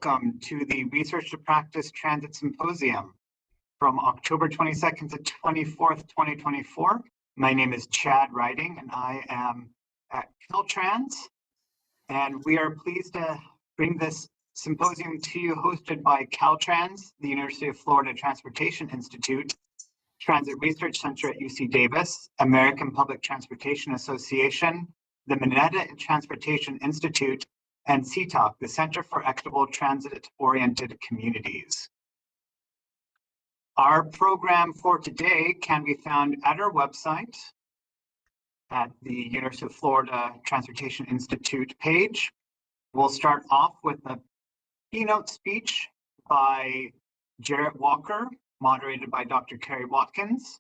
welcome to the Research-to-Practice Transit Symposium from October 22nd to 24th, 2024. My name is Chad Riding, and I am at Caltrans, and we are pleased to bring this symposium to you, hosted by Caltrans, the University of Florida Transportation Institute, Transit Research Center at UC Davis, American Public Transportation Association, the Mineta Transportation Institute, and CTOC, the Center for Actionable Transit-Oriented Communities. Our program for today can be found at our website at the University of Florida Transportation Institute page. We'll start off with a keynote speech by Jarrett Walker, moderated by Dr. Carrie Watkins.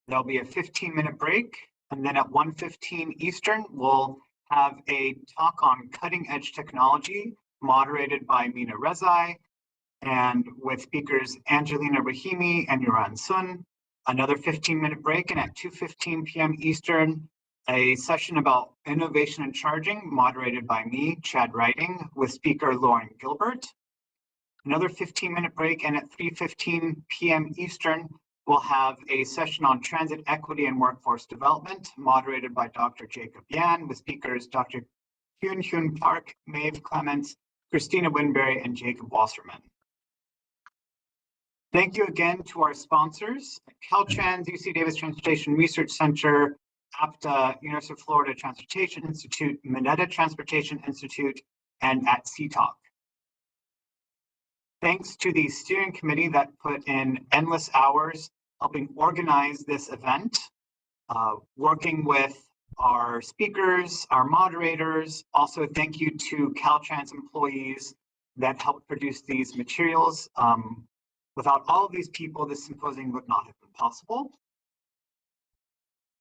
There'll be a 15-minute break, and then at 1:15 Eastern, we'll have a talk on cutting-edge technology, moderated by Mina Rezai, and with speakers Angelina Rahimi and Yuran Sun. Another 15-minute break, and at 2:15 p.m. Eastern, a session about innovation and charging, moderated by me, Chad Riding, with speaker Lauren Gilbert. Another 15-minute break, and at 3:15 p.m. Eastern, we'll have a session on transit equity and workforce development, moderated by Dr. Jacob Yan, with speakers Dr. Hyun Park, Maeve Clements, Christina Winberry, and Jacob Wasserman. Thank you again to our sponsors, Caltrans, UC Davis Transportation Research Center, APTA, University of Florida Transportation Institute, Mineta Transportation Institute, and at CTOC. Thanks to the steering committee that put in endless hours helping organize this event, working with our speakers, our moderators. Also, thank you to Caltrans employees that helped produce these materials. Without all of these people, this symposium would not have been possible.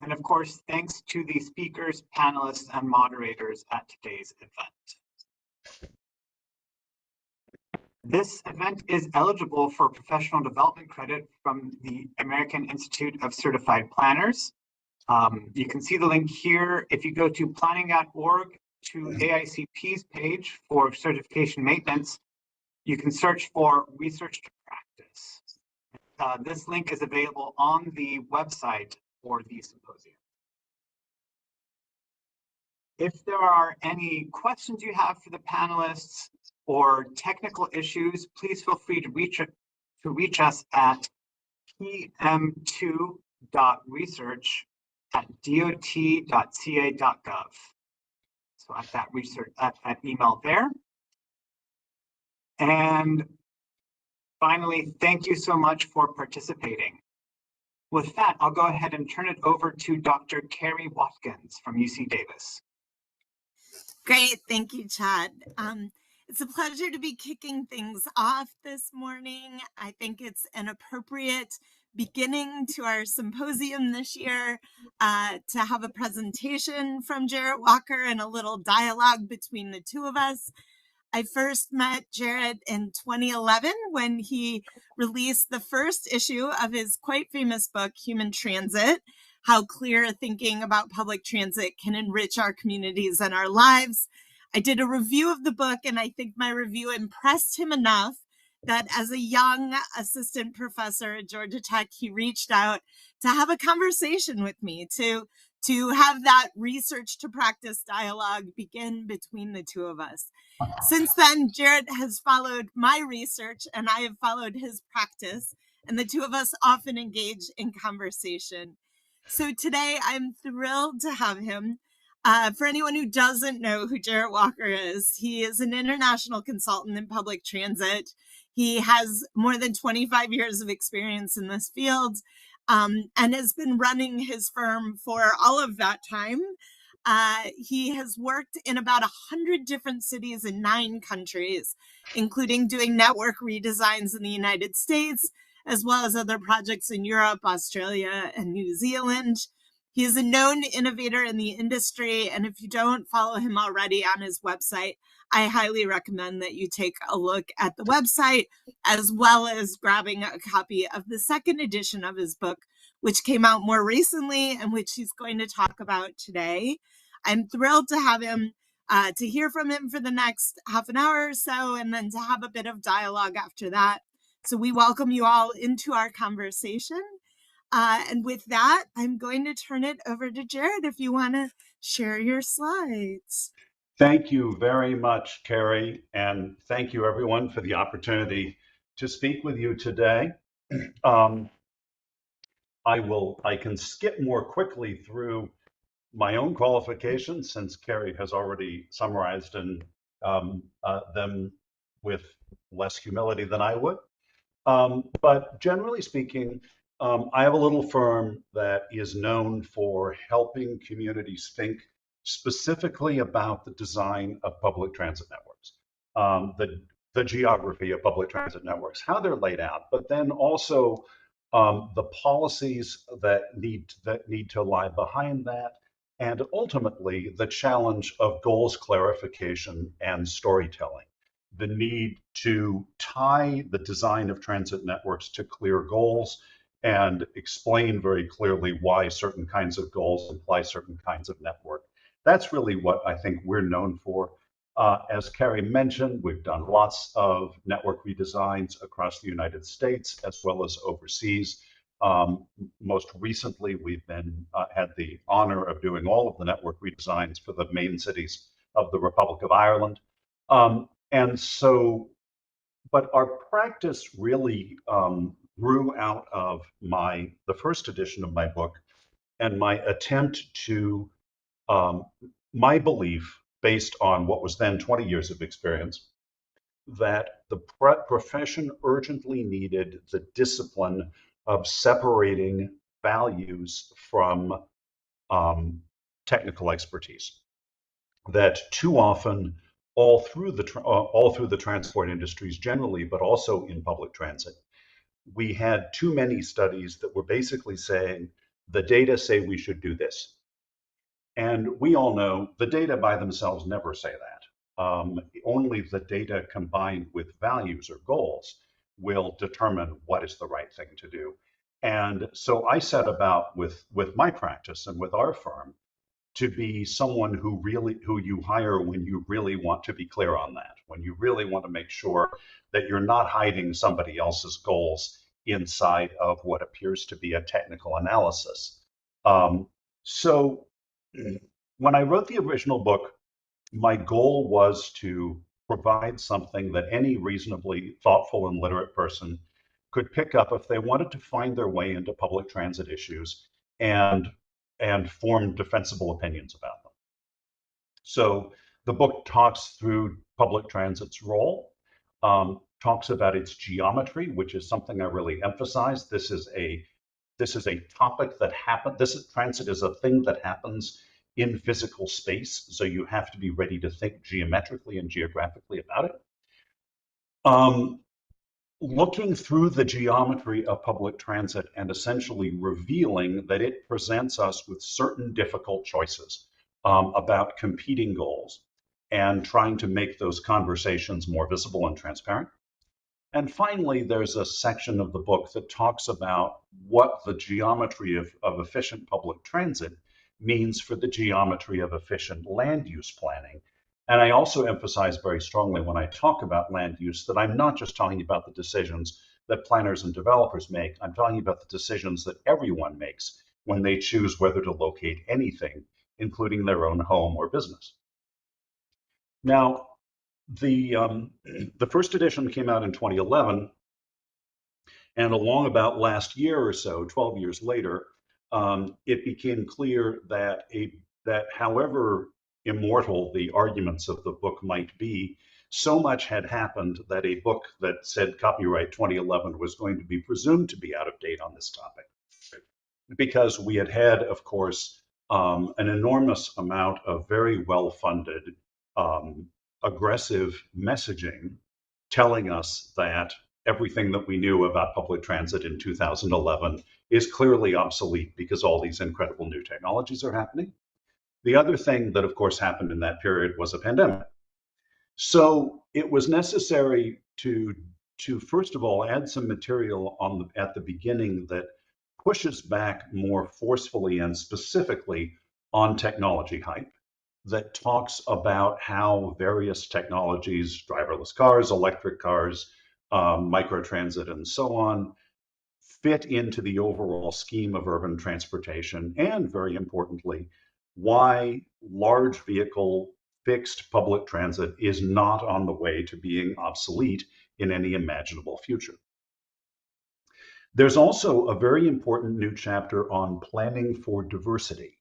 And of course, thanks to the speakers, panelists, and moderators at today's event. This event is eligible for professional development credit from the American Institute of Certified Planners. You can see the link here. If you go to planning.org to AICP's page for certification maintenance, you can search for Research-to-Practice. This link is available on the website for the symposium. If there are any questions you have for the panelists or technical issues, please feel free to reach us at pm2.research@dot.ca.gov. So at that email there. And finally, thank you so much for participating. With that, I'll go ahead and turn it over to Dr. Carrie Watkins from UC Davis. Great, thank you, Chad. It's a pleasure to be kicking things off this morning. I think it's an appropriate beginning to our symposium this year to have a presentation from Jarrett Walker and a little dialogue between the two of us. I first met Jarrett in 2011 when he released the first issue of his quite famous book, Human Transit: How Clear Thinking About Public Transit Can Enrich Our Communities and Our Lives. I did a review of the book, and I think my review impressed him enough that as a young assistant professor at Georgia Tech, he reached out to have a conversation with me, to have that research to practice dialogue begin between the two of us. Since then, Jarrett has followed my research and I have followed his practice, and the two of us often engage in conversation. So today I'm thrilled to have him. For anyone who doesn't know who Jarrett Walker is, he is an international consultant in public transit. He has more than 25 years of experience in this field and has been running his firm for all of that time. He has worked in about 100 different cities in 9 countries, including doing network redesigns in the United States, as well as other projects in Europe, Australia, and New Zealand. He is a known innovator in the industry, and if you don't follow him already on his website, I highly recommend that you take a look at the website, as well as grabbing a copy of the second edition of his book, which came out more recently and which he's going to talk about today. I'm thrilled to have him. to hear from him for the next half an hour or so, and then to have a bit of dialogue after that. So we welcome you all into our conversation. And with that, I'm going to turn it over to Jared if you want to share your slides. Thank you very much, Carrie, and thank you everyone for the opportunity to speak with you today. I can skip more quickly through my own qualifications since Carrie has already summarized them with less humility than I would. But generally speaking, I have a little firm that is known for helping communities think specifically about the design of public transit networks, the geography of public transit networks, how they're laid out, but then also the policies that need to lie behind that, and ultimately the challenge of goals clarification and storytelling. The need to tie the design of transit networks to clear goals and explain very clearly why certain kinds of goals imply certain kinds of network. That's really what I think we're known for. As Carrie mentioned, we've done lots of network redesigns across the United States as well as overseas. Most recently, we've had the honor of doing all of the network redesigns for the main cities of the Republic of Ireland. And so, but our practice really grew out of the first edition of my book and my attempt to, my belief based on what was then 20 years of experience, that the profession urgently needed the discipline of separating values from technical expertise. That too often, all through the transport industries generally, but also in public transit, we had too many studies that were basically saying the data say we should do this, and we all know the data by themselves never say that. Only the data combined with values or goals will determine what is the right thing to do. And so I set about with my practice and with our firm to be someone who you hire when you really want to be clear on that, when you really want to make sure that you're not hiding somebody else's goals inside of what appears to be a technical analysis. So when I wrote the original book, my goal was to provide something that any reasonably thoughtful and literate person could pick up if they wanted to find their way into public transit issues and form defensible opinions about them. So the book talks through public transit's role, talks about its geometry, which is something I really emphasize. This is a topic that transit is a thing that happens in physical space, so you have to be ready to think geometrically and geographically about it. Looking through the geometry of public transit and essentially revealing that it presents us with certain difficult choices about competing goals and trying to make those conversations more visible and transparent. And finally, there's a section of the book that talks about what the geometry of efficient public transit means for the geometry of efficient land use planning. And I also emphasize very strongly when I talk about land use that I'm not just talking about the decisions that planners and developers make. I'm talking about the decisions that everyone makes when they choose whether to locate anything, including their own home or business. Now, the first edition came out in 2011, and along about last year or so, 12 years later, it became clear that however immortal the arguments of the book might be, so much had happened that a book that said copyright 2011 was going to be presumed to be out of date on this topic, because we had, of course, an enormous amount of very well-funded aggressive messaging telling us that everything that we knew about public transit in 2011 is clearly obsolete because all these incredible new technologies are happening. The other thing that, of course, happened in that period was a pandemic. So it was necessary to first of all add some material at the beginning that pushes back more forcefully and specifically on technology hype. that talks about how various technologies, driverless cars, electric cars, microtransit, and so on, fit into the overall scheme of urban transportation, and very importantly, why large vehicle fixed public transit is not on the way to being obsolete in any imaginable future. There's also a very important new chapter on planning for diversity.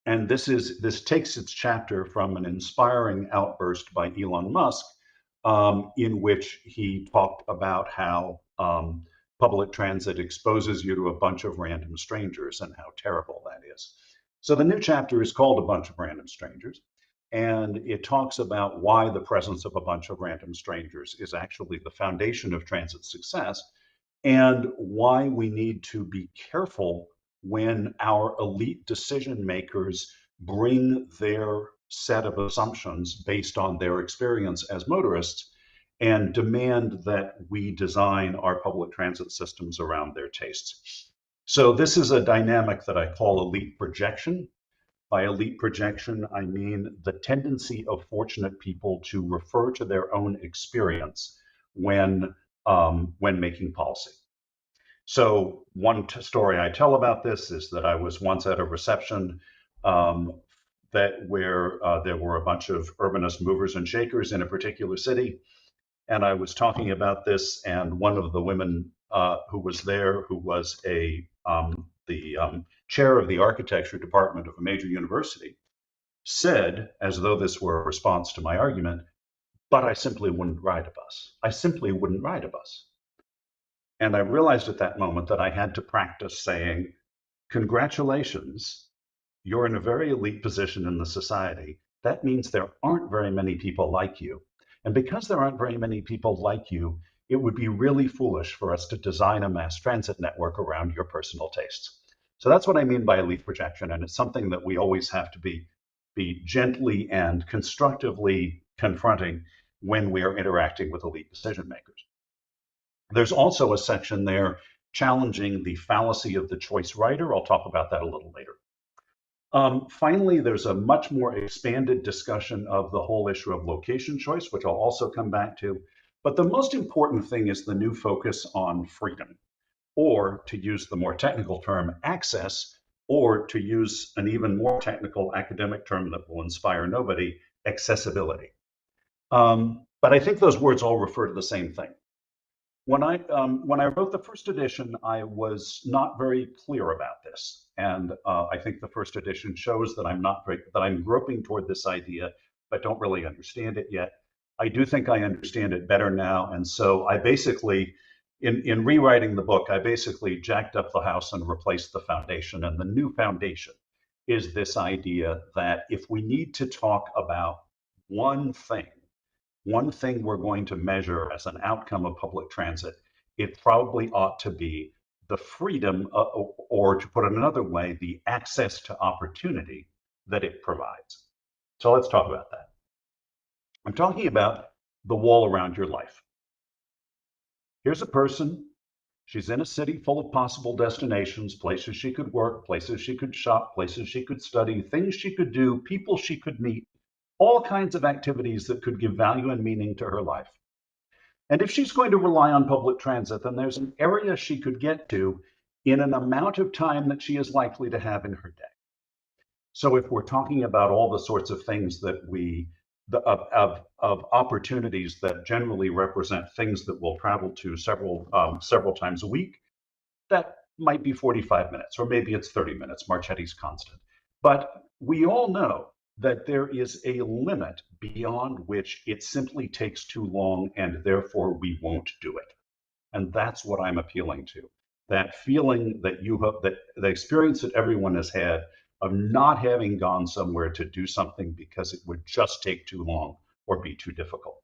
And this takes its chapter from an inspiring outburst by Elon Musk, in which he talked about how public transit exposes you to a bunch of random strangers and how terrible that is. So the new chapter is called A Bunch of Random Strangers, and it talks about why the presence of a bunch of random strangers is actually the foundation of transit success, and why we need to be careful when our elite decision makers bring their set of assumptions based on their experience as motorists and demand that we design our public transit systems around their tastes. So this is a dynamic that I call elite projection. By elite projection, I mean the tendency of fortunate people to refer to their own experience when making policy. So one story I tell about this is that I was once at a reception where there were a bunch of urbanist movers and shakers in a particular city, and I was talking about this, and one of the women who was there, who was the chair of the architecture department of a major university, said, as though this were a response to my argument, "But I simply wouldn't ride a bus. I simply wouldn't ride a bus." And I realized at that moment that I had to practice saying, congratulations, you're in a very elite position in the society. That means there aren't very many people like you. And because there aren't very many people like you, it would be really foolish for us to design a mass transit network around your personal tastes. So that's what I mean by elite projection. And it's something that we always have to be gently and constructively confronting when we are interacting with elite decision makers. There's also a section there challenging the fallacy of the choice rider. I'll talk about that a little later. Finally, there's a much more expanded discussion of the whole issue of location choice, which I'll also come back to. But the most important thing is the new focus on freedom, or to use the more technical term, access, or to use an even more technical academic term that will inspire nobody, accessibility. But I think those words all refer to the same thing. When I wrote the first edition, I was not very clear about this, and I think the first edition shows that I'm groping toward this idea, but don't really understand it yet. I do think I understand it better now, and so I basically, in rewriting the book, I basically jacked up the house and replaced the foundation. And the new foundation is this idea that if we need to talk about one thing we're going to measure as an outcome of public transit, it probably ought to be the freedom, or to put it another way, the access to opportunity that it provides. So let's talk about that. I'm talking about the wall around your life. Here's a person. She's in a city full of possible destinations, places she could work, places she could shop, places she could study, things she could do, people she could meet, all kinds of activities that could give value and meaning to her life. And if she's going to rely on public transit, then there's an area she could get to in an amount of time that she is likely to have in her day. So if we're talking about all the sorts of things that of opportunities that generally represent things that we'll travel to several times a week, that might be 45 minutes, or maybe it's 30 minutes, Marchetti's constant. But we all know that there is a limit beyond which it simply takes too long, and therefore we won't do it. And that's what I'm appealing to. That feeling that that the experience that everyone has had of not having gone somewhere to do something because it would just take too long or be too difficult.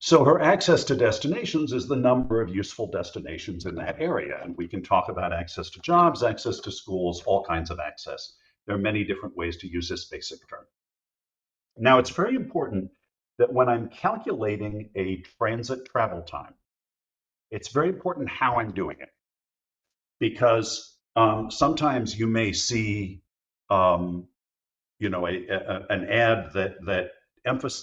So her access to destinations is the number of useful destinations in that area. And we can talk about access to jobs, access to schools, all kinds of access. There are many different ways to use this basic term. Now, it's very important that when I'm calculating a transit travel time, it's very important how I'm doing it. Because sometimes you may see an ad that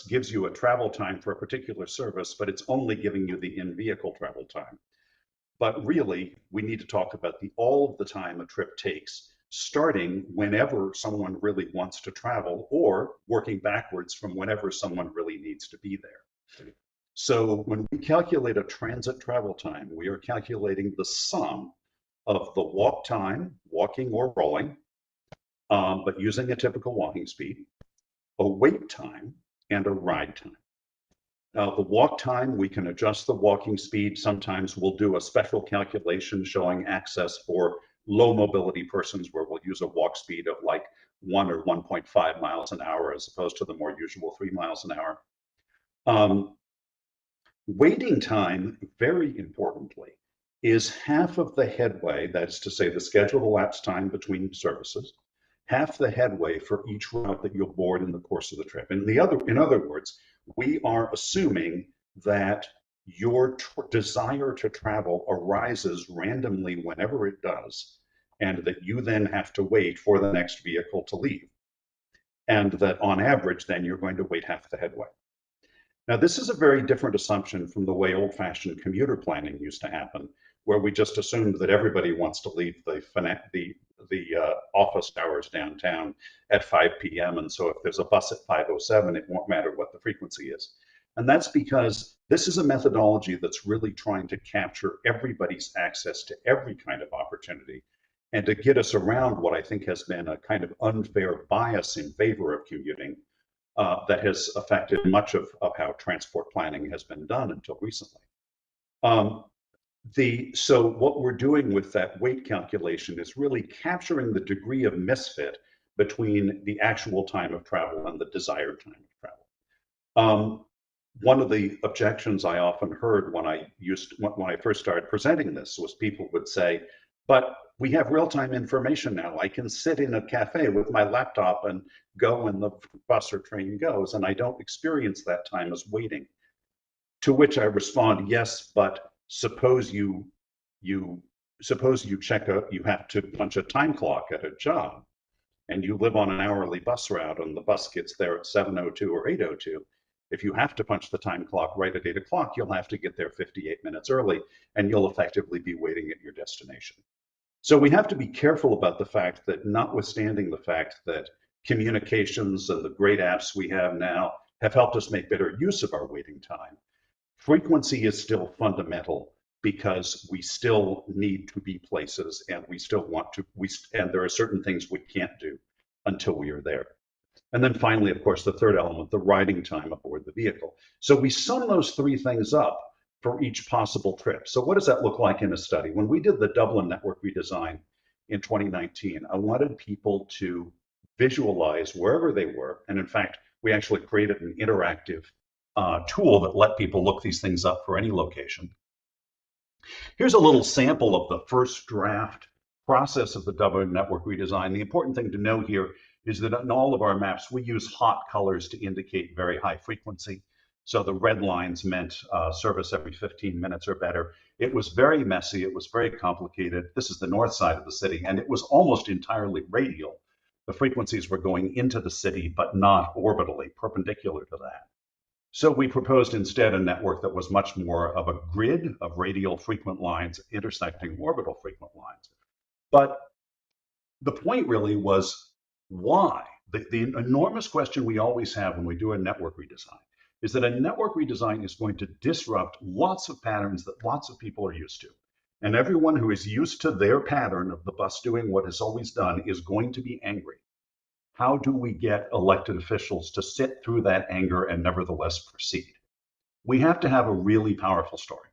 gives you a travel time for a particular service, but it's only giving you the in-vehicle travel time. But really, we need to talk about all of the time a trip takes, starting whenever someone really wants to travel, or working backwards from whenever someone really needs to be there. So when we calculate a transit travel time, we are calculating the sum of the walk time, walking or rolling, but using a typical walking speed, a wait time, and a ride time. Now, the walk time, we can adjust the walking speed. Sometimes we'll do a special calculation showing access for low mobility persons where we'll use a walk speed of like 1 or 1.5 miles an hour as opposed to the more usual 3 miles an hour. Waiting time, very importantly, is half of the headway, that's to say the scheduled elapsed time between services, half the headway for each route that you'll board in the course of the trip. In other words, we are assuming that your desire to travel arises randomly whenever it does, and that you then have to wait for the next vehicle to leave. And that on average, then you're going to wait half the headway. Now, this is a very different assumption from the way old-fashioned commuter planning used to happen, where we just assumed that everybody wants to leave the office hours downtown at 5 p.m. And so if there's a bus at 5:07, it won't matter what the frequency is. And that's because this is a methodology that's really trying to capture everybody's access to every kind of opportunity and to get us around what I think has been a kind of unfair bias in favor of commuting that has affected much of how transport planning has been done until recently. So what we're doing with that weight calculation is really capturing the degree of misfit between the actual time of travel and the desired time of travel. One of the objections I often heard when I first started presenting this was people would say, but we have real-time information now. I can sit in a cafe with my laptop and go when the bus or train goes, and I don't experience that time as waiting. To which I respond, yes, but suppose you have to punch a time clock at a job, and you live on an hourly bus route, and the bus gets there at 7:02 or 8:02. If you have to punch the time clock right at 8 o'clock, you'll have to get there 58 minutes early, and you'll effectively be waiting at your destination. So we have to be careful about the fact that, notwithstanding the fact that communications and the great apps we have now have helped us make better use of our waiting time, frequency is still fundamental because we still need to be places, and we still want to, and there are certain things we can't do until we are there. And then finally, of course, the third element, the riding time aboard the vehicle. So we sum those three things up for each possible trip. So what does that look like in a study? When we did the Dublin network redesign in 2019, I wanted people to visualize wherever they were. And in fact, we actually created an interactive tool that let people look these things up for any location. Here's a little sample of the first draft process of the Dublin network redesign. The important thing to know here is that in all of our maps, we use hot colors to indicate very high frequency. So the red lines meant service every 15 minutes or better. It was very messy. It was very complicated. This is the north side of the city, and it was almost entirely radial. The frequencies were going into the city, but not orbitally, perpendicular to that. So we proposed instead a network that was much more of a grid of radial frequent lines intersecting orbital frequent lines. But the point really was why? The enormous question we always have when we do a network redesign is that a network redesign is going to disrupt lots of patterns that lots of people are used to. And everyone who is used to their pattern of the bus doing what it's always done is going to be angry. How do we get elected officials to sit through that anger and nevertheless proceed? We have to have a really powerful story.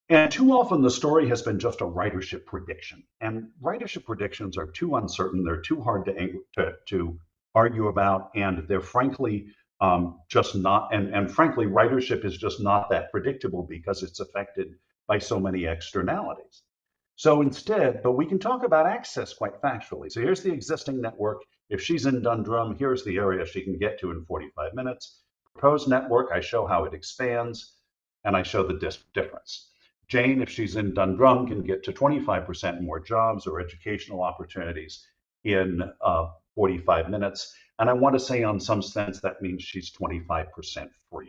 And too often the story has been just a ridership prediction. And ridership predictions are too uncertain, they're too hard to argue about, and they're frankly just not, and frankly, ridership is just not that predictable because it's affected by so many externalities. So instead, but we can talk about access quite factually. So here's the existing network. If she's in Dundrum, here's the area she can get to in 45 minutes. Proposed network, I show how it expands, and I show the difference. Jane, if she's in Dundrum, can get to 25% more jobs or educational opportunities in 45 minutes. And I want to say on some sense that means she's 25% freer.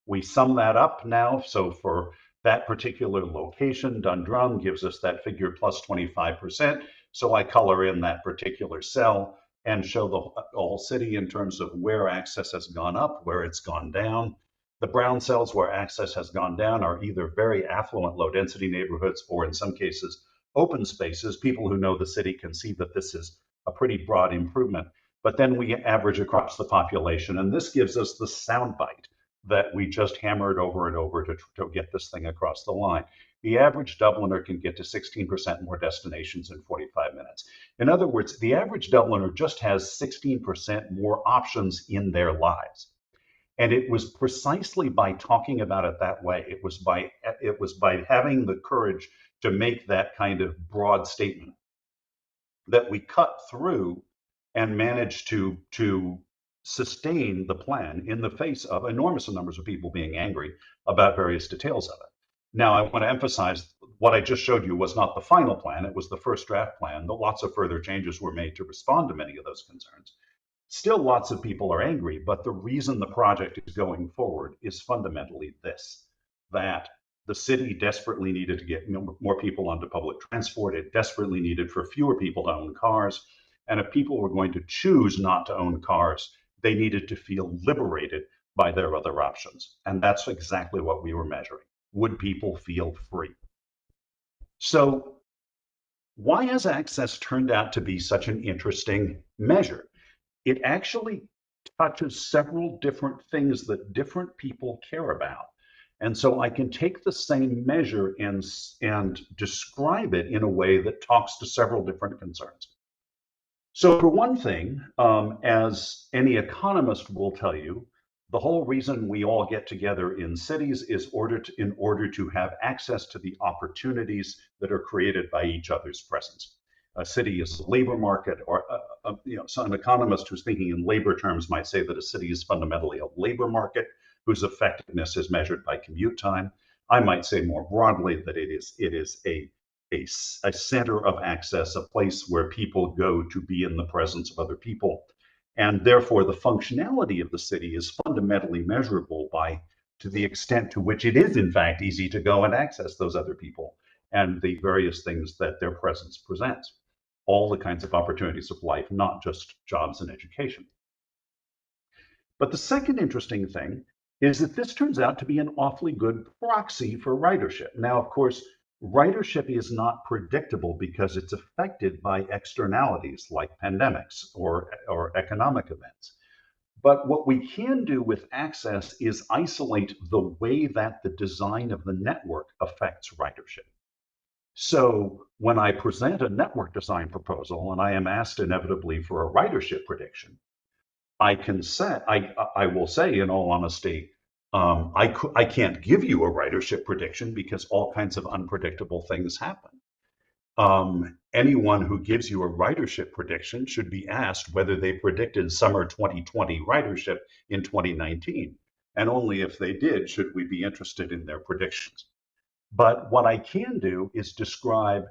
We sum that up now. So for that particular location, Dundrum gives us that figure plus 25%. So I color in that particular cell and show the whole city in terms of where access has gone up, where it's gone down. The brown cells where access has gone down are either very affluent, low density neighborhoods, or in some cases, open spaces. People who know the city can see that this is a pretty broad improvement. But then we average across the population, and this gives us the soundbite that we just hammered over and over to get this thing across the line. The average Dubliner can get to 16% more destinations in 45 minutes. In other words, the average Dubliner just has 16% more options in their lives. And it was precisely by talking about it that way, it was by having the courage to make that kind of broad statement that we cut through and managed to sustain the plan in the face of enormous numbers of people being angry about various details of it. Now, I want to emphasize what I just showed you was not the final plan. It was the first draft plan, though lots of further changes were made to respond to many of those concerns. Still, lots of people are angry, but the reason the project is going forward is fundamentally this, that the city desperately needed to get more people onto public transport. It desperately needed for fewer people to own cars. And if people were going to choose not to own cars, they needed to feel liberated by their other options. And that's exactly what we were measuring. Would people feel free? So why has access turned out to be such an interesting measure? It actually touches several different things that different people care about. And so I can take the same measure and describe it in a way that talks to several different concerns. So for one thing, as any economist will tell you, the whole reason we all get together in cities is in order to have access to the opportunities that are created by each other's presence. A city is a labor market, or so an economist who's thinking in labor terms might say that a city is fundamentally a labor market whose effectiveness is measured by commute time. I might say more broadly that it is a center of access, a place where people go to be in the presence of other people. And therefore, the functionality of the city is fundamentally measurable to the extent to which it is, in fact, easy to go and access those other people and the various things that their presence presents. All the kinds of opportunities of life, not just jobs and education. But the second interesting thing is that this turns out to be an awfully good proxy for ridership. Now, of course, ridership is not predictable because it's affected by externalities like pandemics or economic events. But what we can do with access is isolate the way that the design of the network affects ridership. So when I present a network design proposal and I am asked inevitably for a ridership prediction, I will say in all honesty, I can't give you a ridership prediction because all kinds of unpredictable things happen. Anyone who gives you a ridership prediction should be asked whether they predicted summer 2020 ridership in 2019. And only if they did should we be interested in their predictions. But what I can do is describe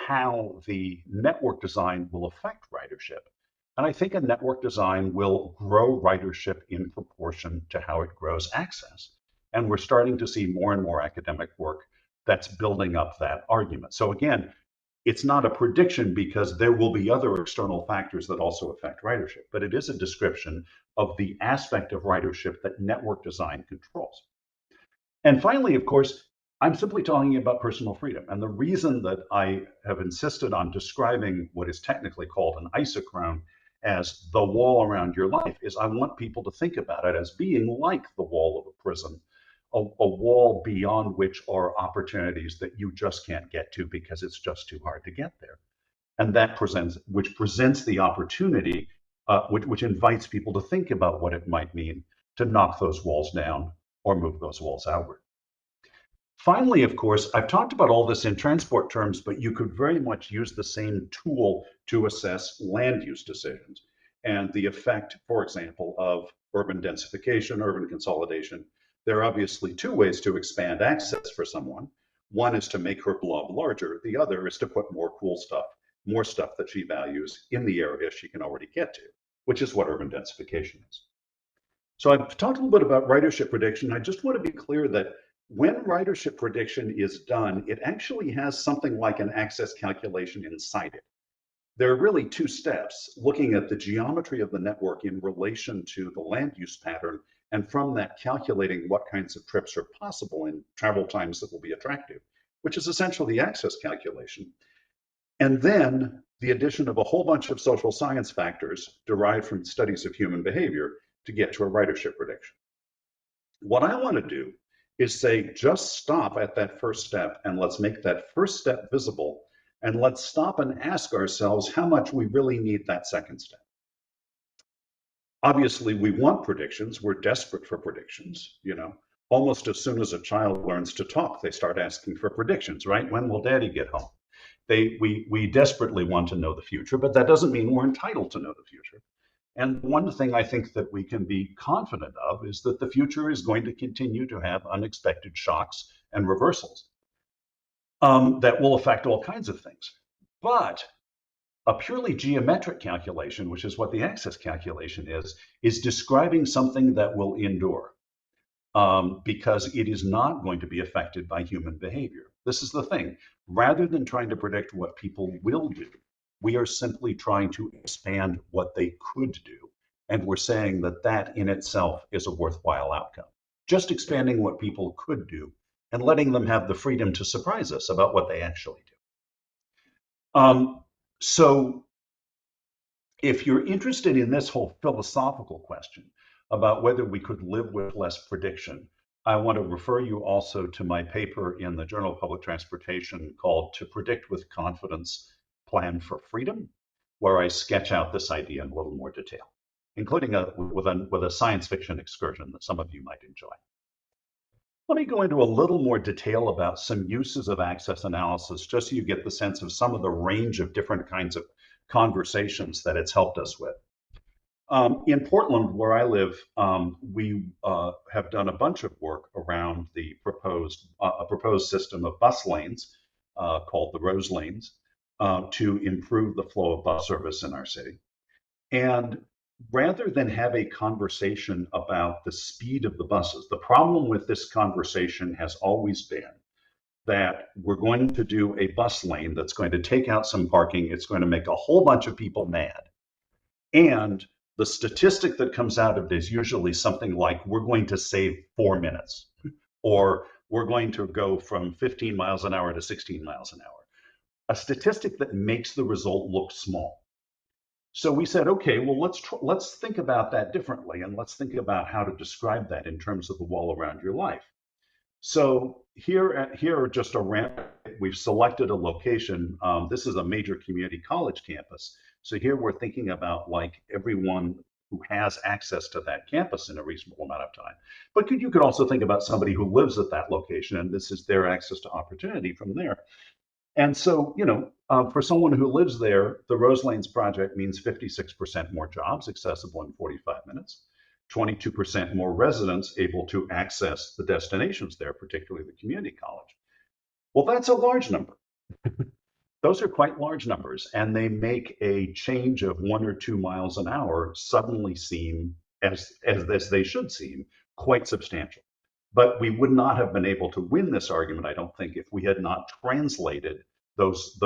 how the network design will affect ridership. And I think a network design will grow ridership in proportion to how it grows access. And we're starting to see more and more academic work that's building up that argument. So again, it's not a prediction because there will be other external factors that also affect ridership, but it is a description of the aspect of ridership that network design controls. And finally, of course, I'm simply talking about personal freedom. And the reason that I have insisted on describing what is technically called an isochrone as the wall around your life is I want people to think about it as being like the wall of a prison, a wall beyond which are opportunities that you just can't get to because it's just too hard to get there. And that presents the opportunity, which invites people to think about what it might mean to knock those walls down or move those walls outward. Finally, of course, I've talked about all this in transport terms, but you could very much use the same tool to assess land use decisions and the effect, for example, of urban densification, urban consolidation. There are obviously two ways to expand access for someone. One is to make her blob larger. The other is to put more cool stuff more stuff that she values in the area she can already get to, which is what urban densification is. So I've talked a little bit about ridership prediction. I just want to be clear that when ridership prediction is done, it actually has something like an access calculation inside it. There are really two steps: looking at the geometry of the network in relation to the land use pattern, and from that calculating what kinds of trips are possible in travel times that will be attractive, which is essentially the access calculation. And then the addition of a whole bunch of social science factors derived from studies of human behavior to get to a ridership prediction. What I want to do is say, just stop at that first step and let's make that first step visible, and let's stop and ask ourselves how much we really need that second step. Obviously, we want predictions. We're desperate for predictions. Almost as soon as a child learns to talk, they start asking for predictions, right? When will daddy get home? We desperately want to know the future, but that doesn't mean we're entitled to know the future. And one thing I think that we can be confident of is that the future is going to continue to have unexpected shocks and reversals that will affect all kinds of things. But a purely geometric calculation, which is what the access calculation is describing something that will endure, because it is not going to be affected by human behavior. This is the thing. Rather than trying to predict what people will do, we are simply trying to expand what they could do. And we're saying that that in itself is a worthwhile outcome. Just expanding what people could do and letting them have the freedom to surprise us about what they actually do. So if you're interested in this whole philosophical question about whether we could live with less prediction, I want to refer you also to my paper in the Journal of Public Transportation called "To Predict with Confidence, Plan for Freedom," where I sketch out this idea in a little more detail, including with a science fiction excursion that some of you might enjoy. Let me go into a little more detail about some uses of access analysis, just so you get the sense of some of the range of different kinds of conversations that it's helped us with. In Portland, where I live, we have done a bunch of work around the proposed system of bus lanes called the Rose Lanes to improve the flow of bus service in our city. And rather than have a conversation about the speed of the buses, the problem with this conversation has always been that we're going to do a bus lane that's going to take out some parking. It's going to make a whole bunch of people mad. And the statistic that comes out of it is usually something like, we're going to save 4 minutes, or we're going to go from 15 miles an hour to 16 miles an hour. A statistic that makes the result look small. So we said, okay, well, let's think about that differently, and let's think about how to describe that in terms of the wall around your life. So here are just we've selected a location. This is a major community college campus. So here we're thinking about like everyone who has access to that campus in a reasonable amount of time. But you could also think about somebody who lives at that location, and this is their access to opportunity from there. And so, for someone who lives there, the Rose Lanes project means 56% more jobs accessible in 45 minutes, 22% more residents able to access the destinations there, particularly the community college. Well, that's a large number. Those are quite large numbers, and they make a change of 1 or 2 miles an hour suddenly seem, as they should seem, quite substantial. But we would not have been able to win this argument, I don't think, if we had not translated those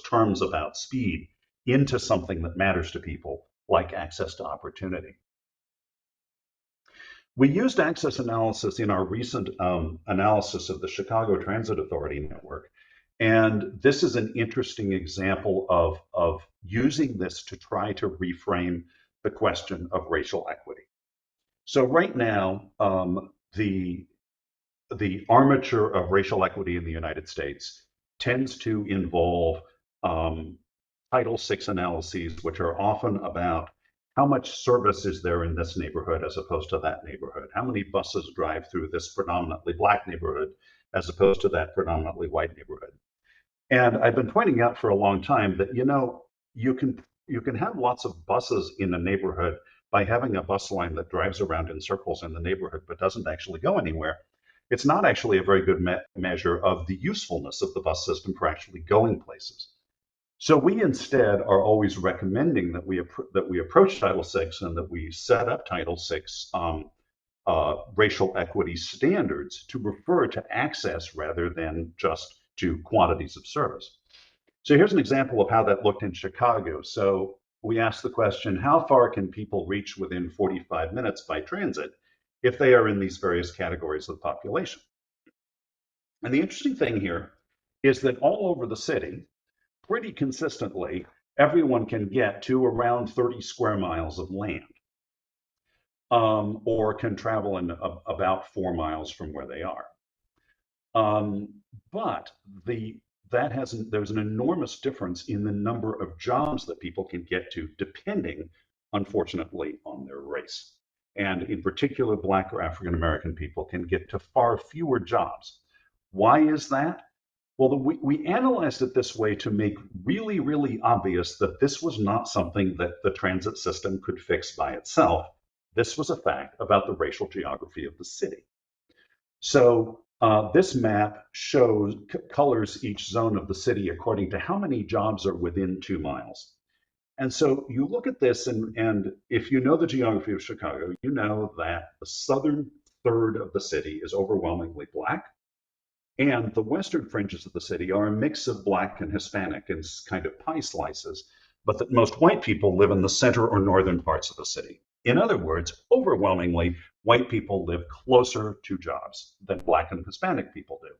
terms about speed into something that matters to people, like access to opportunity. We used access analysis in our recent analysis of the Chicago Transit Authority network. And this is an interesting example of using this to try to reframe the question of racial equity. So right now, the armature of racial equity in the United States tends to involve Title VI analyses, which are often about how much service is there in this neighborhood as opposed to that neighborhood? How many buses drive through this predominantly Black neighborhood as opposed to that predominantly white neighborhood? And I've been pointing out for a long time that, you can have lots of buses in a neighborhood by having a bus line that drives around in circles in the neighborhood but doesn't actually go anywhere. it's not actually a very good measure of the usefulness of the bus system for actually going places. So we instead are always recommending that we approach Title VI and that we set up Title VI racial equity standards to refer to access rather than just to quantities of service. So here's an example of how that looked in Chicago. So we asked the question, how far can people reach within 45 minutes by transit if they are in these various categories of the population? And the interesting thing here is that all over the city, pretty consistently, everyone can get to around 30 square miles of land, or can travel in about 4 miles from where they are. But there's an enormous difference in the number of jobs that people can get to, depending, unfortunately, on their race. And in particular, Black or African American people can get to far fewer jobs. Why is that? Well, we analyzed it this way to make really, really obvious that this was not something that the transit system could fix by itself. This was a fact about the racial geography of the city. So this map colors each zone of the city according to how many jobs are within 2 miles. And so you look at this, and if you know the geography of Chicago, you know that the southern third of the city is overwhelmingly Black. And the western fringes of the city are a mix of Black and Hispanic in kind of pie slices, but that most white people live in the center or northern parts of the city. In other words, overwhelmingly, white people live closer to jobs than Black and Hispanic people do.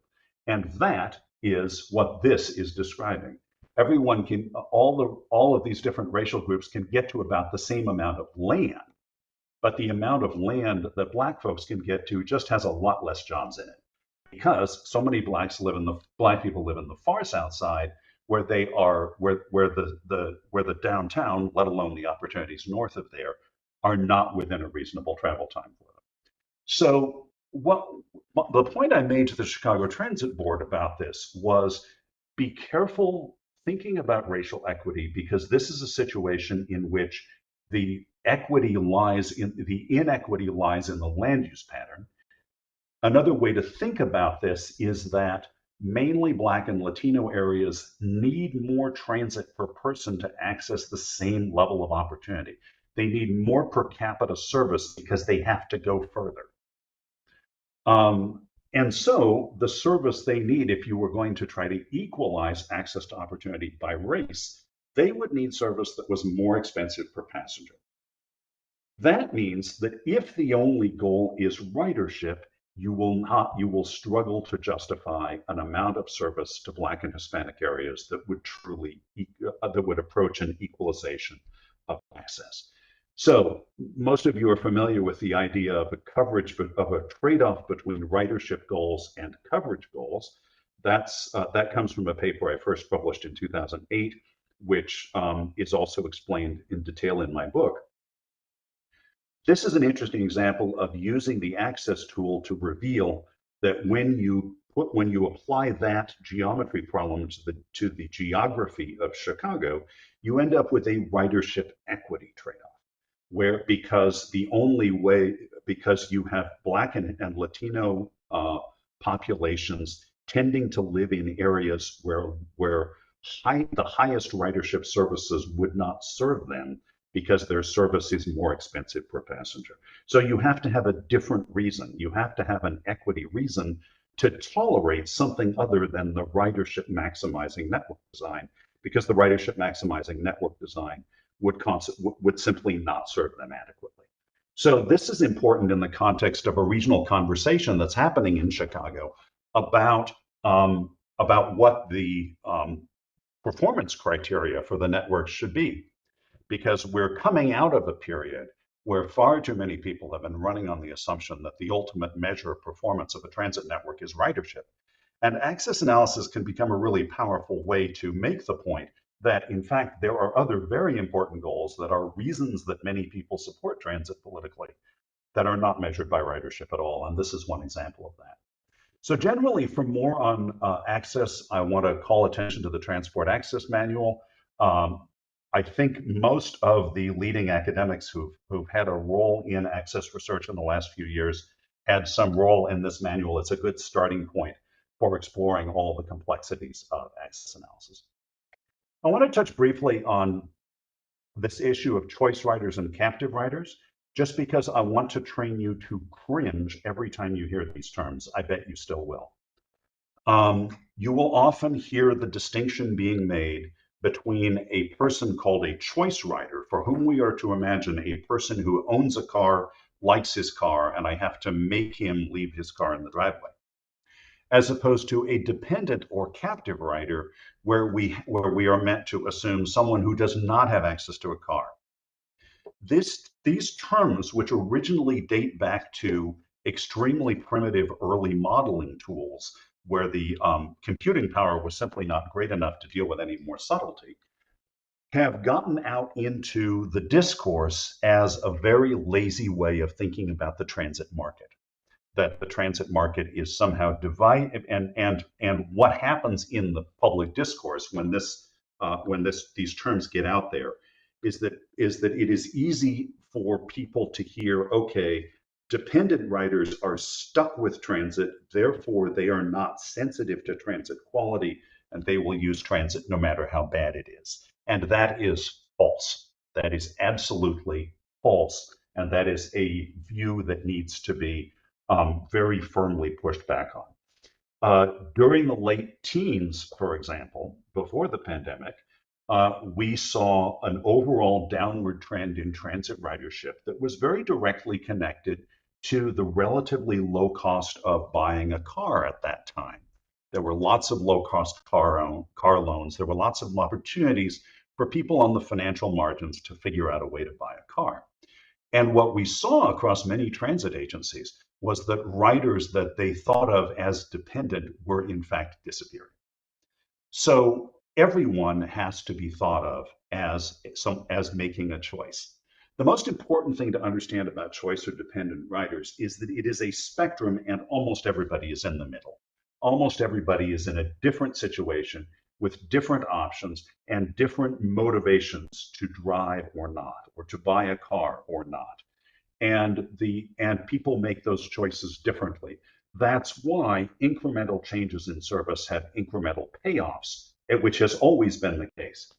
And that is what this is describing. Everyone can, all of these different racial groups can get to about the same amount of land, but the amount of land that Black folks can get to just has a lot less jobs in it, because so many Black people live in the far South Side, where they are, where the downtown, let alone the opportunities north of there, are not within a reasonable travel time for them. So the point I made to the Chicago Transit Board about this was, be careful thinking about racial equity, because this is a situation in which the inequity lies in the land use pattern. Another way to think about this is that mainly Black and Latino areas need more transit per person to access the same level of opportunity. They need more per capita service because they have to go further. And so the service they need, if you were going to try to equalize access to opportunity by race, they would need service that was more expensive per passenger. That means that if the only goal is ridership, you will struggle to justify an amount of service to Black and Hispanic areas that would approach an equalization of access. So most of you are familiar with the idea of a trade-off between ridership goals and coverage goals. That comes from a paper I first published in 2008, which is also explained in detail in my book. This is an interesting example of using the access tool to reveal that when you apply that geometry problem to the geography of Chicago, you end up with a ridership equity trade-off, where because you have Black and Latino populations tending to live in areas where the highest ridership services would not serve them, because their service is more expensive per passenger. So you have to have a different reason. You have to have an equity reason to tolerate something other than the ridership maximizing network design, because the ridership maximizing network design would simply not serve them adequately. So this is important in the context of a regional conversation that's happening in Chicago about what the performance criteria for the network should be. Because we're coming out of a period where far too many people have been running on the assumption that the ultimate measure of performance of a transit network is ridership. And access analysis can become a really powerful way to make the point that, in fact, there are other very important goals that are reasons that many people support transit politically that are not measured by ridership at all. And this is one example of that. So generally, for more on access, I want to call attention to the Transport Access Manual. I think most of the leading academics who've had a role in access research in the last few years had some role in this manual, it's a good starting point for exploring all the complexities of access analysis. I want to touch briefly on this issue of choice riders and captive riders, just because I want to train you to cringe every time you hear these terms. I bet you still will. You will often hear the distinction being made between a person called a choice rider, for whom we are to imagine a person who owns a car, likes his car, and I have to make him leave his car in the driveway, as opposed to a dependent or captive rider, where we are meant to assume someone who does not have access to a car. These terms, which originally date back to extremely primitive early modeling tools, where the computing power was simply not great enough to deal with any more subtlety, have gotten out into the discourse as a very lazy way of thinking about the transit market. That the transit market is somehow divided, and what happens in the public discourse when these terms get out there is that it is easy for people to hear, okay, dependent riders are stuck with transit, therefore they are not sensitive to transit quality, and they will use transit no matter how bad it is. And that is false. That is absolutely false, and that is a view that needs to be very firmly pushed back on. During the late teens, for example, before the pandemic, we saw an overall downward trend in transit ridership that was very directly connected to the relatively low cost of buying a car at that time. There were lots of low-cost car loans. There were lots of opportunities for people on the financial margins to figure out a way to buy a car. And what we saw across many transit agencies was that riders that they thought of as dependent were in fact disappearing. So everyone has to be thought of as making a choice. The most important thing to understand about choice or dependent riders is that it is a spectrum, and almost everybody is in the middle. Almost everybody is in a different situation with different options and different motivations to drive or not, or to buy a car or not. And people make those choices differently. That's why incremental changes in service have incremental payoffs, which has always been the case.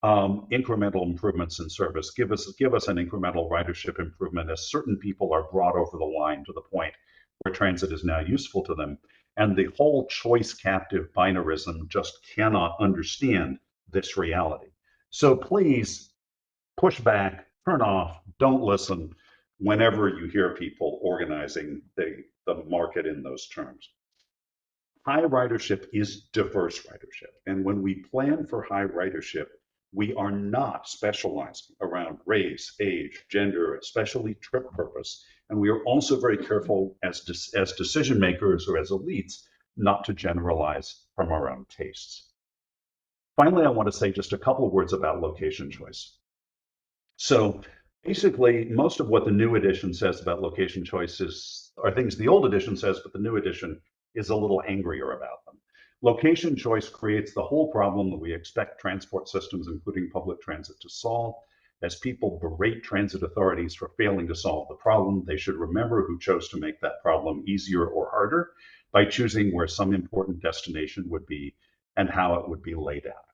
Incremental improvements in service give us an incremental ridership improvement as certain people are brought over the line to the point where transit is now useful to them. And the whole choice captive binarism just cannot understand this reality. So please push back, turn off, don't listen whenever you hear people organizing the market in those terms. High ridership is diverse ridership. And when we plan for high ridership, we are not specializing around race, age, gender, especially trip purpose. And we are also very careful as decision makers or as elites not to generalize from our own tastes. Finally, I want to say just a couple of words about location choice. So basically, most of what the new edition says about location choices are things the old edition says, but the new edition is a little angrier about them. Location choice creates the whole problem that we expect transport systems, including public transit, to solve. As people berate transit authorities for failing to solve the problem, they should remember who chose to make that problem easier or harder by choosing where some important destination would be and how it would be laid out.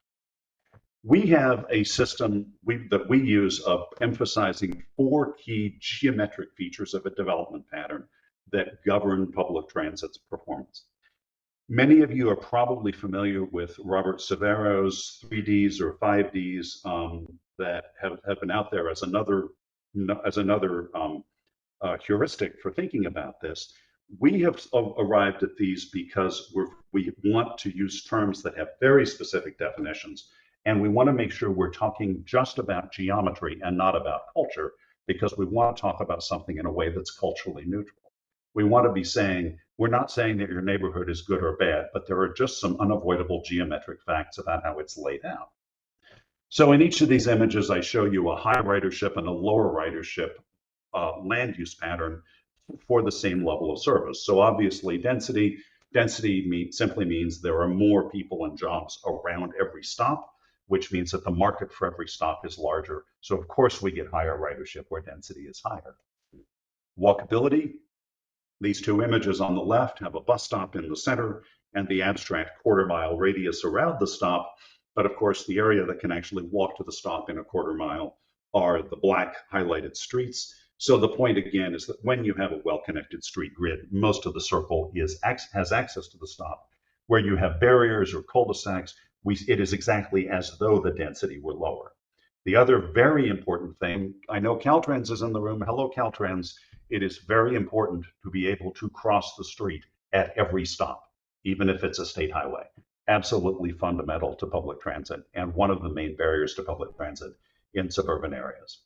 We have a system that we use of emphasizing 4 key geometric features of a development pattern that govern public transit's performance. Many of you are probably familiar with Robert Severo's 3Ds or 5Ds that have been out there as another heuristic for thinking about this. We have arrived at these because we want to use terms that have very specific definitions, and we want to make sure we're talking just about geometry and not about culture, because we want to talk about something in a way that's culturally neutral. We want to be saying, we're not saying that your neighborhood is good or bad, but there are just some unavoidable geometric facts about how it's laid out. So in each of these images, I show you a high ridership and a lower ridership land use pattern for the same level of service. So obviously density simply means there are more people and jobs around every stop, which means that the market for every stop is larger. So of course we get higher ridership where density is higher. Walkability, These two images on the left have a bus stop in the center and the abstract quarter-mile radius around the stop. But of course, the area that can actually walk to the stop in a quarter mile are the black highlighted streets. So the point again is that when you have a well-connected street grid, most of the circle has access to the stop. Where you have barriers or cul-de-sacs, it is exactly as though the density were lower. The other very important thing, I know Caltrans is in the room. Hello, Caltrans. It is very important to be able to cross the street at every stop, even if it's a state highway. Absolutely fundamental to public transit and one of the main barriers to public transit in suburban areas.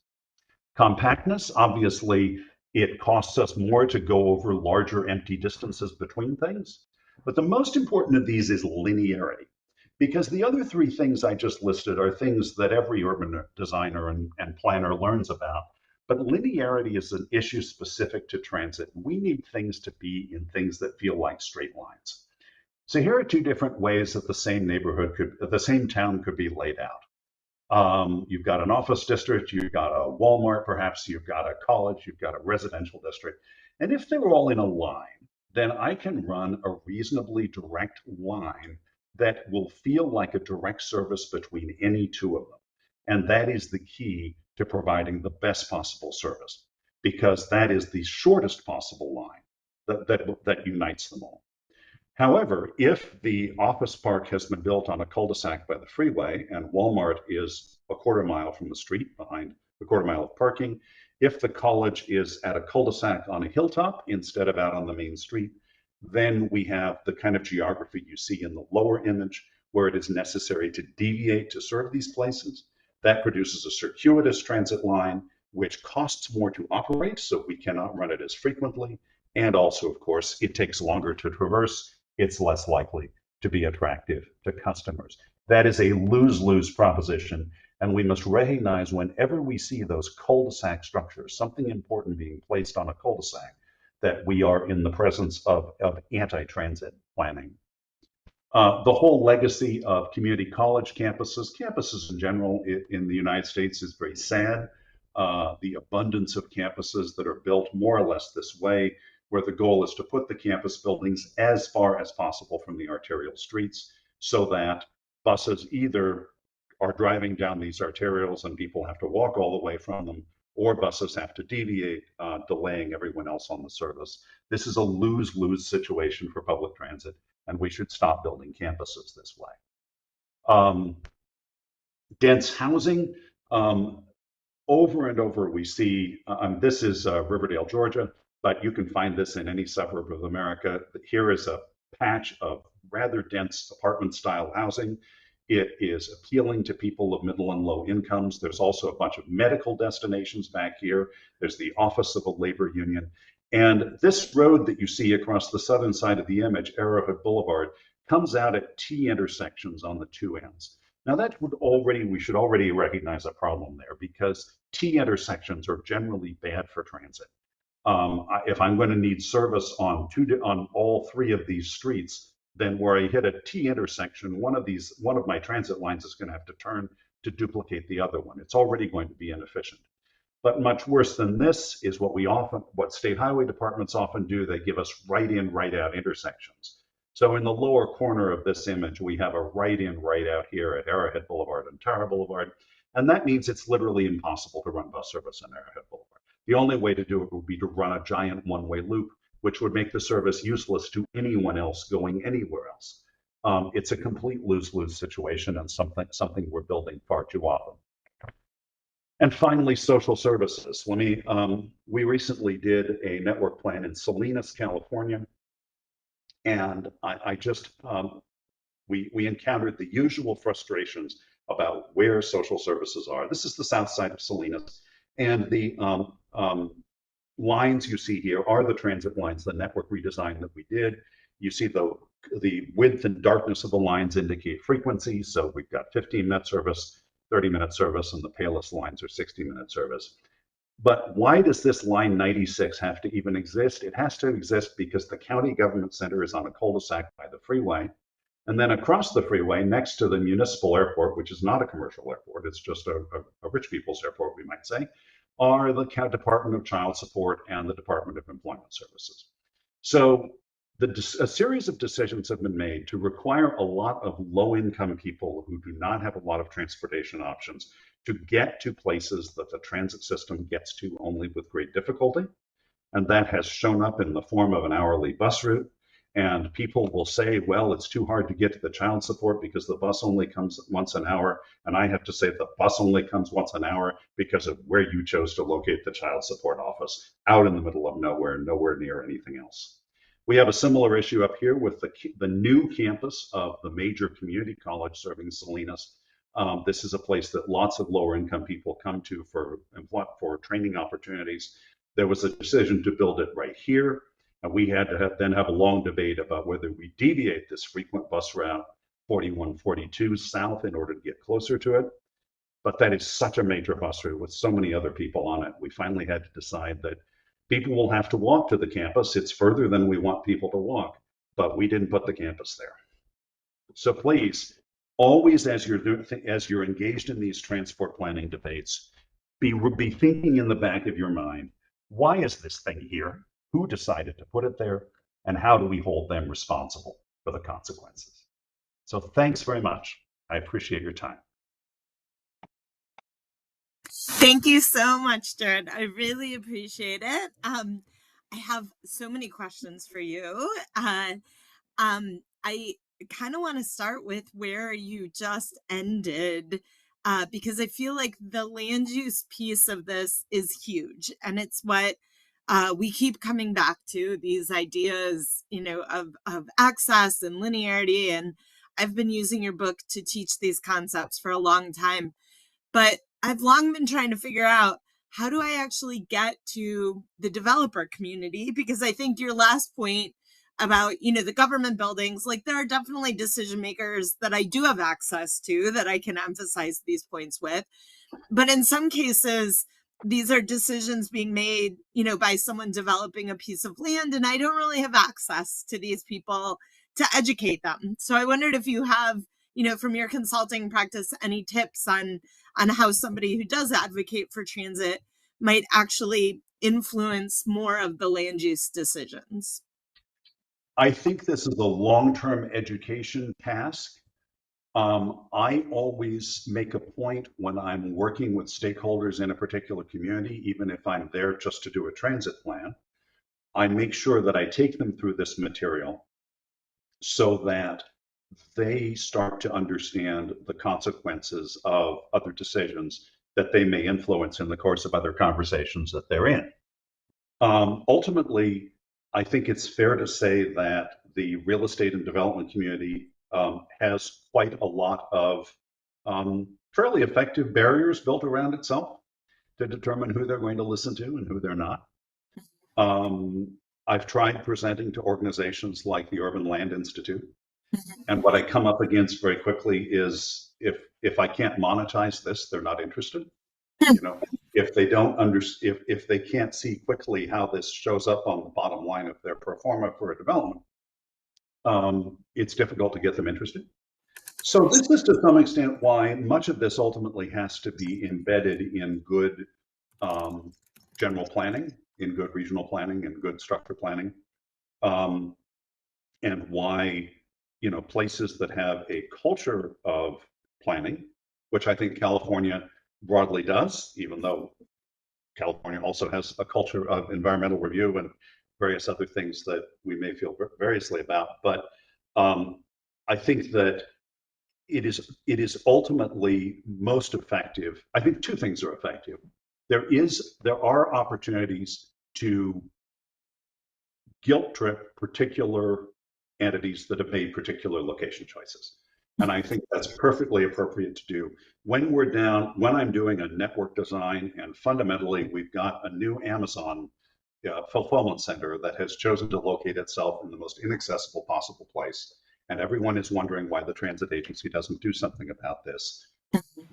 Compactness, obviously, it costs us more to go over larger empty distances between things. But the most important of these is linearity, because the other three things I just listed are things that every urban designer and planner learns about. But linearity is an issue specific to transit. We need things to be in things that feel like straight lines. So here are two different ways that the same town could be laid out. You've got an office district, you've got a Walmart, perhaps you've got a college, you've got a residential district. And if they're all in a line, then I can run a reasonably direct line that will feel like a direct service between any two of them. And that is the key to providing the best possible service, because that is the shortest possible line that unites them all. However, if the office park has been built on a cul-de-sac by the freeway and Walmart is a quarter mile from the street behind a quarter mile of parking, if the college is at a cul-de-sac on a hilltop instead of out on the main street, then we have the kind of geography you see in the lower image where it is necessary to deviate to serve these places. That produces a circuitous transit line, which costs more to operate, so we cannot run it as frequently. And also, of course, it takes longer to traverse. It's less likely to be attractive to customers. That is a lose-lose proposition. And we must recognize whenever we see those cul-de-sac structures, something important being placed on a cul-de-sac, that we are in the presence of anti-transit planning. The whole legacy of community college campuses in general in the United States is very sad. The abundance of campuses that are built more or less this way, where the goal is to put the campus buildings as far as possible from the arterial streets so that buses either are driving down these arterials and people have to walk all the way from them, or buses have to deviate, delaying everyone else on the service. This is a lose-lose situation for public transit, and we should stop building campuses this way. Dense housing, over and over we see, this is Riverdale, Georgia, but you can find this in any suburb of America. Here is a patch of rather dense apartment-style housing. It is appealing to people of middle and low incomes. There's also a bunch of medical destinations back here. There's the office of a labor union. And this road that you see across the southern side of the image, Arrowhead Boulevard, comes out at T intersections on the two ends. Now we should already recognize a problem there, because T intersections are generally bad for transit. If I'm going to need service on all three of these streets, then where I hit a T intersection, one of my transit lines is going to have to turn to duplicate the other one. It's already going to be inefficient. But much worse than this is what state highway departments often do. They give us right-in, right-out intersections. So in the lower corner of this image, we have a right-in, right-out here at Arrowhead Boulevard and Tower Boulevard. And that means it's literally impossible to run bus service on Arrowhead Boulevard. The only way to do it would be to run a giant one-way loop, which would make the service useless to anyone else going anywhere else. It's a complete lose-lose situation, and something we're building far too often. And finally, social services. We recently did a network plan in Salinas, California, and we encountered the usual frustrations about where social services are. This is the south side of Salinas, and the lines you see here are the transit lines, the network redesign that we did. You see the width and darkness of the lines indicate frequency. So we've got 15-minute service, 30-minute service, and the palest lines are 60-minute service. But why does this line 96 have to even exist? It has to exist because the county government center is on a cul-de-sac by the freeway. And then across the freeway, next to the municipal airport, which is not a commercial airport, it's just a rich people's airport, we might say, are the Department of Child Support and the Department of Employment Services. So a series of decisions have been made to require a lot of low-income people who do not have a lot of transportation options to get to places that the transit system gets to only with great difficulty. And that has shown up in the form of an hourly bus route. And people will say, well, it's too hard to get to the child support because the bus only comes once an hour. And I have to say the bus only comes once an hour because of where you chose to locate the child support office, out in the middle of nowhere, nowhere near anything else. We have a similar issue up here with the new campus of the major community college serving Salinas. This is a place that lots of lower income people come to for training opportunities. There was a decision to build it right here. And we had to then have a long debate about whether we deviate this frequent bus route 4142 south in order to get closer to it. But that is such a major bus route with so many other people on it. We finally had to decide that people will have to walk to the campus. It's further than we want people to walk, but we didn't put the campus there. So please, always as you're engaged in these transport planning debates, be thinking in the back of your mind, why is this thing here? Who decided to put it there? And how do we hold them responsible for the consequences? So thanks very much. I appreciate your time. Thank you so much, Jared. I really appreciate it. I have so many questions for you. I kind of want to start with where you just ended, because I feel like the land use piece of this is huge, and it's what we keep coming back to, these ideas, of access and linearity. And I've been using your book to teach these concepts for a long time, but I've long been trying to figure out, how do I actually get to the developer community? Because I think your last point about, the government buildings, like there are definitely decision makers that I do have access to that I can emphasize these points with. But in some cases, these are decisions being made, by someone developing a piece of land, and I don't really have access to these people to educate them. So I wondered if you have, from your consulting practice, any tips on how somebody who does advocate for transit might actually influence more of the land use decisions. I think this is a long-term education task. I always make a point when I'm working with stakeholders in a particular community, even if I'm there just to do a transit plan, I make sure that I take them through this material so that they start to understand the consequences of other decisions that they may influence in the course of other conversations that they're in. Ultimately, I think it's fair to say that the real estate and development community has quite a lot of fairly effective barriers built around itself to determine who they're going to listen to and who they're not. I've tried presenting to organizations like the Urban Land Institute, and what I come up against very quickly is if I can't monetize this, they're not interested. If they don't if they can't see quickly how this shows up on the bottom line of their pro forma for a development, it's difficult to get them interested. So this is to some extent why much of this ultimately has to be embedded in good general planning, in good regional planning, and good structure planning, and why places that have a culture of planning, which I think California broadly does, even though California also has a culture of environmental review and various other things that we may feel variously about. But I think that it is ultimately most effective. I think two things are effective. There are opportunities to guilt trip particular entities that have made particular location choices. And I think that's perfectly appropriate to do. When I'm doing a network design, and fundamentally we've got a new Amazon fulfillment center that has chosen to locate itself in the most inaccessible possible place, and everyone is wondering why the transit agency doesn't do something about this.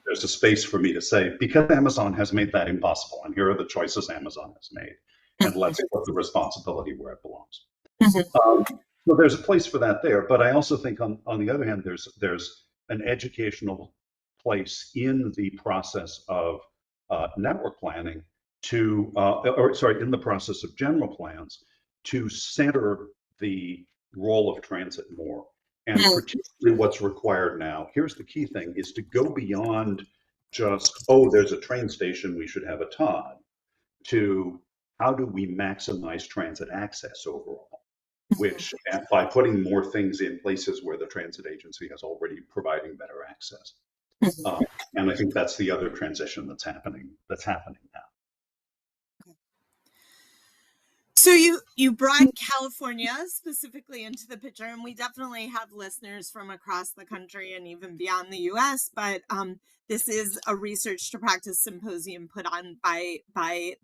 There's a space for me to say, because Amazon has made that impossible, and here are the choices Amazon has made, and let's put the responsibility where it belongs. So there's a place for that there, but I also think on the other hand, there's an educational place in the process of network planning in the process of general plans, to center the role of transit more. And particularly what's required now, here's the key thing, is to go beyond just, oh, there's a train station, we should have a TOD, to how do we maximize transit access overall, which by putting more things in places where the transit agency is already providing better access. And I think that's the other transition that's happening now. So you brought California specifically into the picture, and we definitely have listeners from across the country and even beyond the U.S. But this is a Research-to-Practice Symposium put on by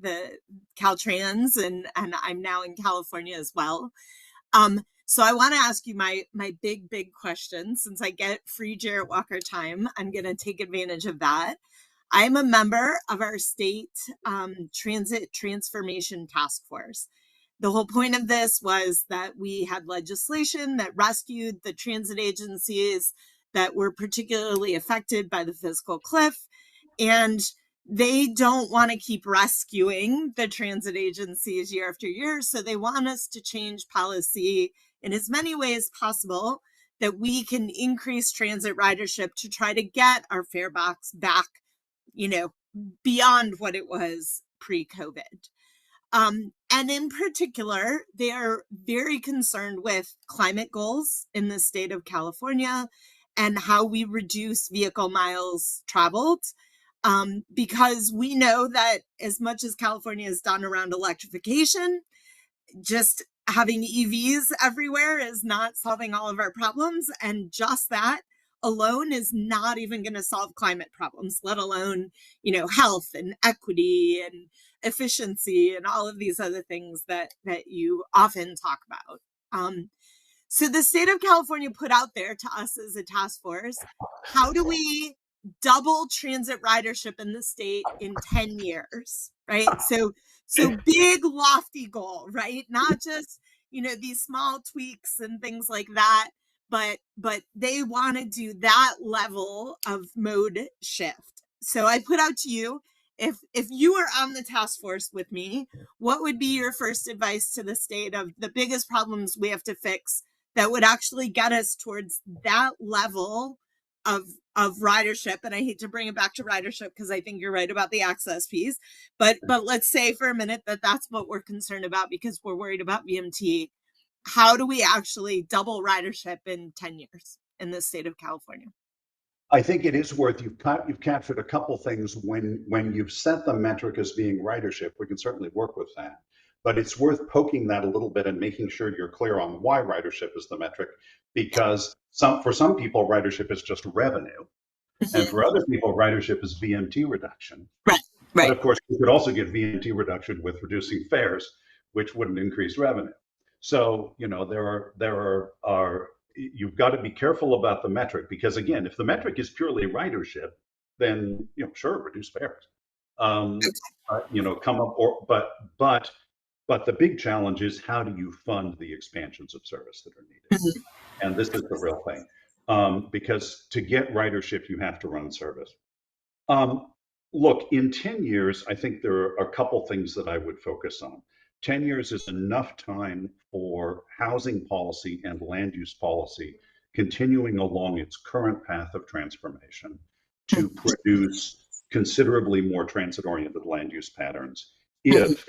the Caltrans, and I'm now in California as well. So I want to ask you my big question. Since I get free Jarrett Walker time, I'm going to take advantage of that. I'm a member of our state Transit Transformation Task Force. The whole point of this was that we had legislation that rescued the transit agencies that were particularly affected by the fiscal cliff. And they don't want to keep rescuing the transit agencies year after year. So they want us to change policy in as many ways possible that we can increase transit ridership to try to get our fare box back, beyond what it was pre-COVID. And in particular, they are very concerned with climate goals in the state of California and how we reduce vehicle miles traveled. Because we know that as much as California has done around electrification, just having EVs everywhere is not solving all of our problems. And just that alone is not even going to solve climate problems, let alone, health and equity and efficiency and all of these other things that you often talk about. So the state of California put out there to us as a task force, how do we double transit ridership in the state in 10 years, right? So big, lofty goal, right? Not just, these small tweaks and things like that, but they want to do that level of mode shift. So I put out to you, if you were on the task force with me, what would be your first advice to the state of the biggest problems we have to fix that would actually get us towards that level of ridership? And I hate to bring it back to ridership because I think you're right about the access piece, but let's say for a minute that that's what we're concerned about because we're worried about VMT. How do we actually double ridership in 10 years in the state of California? I think it is worth, you've captured a couple things when you've set the metric as being ridership. We can certainly work with that, but it's worth poking that a little bit and making sure you're clear on why ridership is the metric, because for some people ridership is just revenue, and for other people ridership is VMT reduction. Right. But of course, you could also get VMT reduction with reducing fares, which wouldn't increase revenue. So there are you've got to be careful about the metric, because again, if the metric is purely ridership, then sure, reduce fares. Come up but the big challenge is how do you fund the expansions of service that are needed? And this is the real thing, because to get ridership, you have to run service. Look, in 10 years, I think there are a couple things that I would focus on. 10 years is enough time for housing policy and land use policy continuing along its current path of transformation to produce considerably more transit-oriented land use patterns if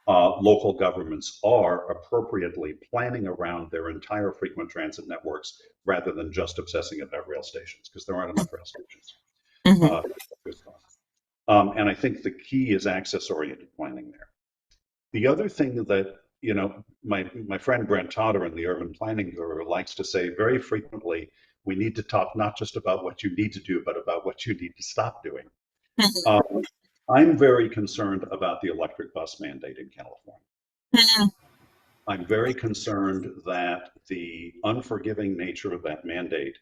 local governments are appropriately planning around their entire frequent transit networks rather than just obsessing about rail stations, because there aren't enough rail stations. And I think the key is access-oriented planning there. The other thing that, my friend Brent Totter in the Urban Planning Guru likes to say very frequently, we need to talk not just about what you need to do, but about what you need to stop doing. I'm very concerned about the electric bus mandate in California. I'm very concerned that the unforgiving nature of that mandate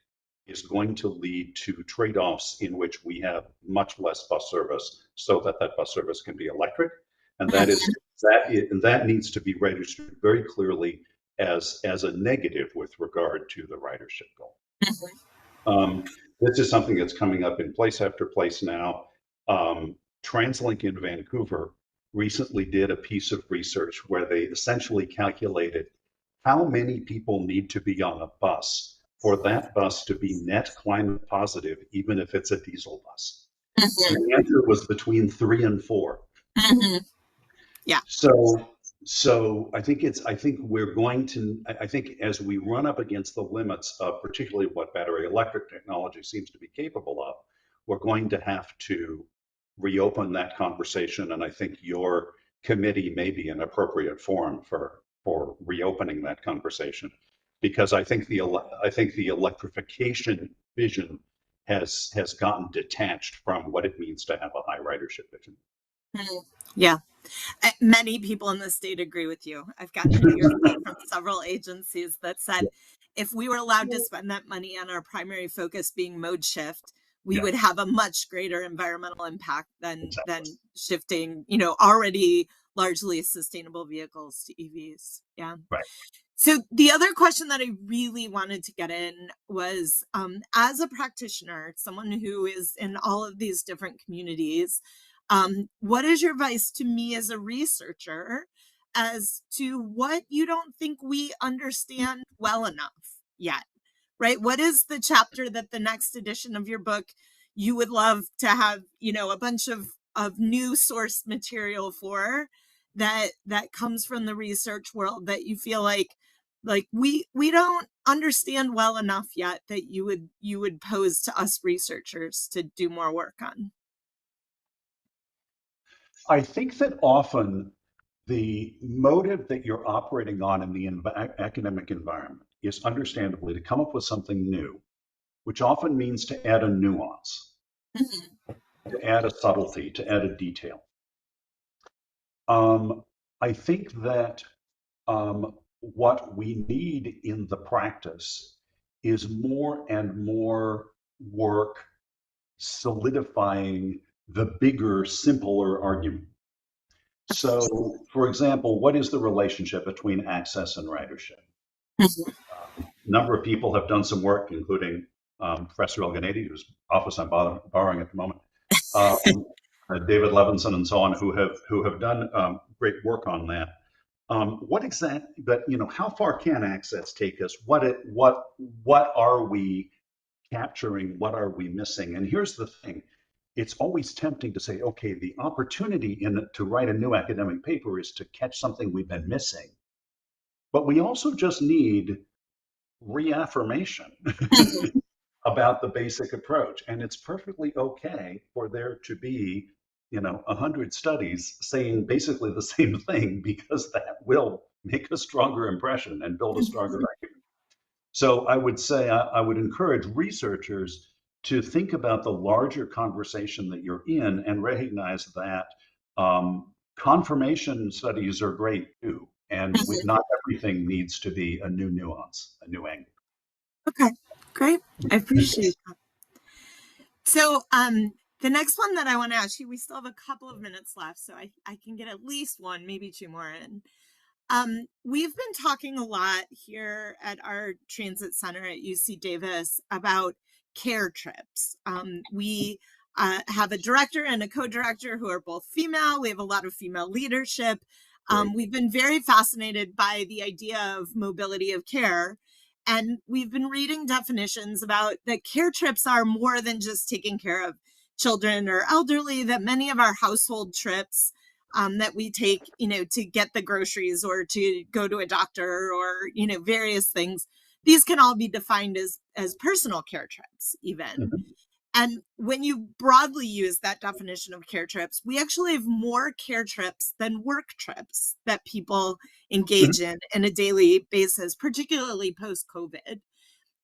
is going to lead to trade-offs in which we have much less bus service so that bus service can be electric. And that needs to be registered very clearly as a negative with regard to the ridership goal. This is something that's coming up in place after place now. TransLink in Vancouver recently did a piece of research where they essentially calculated how many people need to be on a bus for that bus to be net climate positive, even if it's a diesel bus. And the answer was between 3 and 4. Yeah. So I think we're going to, I think as we run up against the limits of particularly what battery electric technology seems to be capable of, we're going to have to reopen that conversation. And I think your committee may be an appropriate forum for reopening that conversation, because I think the electrification vision has gotten detached from what it means to have a high ridership vision. Yeah. Many people in the state agree with you. I've gotten an earful from several agencies that said if we were allowed to spend that money on our primary focus being mode shift, we would have a much greater environmental impact than shifting, already largely sustainable vehicles to EVs. Yeah. Right. So the other question that I really wanted to get in was, as a practitioner, someone who is in all of these different communities, what is your advice to me as a researcher as to what you don't think we understand well enough yet, right? What is the chapter that the next edition of your book you would love to have, a bunch of new source material for that comes from the research world that you feel like we don't understand well enough yet that you would pose to us researchers to do more work on? I think that often the motive that you're operating on in the academic environment is understandably to come up with something new, which often means to add a nuance, to add a subtlety, to add a detail. I think that what we need in the practice is more and more work solidifying the bigger, simpler argument. So, for example, what is the relationship between access and ridership? A number of people have done some work, including Professor Elganady, whose office I'm borrowing at the moment, David Levinson, and so on, who have done great work on that. But how far can access take us? What are we capturing? What are we missing? And here's the thing. It's always tempting to say, okay, the opportunity to write a new academic paper is to catch something we've been missing. But we also just need reaffirmation about the basic approach. And it's perfectly okay for there to be, 100 studies saying basically the same thing, because that will make a stronger impression and build a stronger argument. So I would say I would encourage researchers to think about the larger conversation that you're in and recognize that confirmation studies are great too. And not everything needs to be a new nuance, a new angle. Okay, great. I appreciate that. So the next one that I want to ask you, we still have a couple of minutes left, so I can get at least one, maybe two more in. We've been talking a lot here at our transit center at UC Davis about care trips. We have a director and a co-director who are both female. We have a lot of female leadership. We've been very fascinated by the idea of mobility of care. And we've been reading definitions about that care trips are more than just taking care of children or elderly, that many of our household trips that we take, to get the groceries or to go to a doctor or, various things, these can all be defined as personal care trips even. And when you broadly use that definition of care trips, we actually have more care trips than work trips that people engage in a daily basis, particularly post-COVID.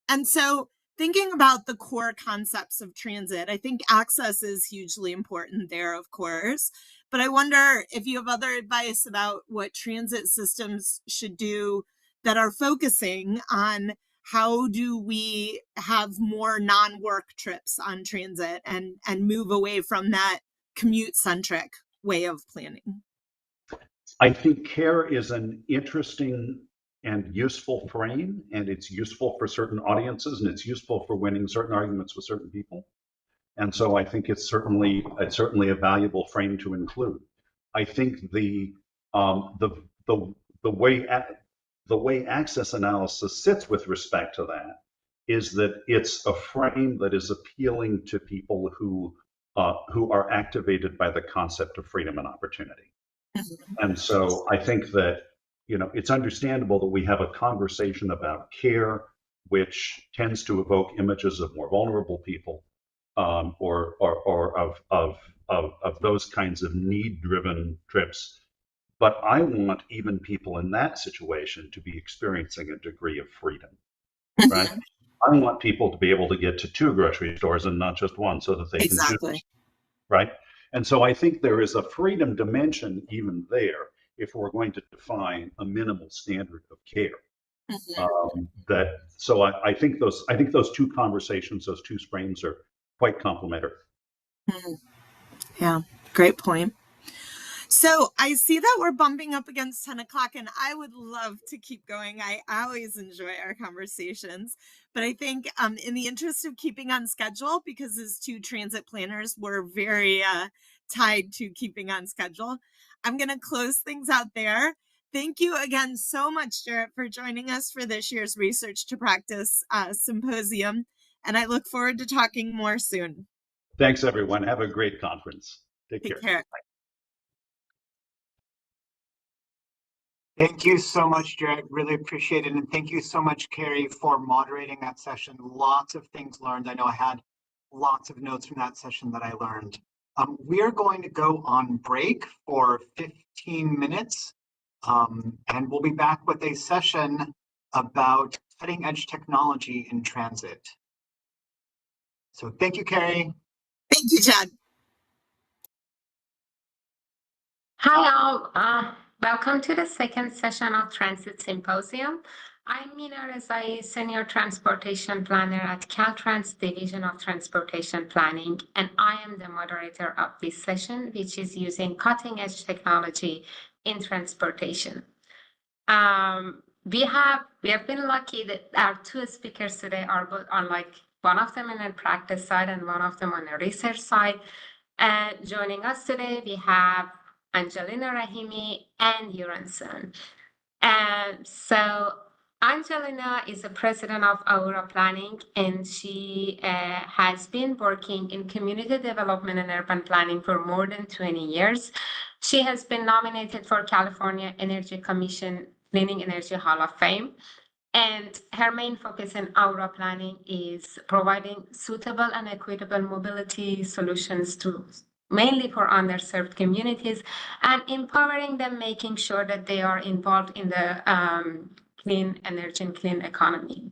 And so thinking about the core concepts of transit, I think access is hugely important there, of course. But I wonder if you have other advice about what transit systems should do that are focusing on how do we have more non-work trips on transit and move away from that commute-centric way of planning? I think care is an interesting and useful frame, and it's useful for certain audiences, and it's useful for winning certain arguments with certain people. And so I think it's certainly a valuable frame to include. I think the way the way access analysis sits with respect to that is that it's a frame that is appealing to people who are activated by the concept of freedom and opportunity. And so I think that, you know, it's understandable that we have a conversation about care, which tends to evoke images of more vulnerable people, or of those kinds of need-driven trips. But I want even people in that situation to be experiencing a degree of freedom, right? I want people to be able to get to 2 grocery stores and not just 1, so that they can choose, right? And so I think there is a freedom dimension even there if we're going to define a minimal standard of care. I think those 2 conversations, those 2 frames are quite complementary. Yeah, great point. So I see that we're bumping up against 10 o'clock, and I would love to keep going. I always enjoy our conversations, but I think in the interest of keeping on schedule, because as 2 transit planners, we're very tied to keeping on schedule, I'm going to close things out there. Thank you again so much, Jarrett, for joining us for this year's Research-to-Practice Symposium, and I look forward to talking more soon. Thanks, everyone. Have a great conference. Take care. Bye. Thank you so much, Jarrett. Really appreciate it. And thank you so much, Carrie, for moderating that session. Lots of things learned. I know I had lots of notes from that session that I learned. We are going to go on break for 15 minutes, and we'll be back with a session about cutting edge technology in transit. So thank you, Carrie. Thank you, Chad. Hi all, welcome to the second session of Transit Symposium. I'm Mina Rezai, Senior Transportation Planner at Caltrans Division of Transportation Planning, and I am the moderator of this session, which is using cutting-edge technology in transportation. We have been lucky that our 2 speakers today are both on, like, one of them in the practice side and one of them on the research side. Joining us today, we have Angelina Rahimi and Yuran. So Angelina is the president of Aura Planning, and she has been working in community development and urban planning for more than 20 years. She has been nominated for California Energy Commission Clean Energy Hall of Fame. And her main focus in Aura Planning is providing suitable and equitable mobility solutions to mainly for underserved communities, and empowering them, making sure that they are involved in the clean energy and clean economy.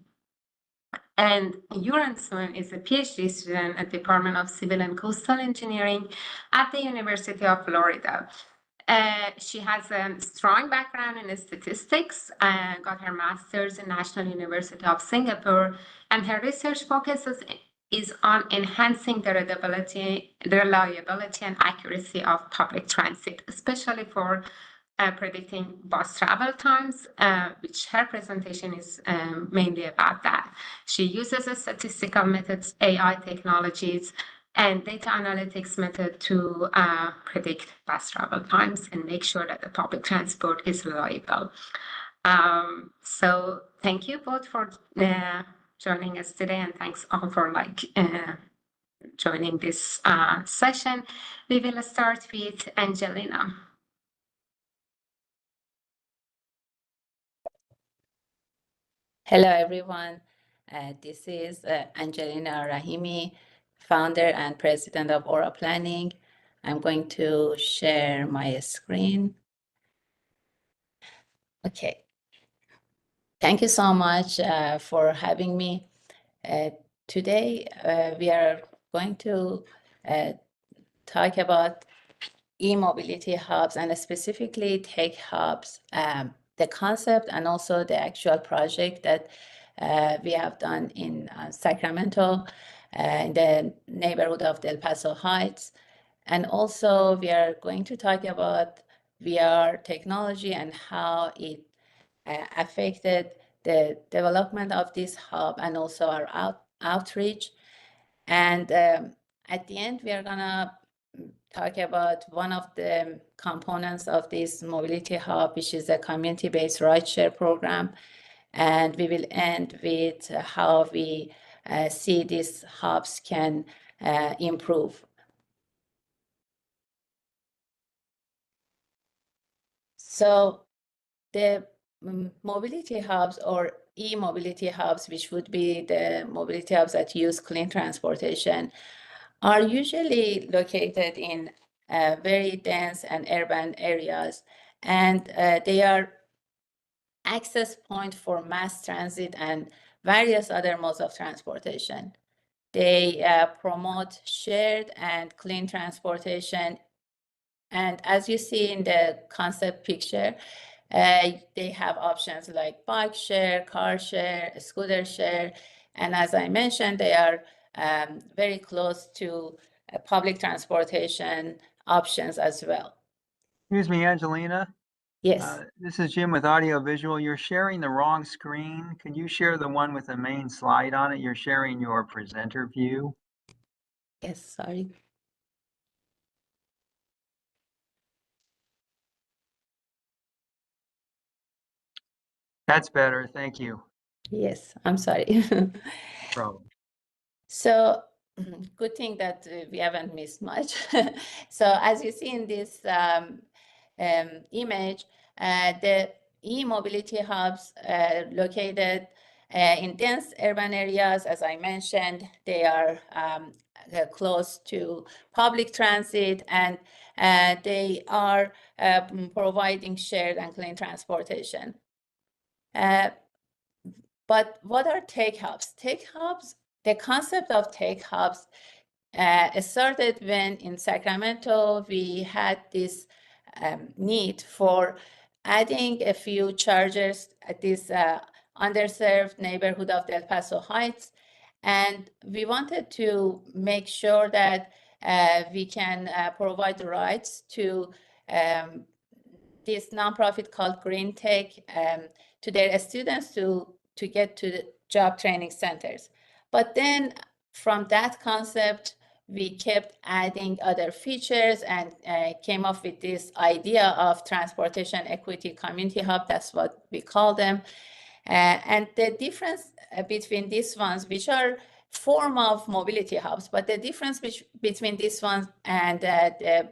And Yuran is a PhD student at the Department of Civil and Coastal Engineering at the University of Florida. She has a strong background in statistics and got her master's in National University of Singapore, and her research focuses is on enhancing the reliability and accuracy of public transit, especially for predicting bus travel times, which her presentation is mainly about that. She uses statistical methods, AI technologies, and data analytics method to predict bus travel times and make sure that the public transport is reliable. So thank you both for joining us today, and thanks all for joining this session. We will start with Angelina. Hello, everyone. This is Angelina Rahimi, founder and president of Aura Planning. I'm going to share my screen. Okay. Thank you so much for having me. Today, we are going to talk about e-mobility hubs, and specifically tech hubs, the concept and also the actual project that we have done in Sacramento, in the neighborhood of Del Paso Heights. And also we are going to talk about VR technology and how it affected the development of this hub and also our outreach. And at the end, we are gonna talk about one of the components of this mobility hub, which is a community-based rideshare program. And we will end with how we see these hubs can improve. So the mobility hubs or e-mobility hubs, which would be the mobility hubs that use clean transportation, are usually located in very dense and urban areas, and they are access point for mass transit and various other modes of transportation. They promote shared and clean transportation. And as you see in the concept picture, they have options like bike share, car share, scooter share. And as I mentioned, they are very close to public transportation options as well. Excuse me, Angelina. Yes. This is Jim with Audio Visual. You're sharing the wrong screen. Could you share the one with the main slide on it? You're sharing your presenter view. Yes, sorry. That's better. Thank you. Yes, I'm sorry. Problem. So good thing that we haven't missed much. So as you see in this image, the e-mobility hubs located in dense urban areas, as I mentioned, they are close to public transit, and they are providing shared and clean transportation. But what are take hubs? Take hubs, the concept of take hubs started when in Sacramento we had this need for adding a few chargers at this underserved neighborhood of Del Paso Heights. And we wanted to make sure that we can provide rides to this nonprofit called Green Tech to their students to get to the job training centers. But then from that concept, we kept adding other features and came up with this idea of transportation equity community hub. That's what we call them. And the difference between these ones, which are form of mobility hubs, but the difference between these ones and the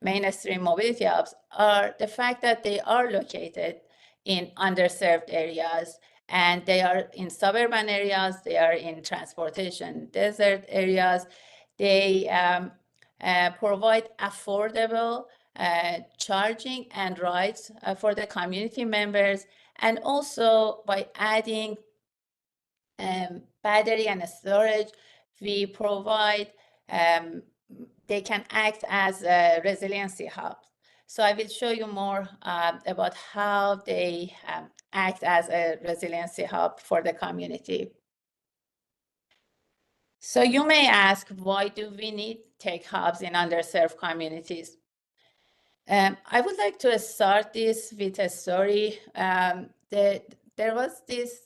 mainstream mobility hubs are the fact that they are located in underserved areas, and they are in suburban areas, they are in transportation desert areas. They provide affordable charging and rides for the community members, and also by adding battery and storage, we provide they can act as a resiliency hub. So I will show you more about how they act as a resiliency hub for the community. So you may ask, why do we need tech hubs in underserved communities? I would like to start this with a story. There was this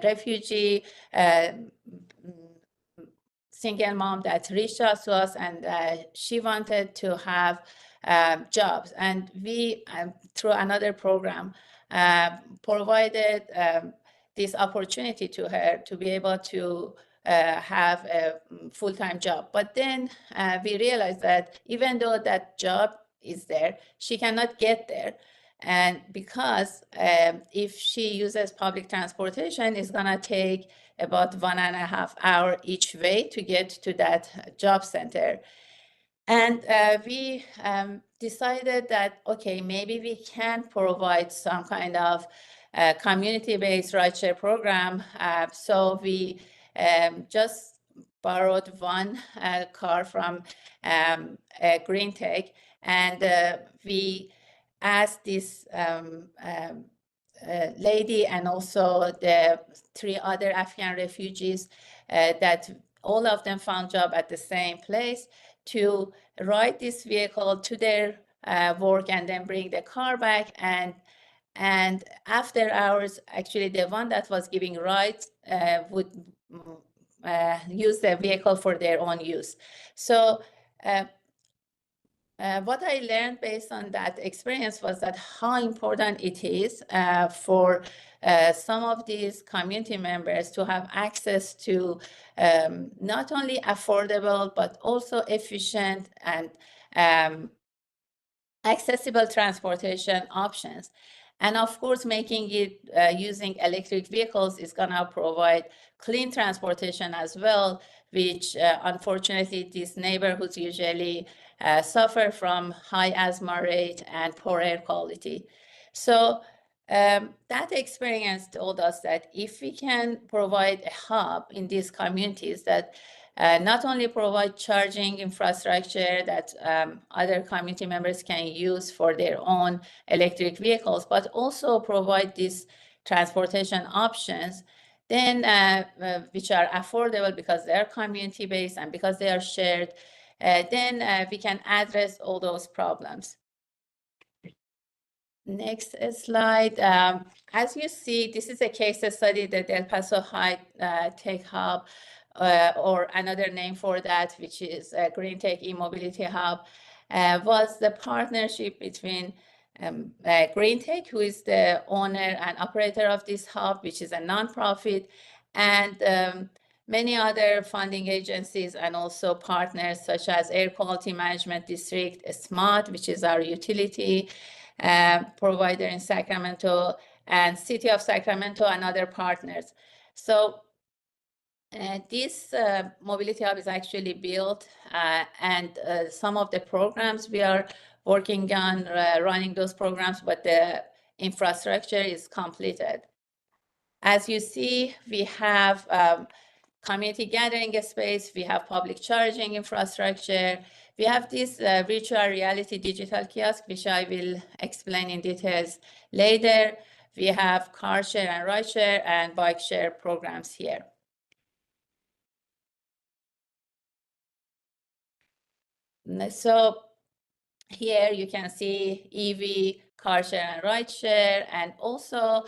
refugee single mom that reached out to us, and she wanted to have jobs. And we, through another program, provided this opportunity to her to be able to have a full-time job. But then we realized that even though that job is there, she cannot get there. And because if she uses public transportation, it's gonna take about 1.5 hours each way to get to that job center. And we decided that, okay, maybe we can provide some kind of community-based rideshare program. So we just borrowed one car from Green Tech, and we asked this lady and also the 3 other Afghan refugees that all of them found job at the same place to ride this vehicle to their work and then bring the car back. And after hours, actually the one that was giving rides would use the vehicle for their own use. So what I learned based on that experience was that how important it is for some of these community members to have access to not only affordable, but also efficient and accessible transportation options. And of course, making it using electric vehicles is going to provide clean transportation as well, which unfortunately these neighborhoods usually suffer from high asthma rate and poor air quality. So that experience told us that if we can provide a hub in these communities that not only provide charging infrastructure that other community members can use for their own electric vehicles, but also provide these transportation options, then which are affordable because they're community-based and because they are shared, then we can address all those problems. Next slide. As you see, this is a case study, the El Paso High Tech Hub, or another name for that, which is Green Tech E-Mobility Hub, was the partnership between Green Tech, who is the owner and operator of this hub, which is a nonprofit, and many other funding agencies and also partners such as Air Quality Management District, SMART, which is our utility provider in Sacramento, and City of Sacramento and other partners. So this mobility hub is actually built, and some of the programs we are working on running those programs, but the infrastructure is completed. As you see, we have community gathering space, we have public charging infrastructure, we have this virtual reality digital kiosk, which I will explain in details later. We have car share and ride share and bike share programs here. So here you can see EV, car share and ride share, and also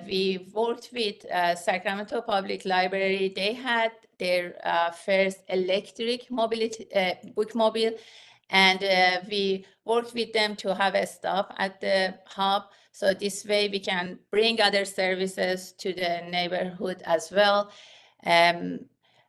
we worked with Sacramento Public Library. They had their first electric mobility bookmobile, and we worked with them to have a stop at the hub. So this way we can bring other services to the neighborhood as well.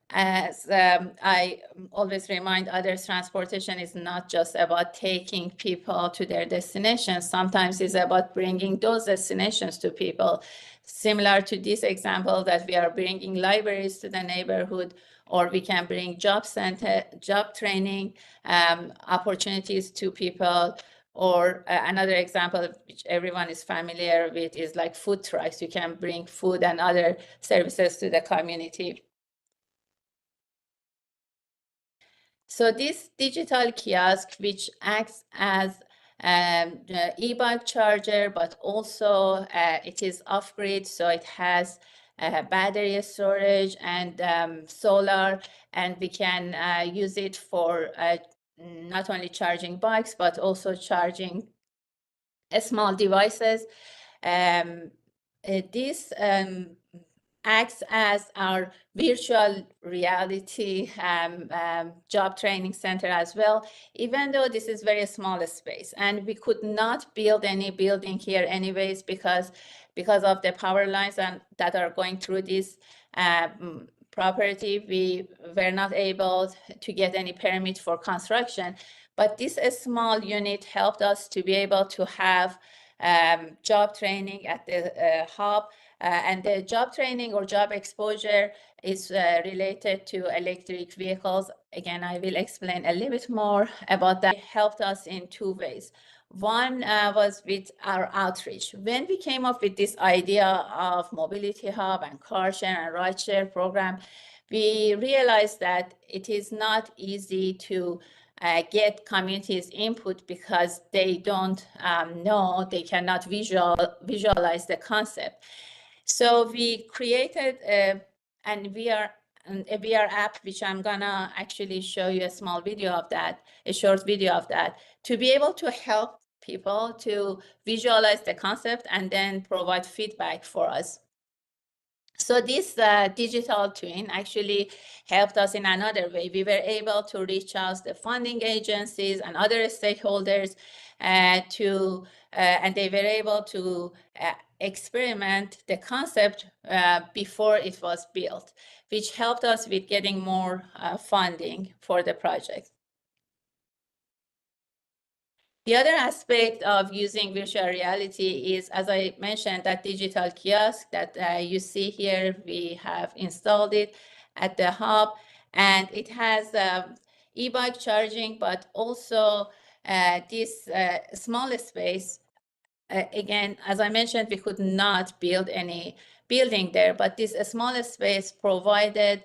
As I always remind others, transportation is not just about taking people to their destinations. Sometimes it's about bringing those destinations to people. Similar to this example that we are bringing libraries to the neighborhood, or we can bring job center, job training opportunities to people. Or another example, which everyone is familiar with, is like food trucks. You can bring food and other services to the community. So this digital kiosk, which acts as the e-bike charger, but also it is off-grid, so it has battery storage and solar, and we can use it for not only charging bikes, but also charging small devices. This acts as our virtual reality job training center as well, even though this is very small space. And we could not build any building here anyways because of the power lines and that are going through this property. We were not able to get any permit for construction. But this small unit helped us to be able to have job training at the hub. And the job training or job exposure is related to electric vehicles. Again, I will explain a little bit more about that. It helped us in two ways. One was with our outreach. When we came up with this idea of mobility hub and car share and ride share program, we realized that it is not easy to get communities' input because they don't know, they cannot visualize the concept. So we created a VR app, which I'm gonna actually show you a small video of that, a short video of that, to be able to help people to visualize the concept and then provide feedback for us. So this digital twin actually helped us in another way. We were able to reach out the funding agencies and other stakeholders and they were able to experiment the concept before it was built, which helped us with getting more funding for the project. The other aspect of using virtual reality is, as I mentioned, that digital kiosk that you see here. We have installed it at the hub, and it has e-bike charging, but also this small space. Again, as I mentioned, we could not build any building there, but this small space provided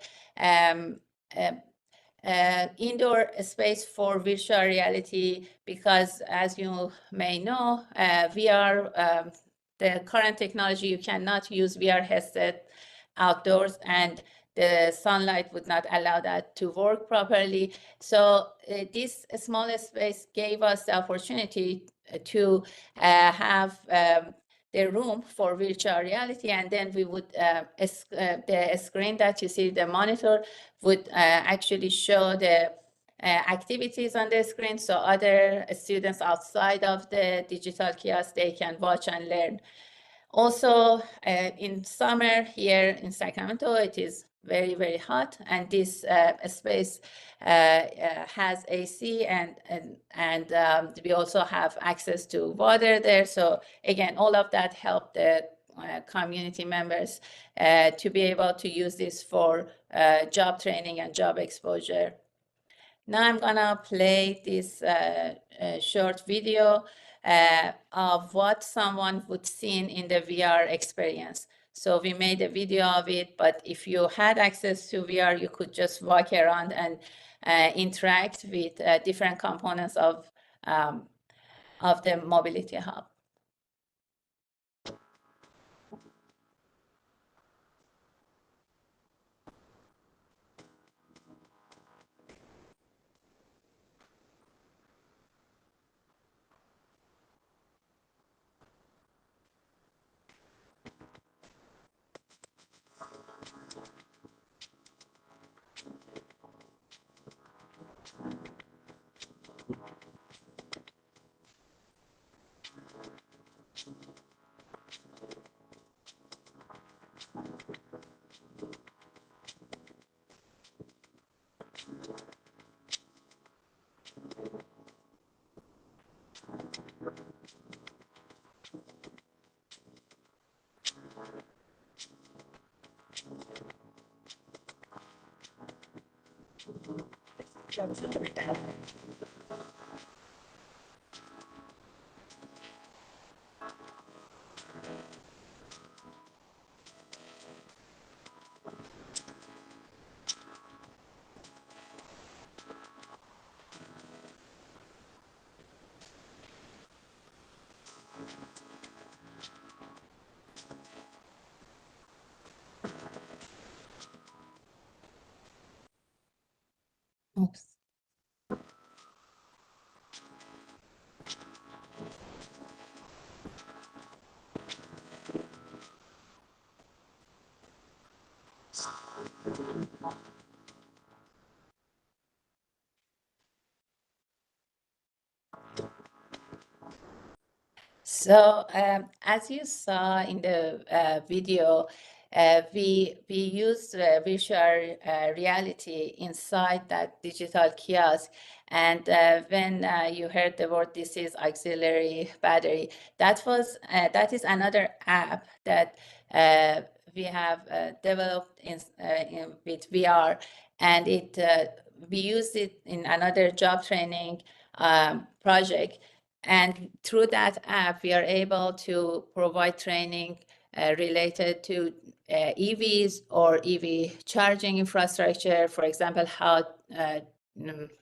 indoor space for virtual reality, because as you may know, VR, the current technology, you cannot use VR headset outdoors, and the sunlight would not allow that to work properly. So this small space gave us the opportunity to have the room for virtual reality, and then we would the screen that you see, the monitor, would actually show the activities on the screen, so other students outside of the digital kiosk, they can watch and learn. Also, in summer here in Sacramento, it is very, very hot, and this space has AC, and we also have access to water there. So again, all of that helped the community members to be able to use this for job training and job exposure. Now I'm gonna play this short video of what someone would see in the VR experience. So we made a video of it, but if you had access to VR, you could just walk around and interact with different components of the mobility hub. Oops. So as you saw in the video, we used virtual reality inside that digital kiosk. And when you heard the word, this is auxiliary battery, that is another app that we have developed with VR, and we used it in another job training project. And through that app, we are able to provide training related to EVs or EV charging infrastructure. For example, how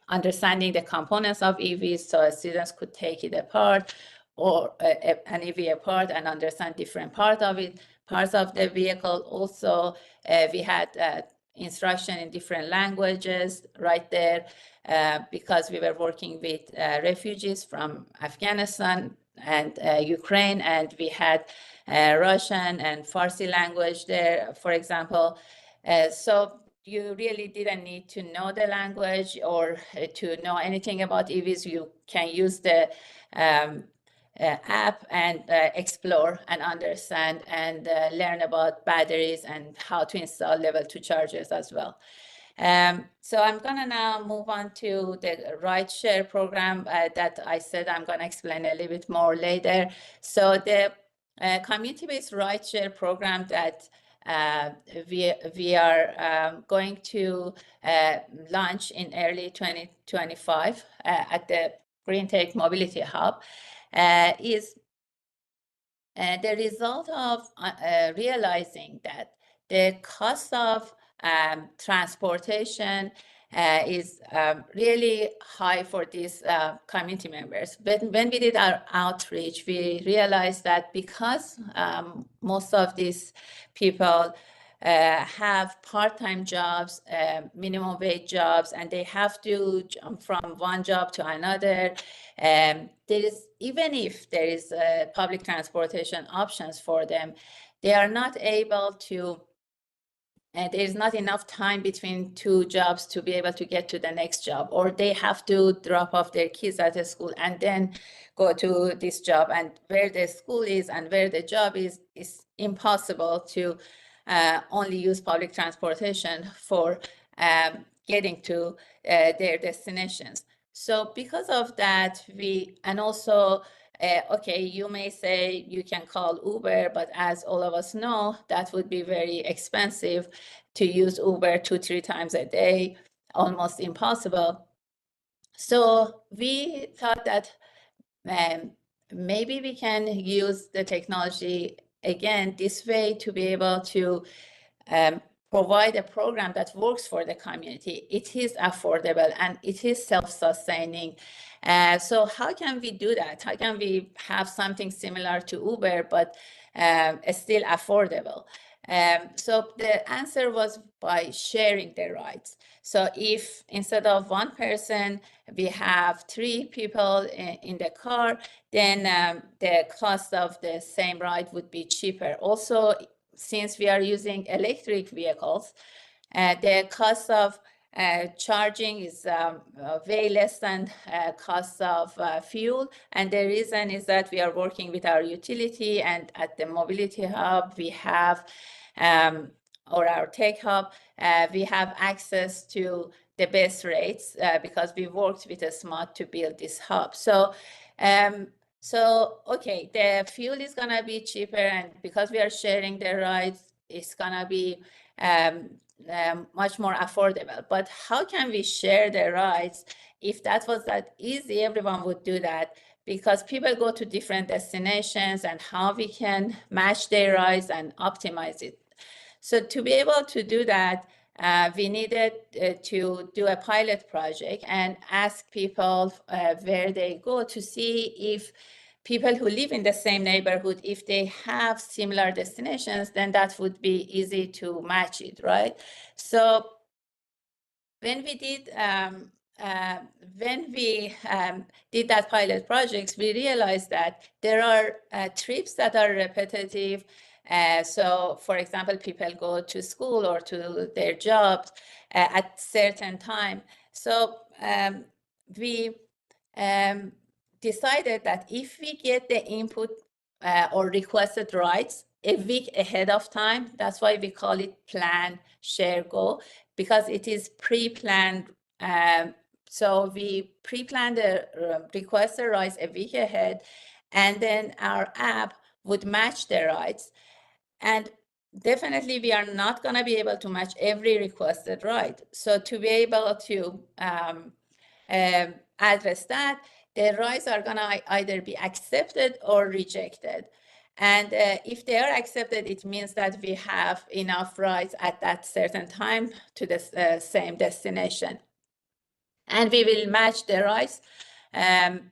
understanding the components of EVs, so students could take it apart, or an EV apart, and understand different parts of the vehicle. Also, we had instruction in different languages right there, because we were working with refugees from Afghanistan and Ukraine, and we had Russian and Farsi language there, for example. So you really didn't need to know the language or to know anything about EVs. You can use the app and explore and understand and learn about batteries and how to install level 2 chargers as well. So I'm gonna now move on to the ride-share program that I said I'm gonna explain a little bit more later. So the community-based ride-share program that we are going to launch in early 2025 at the Green Tech Mobility Hub is the result of realizing that the cost of transportation is really high for these community members. But when we did our outreach, we realized that because most of these people have part-time jobs, minimum wage jobs, and they have to jump from one job to another. Even if there is public transportation options for them, they are not able to, and there is not enough time between two jobs to be able to get to the next job, or they have to drop off their kids at a school and then go to this job, and where the school is and where the job is impossible to only use public transportation for getting to their destinations. So because of that, and also, okay, you may say you can call Uber, but as all of us know, that would be very expensive to use Uber 2-3 times a day, almost impossible. So we thought that maybe we can use the technology again this way to be able to provide a program that works for the community. It is affordable and it is self-sustaining. So how can we do that? How can we have something similar to Uber, but still affordable? So the answer was by sharing the rides. So if instead of one person, we have 3 people in the car, then the cost of the same ride would be cheaper. Also, since we are using electric vehicles, the cost of charging is way less than cost of fuel. And the reason is that we are working with our utility, and at the Mobility Hub, we have, or our Tech Hub, we have access to the best rates because we worked with a SMART to build this hub. So, okay, the fuel is gonna be cheaper, and because we are sharing the rides, it's gonna be much more affordable. But how can we share the rides? If that was that easy, everyone would do that, because people go to different destinations, and how we can match their rides and optimize it. So to be able to do that, we needed to do a pilot project and ask people where they go to see if people who live in the same neighborhood, if they have similar destinations, then that would be easy to match it, right? So when we did that pilot projects, we realized that there are trips that are repetitive. So, for example, people go to school or to their jobs at certain time. So we decided that if we get the input or requested rights a week ahead of time, that's why we call it plan, share, go, because it is pre-planned. So we pre-planned the requested rights a week ahead, and then our app would match the rights. And definitely we are not going to be able to match every requested right. So to be able to address that, the rights are going to either be accepted or rejected. And if they are accepted, it means that we have enough rights at that certain time to the same destination. And we will match the rights, and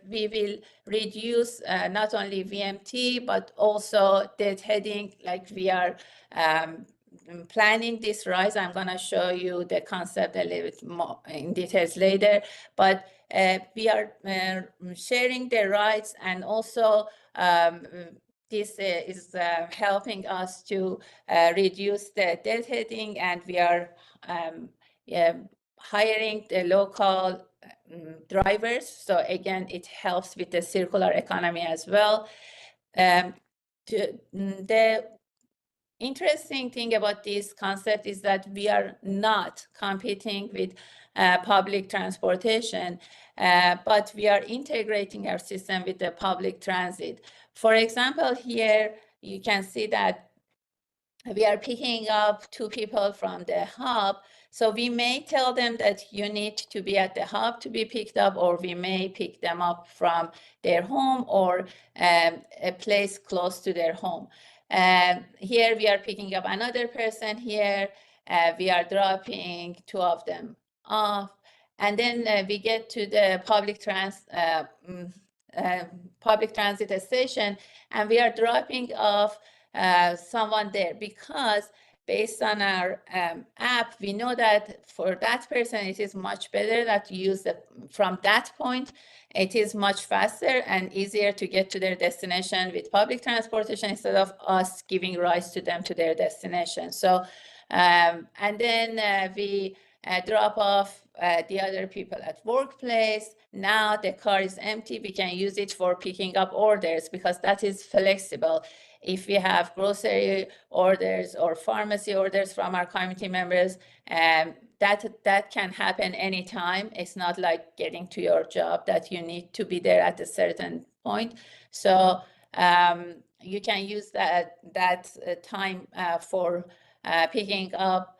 we will reduce not only VMT, but also deadheading, like we are planning this rise. I'm going to show you the concept a little bit more in details later, but we are sharing the rights, and also this is helping us to reduce the deadheading, and we are hiring the local drivers. So again, it helps with the circular economy as well. The interesting thing about this concept is that we are not competing with public transportation, but we are integrating our system with the public transit. For example, here you can see that we are picking up 2 people from the hub. So we may tell them that you need to be at the hub to be picked up, or we may pick them up from their home or a place close to their home. Here we are picking up another person here. We are dropping 2 of them off. And then we get to the public transit station, and we are dropping off someone there, because based on our app, we know that for that person, it is much better that you use from that point. It is much faster and easier to get to their destination with public transportation instead of us giving rides to them to their destination. So, and then we drop off the other people at workplace. Now the car is empty. We can use it for picking up orders, because that is flexible. If we have grocery orders or pharmacy orders from our community members, that can happen anytime. It's not like getting to your job that you need to be there at a certain point. So you can use that time for picking up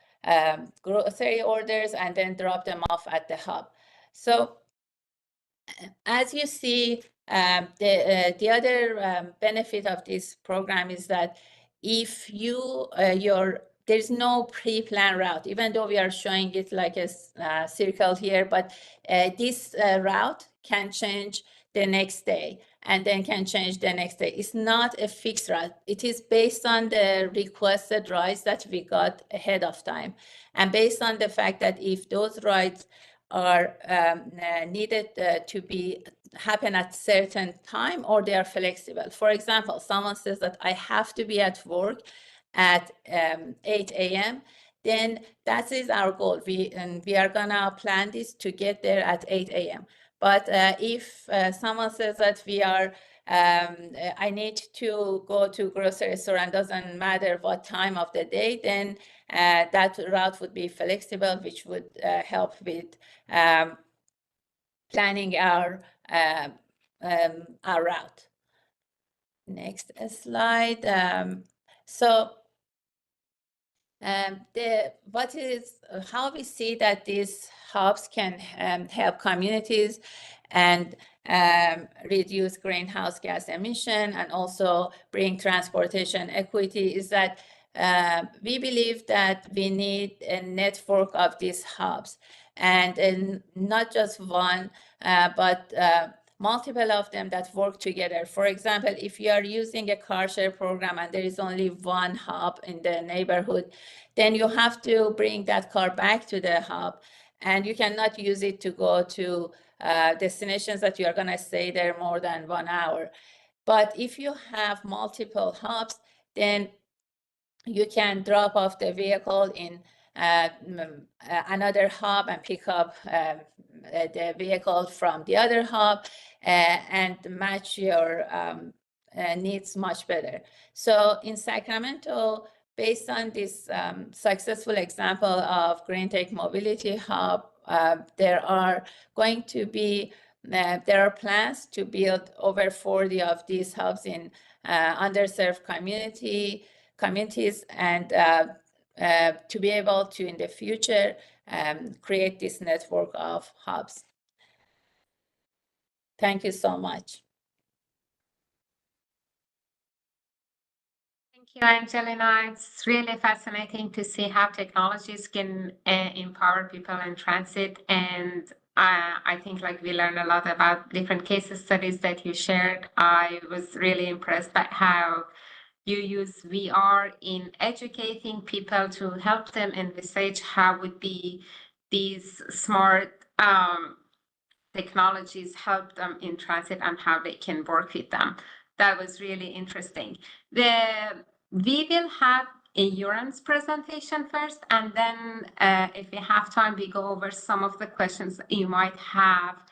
grocery orders and then drop them off at the hub. So as you see, the other benefit of this program is that if you there's no pre-planned route, even though we are showing it like a circle here, but this route can change the next day, and then can change the next day. It's not a fixed route. It is based on the requested rides that we got ahead of time, and based on the fact that if those rides are needed to happen at certain time, or they are flexible. For example, someone says that I have to be at work at 8 a.m., then that is our goal. We are gonna plan this to get there at 8 a.m. But if someone says that I need to go to grocery store and doesn't matter what time of the day, then that route would be flexible, which would help with planning our route. Next slide. How we see that these hubs can help communities and reduce greenhouse gas emission, and also bring transportation equity, is that we believe that we need a network of these hubs, and not just one, but multiple of them that work together. For example, if you are using a car share program and there is only one hub in the neighborhood, then you have to bring that car back to the hub, and you cannot use it to go to destinations that you are going to stay there more than 1 hour. But if you have multiple hubs, then you can drop off the vehicle in another hub and pick up the vehicle from the other hub and match your needs much better. So in Sacramento, based on this successful example of Green Tech Mobility Hub, there are plans to build over 40 of these hubs in underserved communities, and to be able to, in the future, create this network of hubs. Thank you so much. Thank you, Angelina. It's really fascinating to see how technologies can empower people in transit. And I think we learned a lot about different case studies that you shared. I was really impressed by how you use VR in educating people to help them envisage how would be these smart technologies help them in transit and how they can work with them. That was really interesting. We will have a URAM's presentation first, and then if we have time, we go over some of the questions that you might have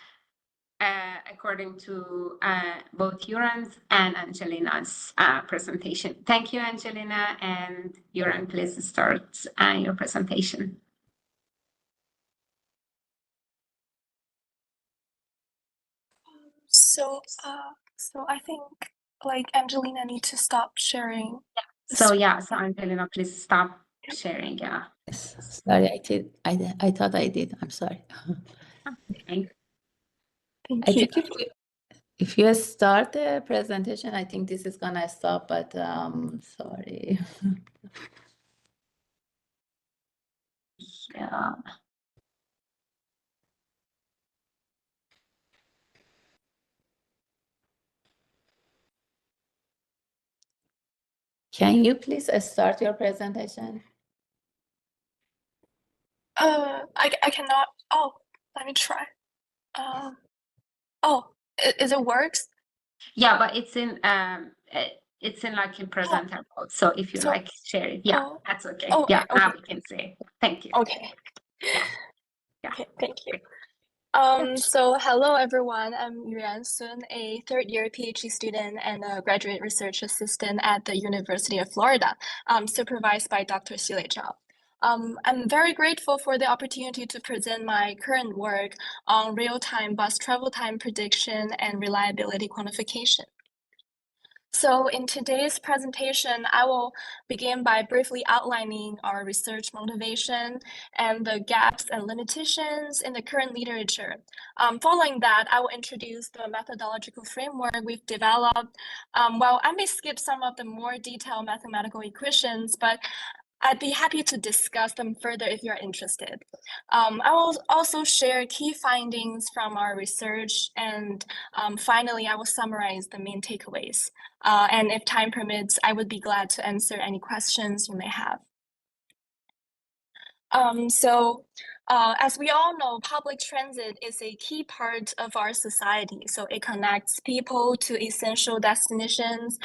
according to both URAM's and Angelina's presentation. Thank you, Angelina, and URAM, please start your presentation. So I think like Angelina needs to stop sharing. So Angelina, please stop sharing. Yeah. Yes. Sorry, I thought I did. I'm sorry. Okay. Thank I you. think if you start the presentation, I think this is gonna stop, but sorry. Yeah. Can you please start your presentation? I cannot. Oh, let me try. Oh, is it works? Yeah, but it's in like in presenter mode. So if you So- like share it, that's okay. Oh, yeah, okay. now we can say thank you. Okay. Yeah. Okay, thank you. So hello everyone, I'm Yuan Sun, a third-year PhD student and a graduate research assistant at the University of Florida, supervised by Dr. Xile Zhao. I'm very grateful for the opportunity to present my current work on real-time bus travel time prediction and reliability quantification. So in today's presentation, I will begin by briefly outlining our research motivation and the gaps and limitations in the current literature. Following that, I will introduce the methodological framework we've developed. Well, I may skip some of the more detailed mathematical equations, but I'd be happy to discuss them further if you're interested. I will also share key findings from our research, and finally, I will summarize the main takeaways. And if time permits, I would be glad to answer any questions you may have. As we all know, public transit is a key part of our society. So it connects people to essential destinations,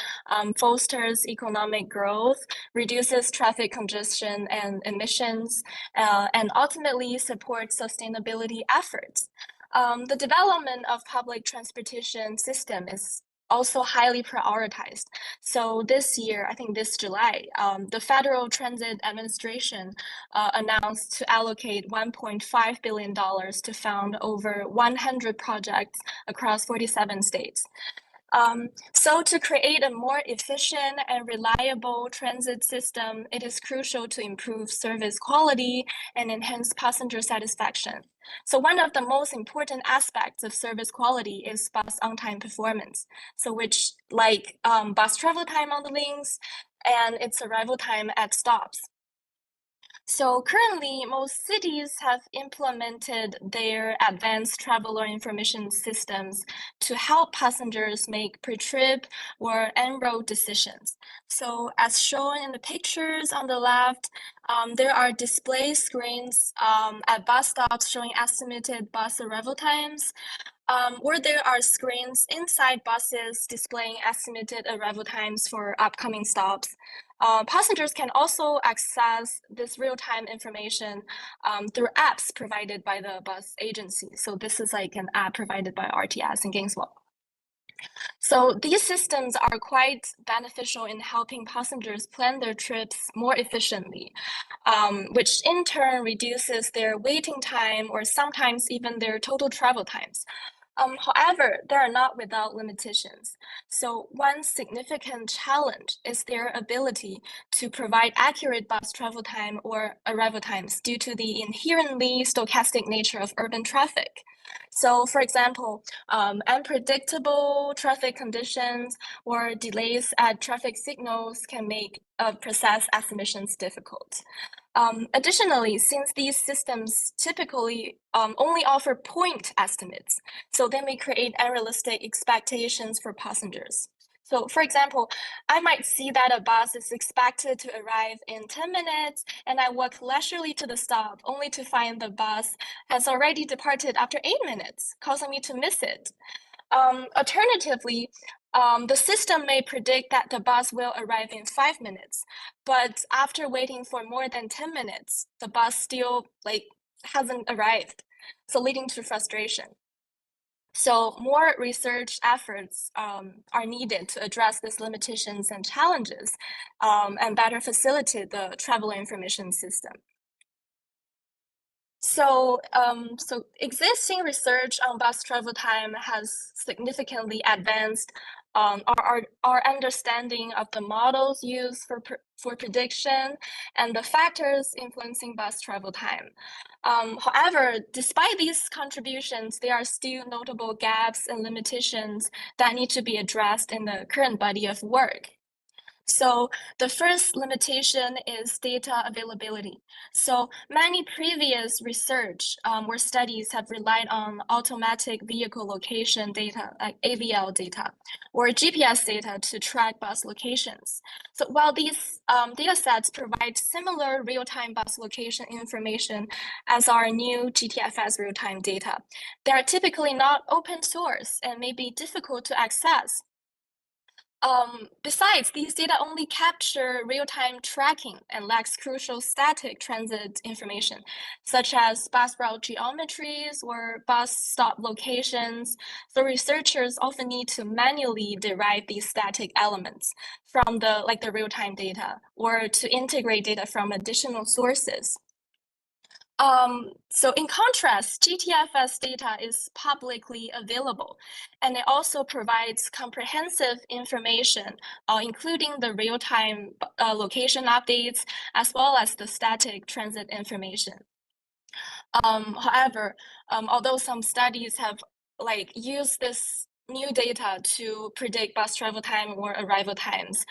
fosters economic growth, reduces traffic congestion and emissions, and ultimately supports sustainability efforts. The development of public transportation system is also highly prioritized. So this year, I think this July, the Federal Transit Administration announced to allocate $1.5 billion to fund over 100 projects across 47 states. So to create a more efficient and reliable transit system, it is crucial to improve service quality and enhance passenger satisfaction. So one of the most important aspects of service quality is bus on-time performance. So which like bus travel time on the links and its arrival time at stops. So currently, most cities have implemented their advanced traveler information systems to help passengers make pre-trip or en-route decisions. So as shown in the pictures on the left, there are display screens at bus stops showing estimated bus arrival times, or there are screens inside buses displaying estimated arrival times for upcoming stops. Passengers can also access this real-time information through apps provided by the bus agency. So this is like an app provided by RTS in Gainesville. So these systems are quite beneficial in helping passengers plan their trips more efficiently, which in turn reduces their waiting time or sometimes even their total travel times. However, they are not without limitations. So one significant challenge is their ability to provide accurate bus travel time or arrival times due to the inherently stochastic nature of urban traffic. So for example, unpredictable traffic conditions or delays at traffic signals can make precise estimations difficult. Additionally, since these systems typically only offer point estimates, so they may create unrealistic expectations for passengers. So for example, I might see that a bus is expected to arrive in 10 minutes and I walk leisurely to the stop only to find the bus has already departed after 8 minutes, causing me to miss it. Alternatively, the system may predict that the bus will arrive in 5 minutes, but after waiting for more than 10 minutes, the bus still hasn't arrived, so leading to frustration. So more research efforts are needed to address these limitations and challenges and better facilitate the traveler information system. So, existing research on bus travel time has significantly advanced our understanding of the models used for prediction and the factors influencing bus travel time. However, despite these contributions, there are still notable gaps and limitations that need to be addressed in the current body of work. So the first limitation is data availability. So many previous research or studies have relied on automatic vehicle location data, like AVL data, or GPS data to track bus locations. So while these data sets provide similar real-time bus location information as our new GTFS real-time data, they are typically not open source and may be difficult to access. Besides, these data only capture real-time tracking and lacks crucial static transit information, such as bus route geometries or bus stop locations. So researchers often need to manually derive these static elements from the real-time data or to integrate data from additional sources. So in contrast, GTFS data is publicly available, and it also provides comprehensive information, including the real-time location updates, as well as the static transit information. However, although some studies have used this new data to predict bus travel time or arrival times,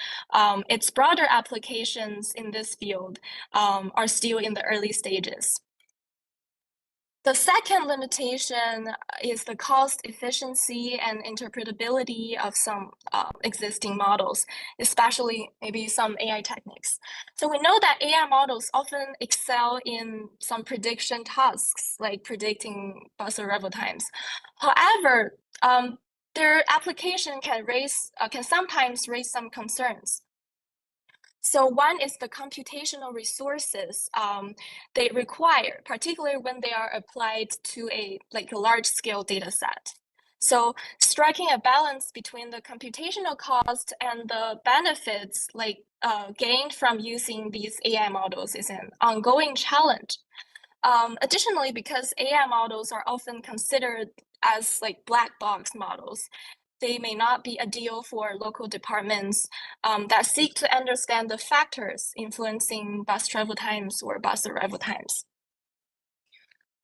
its broader applications in this field are still in the early stages. The second limitation is the cost efficiency and interpretability of some existing models, especially maybe some AI techniques. So we know that AI models often excel in some prediction tasks, like predicting bus arrival times. However, their application can sometimes raise some concerns. So one is the computational resources they require, particularly when they are applied to a large-scale data set. So striking a balance between the computational cost and the benefits gained from using these AI models is an ongoing challenge. Additionally, because AI models are often considered as black box models, they may not be ideal for local departments that seek to understand the factors influencing bus travel times or bus arrival times.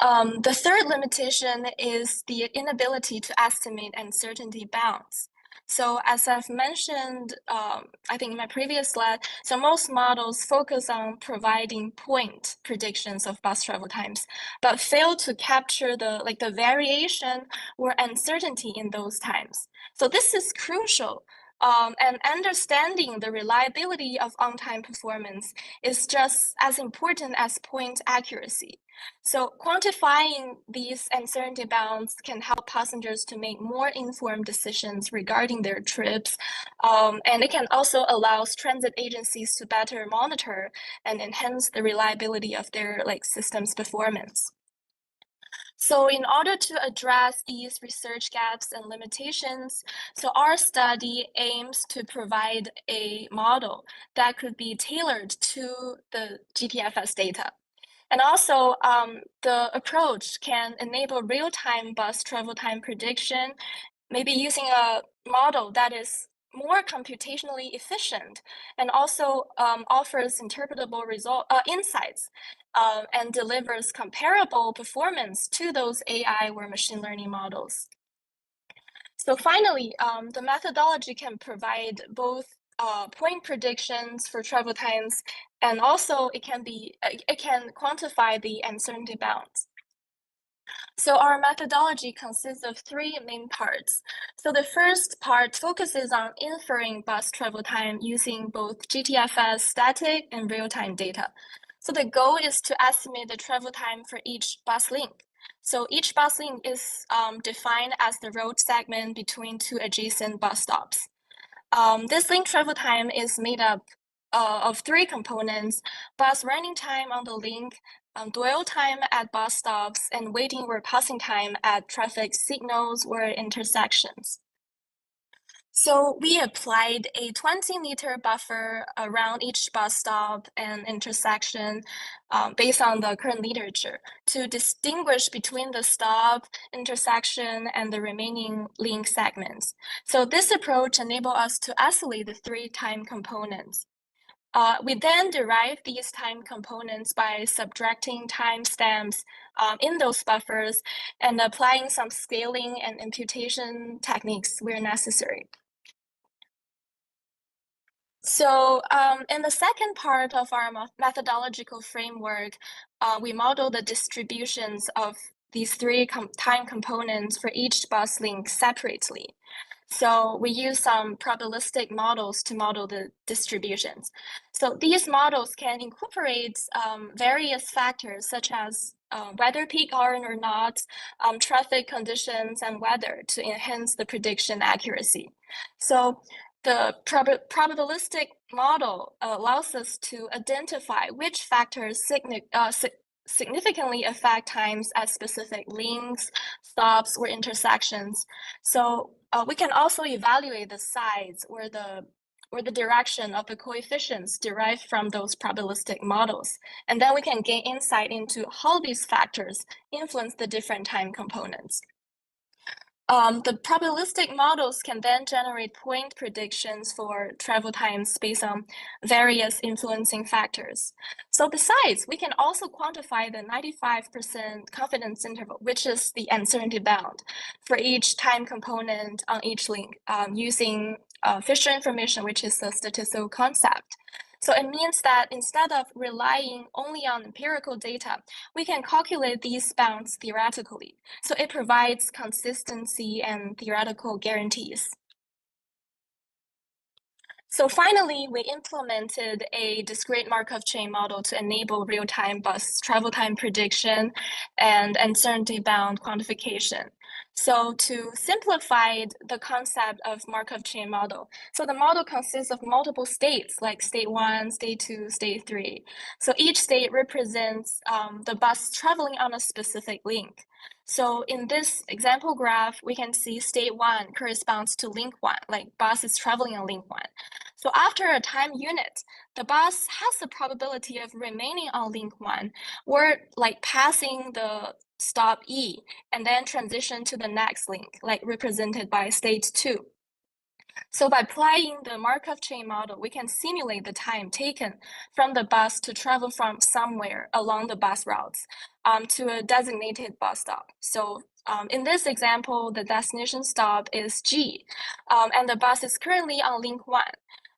The third limitation is the inability to estimate uncertainty bounds. So as I've mentioned, I think in my previous slide, so most models focus on providing point predictions of bus travel times, but fail to capture the variation or uncertainty in those times. So this is crucial. And understanding the reliability of on-time performance is just as important as point accuracy. So quantifying these uncertainty bounds can help passengers to make more informed decisions regarding their trips. And it can also allow transit agencies to better monitor and enhance the reliability of their system's performance. So in order to address these research gaps and limitations, so our study aims to provide a model that could be tailored to the GTFS data. And also, the approach can enable real-time bus travel time prediction, maybe using a model that is more computationally efficient and also offers interpretable insights and delivers comparable performance to those AI or machine learning models. So finally, the methodology can provide both point predictions for travel times, and also it can quantify the uncertainty bounds. So our methodology consists of three main parts. So the first part focuses on inferring bus travel time using both GTFS static and real-time data. So the goal is to estimate the travel time for each bus link. So each bus link is defined as the road segment between two adjacent bus stops. This link travel time is made up of three components: bus running time on the link, dwell time at bus stops, and waiting or passing time at traffic signals or intersections. So we applied a 20-meter buffer around each bus stop and intersection based on the current literature to distinguish between the stop, intersection, and the remaining link segments. So this approach enabled us to isolate the three time components. We then derive these time components by subtracting timestamps in those buffers and applying some scaling and imputation techniques where necessary. So in the second part of our methodological framework, we model the distributions of these three time components for each bus link separately. So we use some probabilistic models to model the distributions. So these models can incorporate various factors such as whether peak hour or not, traffic conditions, and weather to enhance the prediction accuracy. So the probabilistic model allows us to identify which factors significantly affect times at specific links, stops, or intersections. So we can also evaluate the size or the direction of the coefficients derived from those probabilistic models. And then we can gain insight into how these factors influence the different time components. The probabilistic models can then generate point predictions for travel times based on various influencing factors. So besides, we can also quantify the 95% confidence interval, which is the uncertainty bound for each time component on each link using Fisher information, which is a statistical concept. So it means that instead of relying only on empirical data, we can calculate these bounds theoretically. So it provides consistency and theoretical guarantees. So finally, we implemented a discrete Markov chain model to enable real-time bus travel time prediction and uncertainty-bound quantification. So to simplify the concept of Markov chain model, so the model consists of multiple states like state 1, state 2, state 3. So each state represents the bus traveling on a specific link. So in this example graph, we can see state 1 corresponds to link 1, like bus is traveling on link 1. So after a time unit, the bus has the probability of remaining on link 1 or like passing the stop E and then transition to the next link, like represented by state 2. So by applying the Markov chain model, we can simulate the time taken from the bus to travel from somewhere along the bus routes to a designated bus stop. So in this example, the destination stop is G, and the bus is currently on link 1.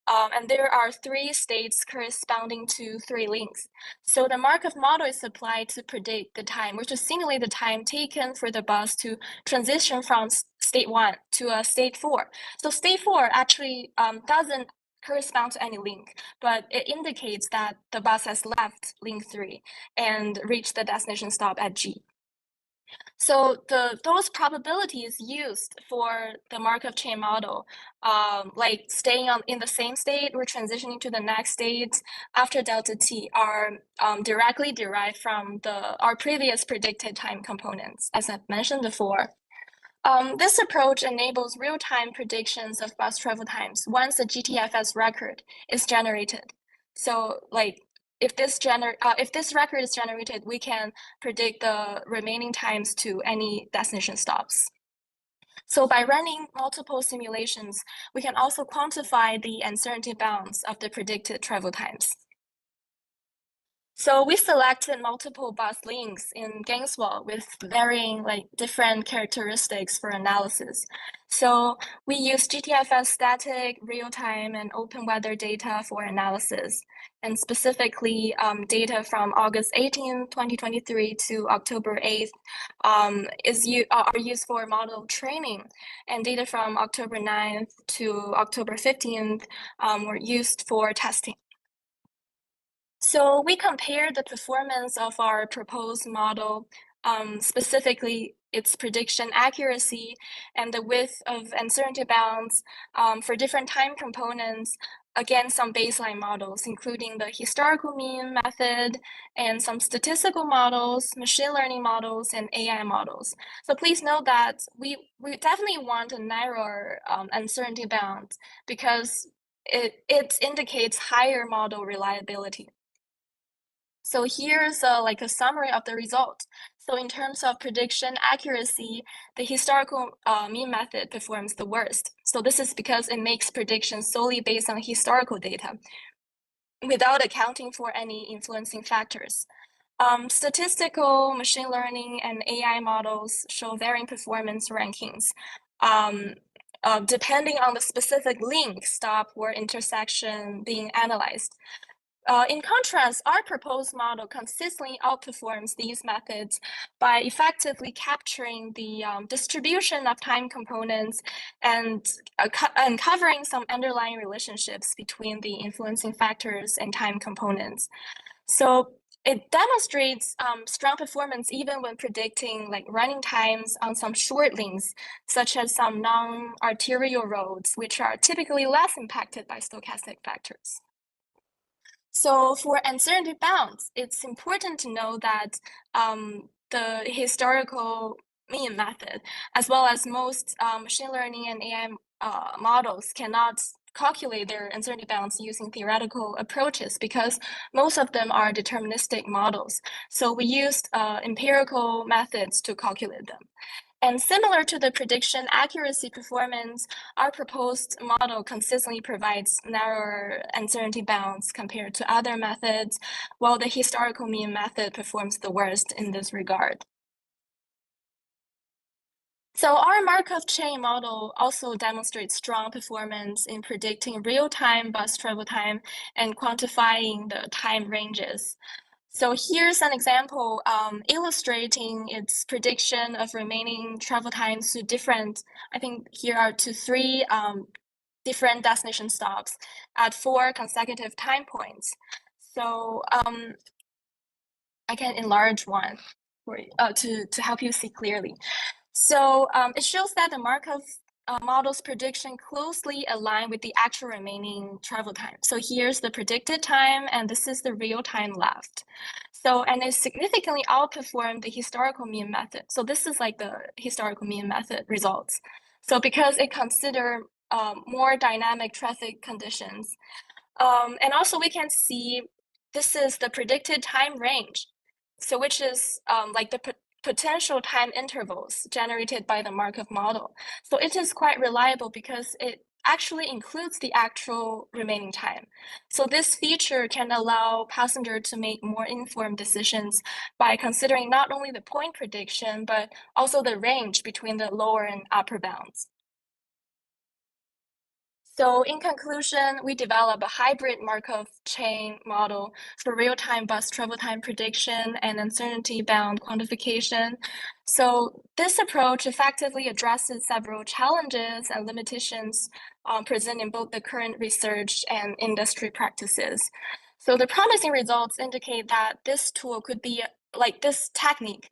And there are 3 states corresponding to 3 links. So the Markov model is applied to predict the time, or to simulate the time taken for the bus to transition from state 1 to state 4. So state 4 actually doesn't correspond to any link, but it indicates that the bus has left link 3 and reached the destination stop at G. So those probabilities used for the Markov chain model, like staying in the same state or transitioning to the next state after delta t, are directly derived from our previous predicted time components, as I've mentioned before. This approach enables real-time predictions of bus travel times once a GTFS record is generated. So, like, if this record is generated, we can predict the remaining times to any destination stops. So by running multiple simulations, we can also quantify the uncertainty bounds of the predicted travel times. So we selected multiple bus links in Gainesville with varying different characteristics for analysis. So we used GTFS static, real-time, and open weather data for analysis, and specifically data from August 18, 2023 to October 8th are used for model training, and data from October 9th to October 15th were used for testing. So we compared the performance of our proposed model, specifically its prediction accuracy and the width of uncertainty bounds for different time components against some baseline models, including the historical mean method and some statistical models, machine learning models, and AI models. So please note that we definitely want a narrower uncertainty bound because it indicates higher model reliability. So here's a summary of the result. So in terms of prediction accuracy, the historical mean method performs the worst. So this is because it makes predictions solely based on historical data without accounting for any influencing factors. Statistical, machine learning, and AI models show varying performance rankings depending on the specific link, stop, or intersection being analyzed. In contrast, our proposed model consistently outperforms these methods by effectively capturing the distribution of time components and uncovering some underlying relationships between the influencing factors and time components. So it demonstrates strong performance even when predicting running times on some short links, such as some non-arterial roads, which are typically less impacted by stochastic factors. So for uncertainty bounds, it's important to know that the historical mean method, as well as most machine learning and AI models, cannot calculate their uncertainty bounds using theoretical approaches because most of them are deterministic models. So we used empirical methods to calculate them. And similar to the prediction accuracy performance, our proposed model consistently provides narrower uncertainty bounds compared to other methods, while the historical mean method performs the worst in this regard. So our Markov chain model also demonstrates strong performance in predicting real-time bus travel time and quantifying the time ranges. So here's an example illustrating its prediction of remaining travel times to different, I think here are to 3 different destination stops at 4 consecutive time points. So I can enlarge one for, to help you see clearly. So it shows that the Markov model's prediction closely align with the actual remaining travel time. So here's the predicted time, and this is the real time left. So, and it significantly outperformed the historical mean method. So this is the historical mean method results. So because it consider more dynamic traffic conditions. And also we can see this is the predicted time range. So which is the potential time intervals generated by the Markov model. So it is quite reliable because it actually includes the actual remaining time. So this feature can allow passenger to make more informed decisions by considering not only the point prediction, but also the range between the lower and upper bounds. So in conclusion, we develop a hybrid Markov chain model for real-time bus travel time prediction and uncertainty bound quantification. So this approach effectively addresses several challenges and limitations present in both the current research and industry practices. So the promising results indicate that this tool could be this technique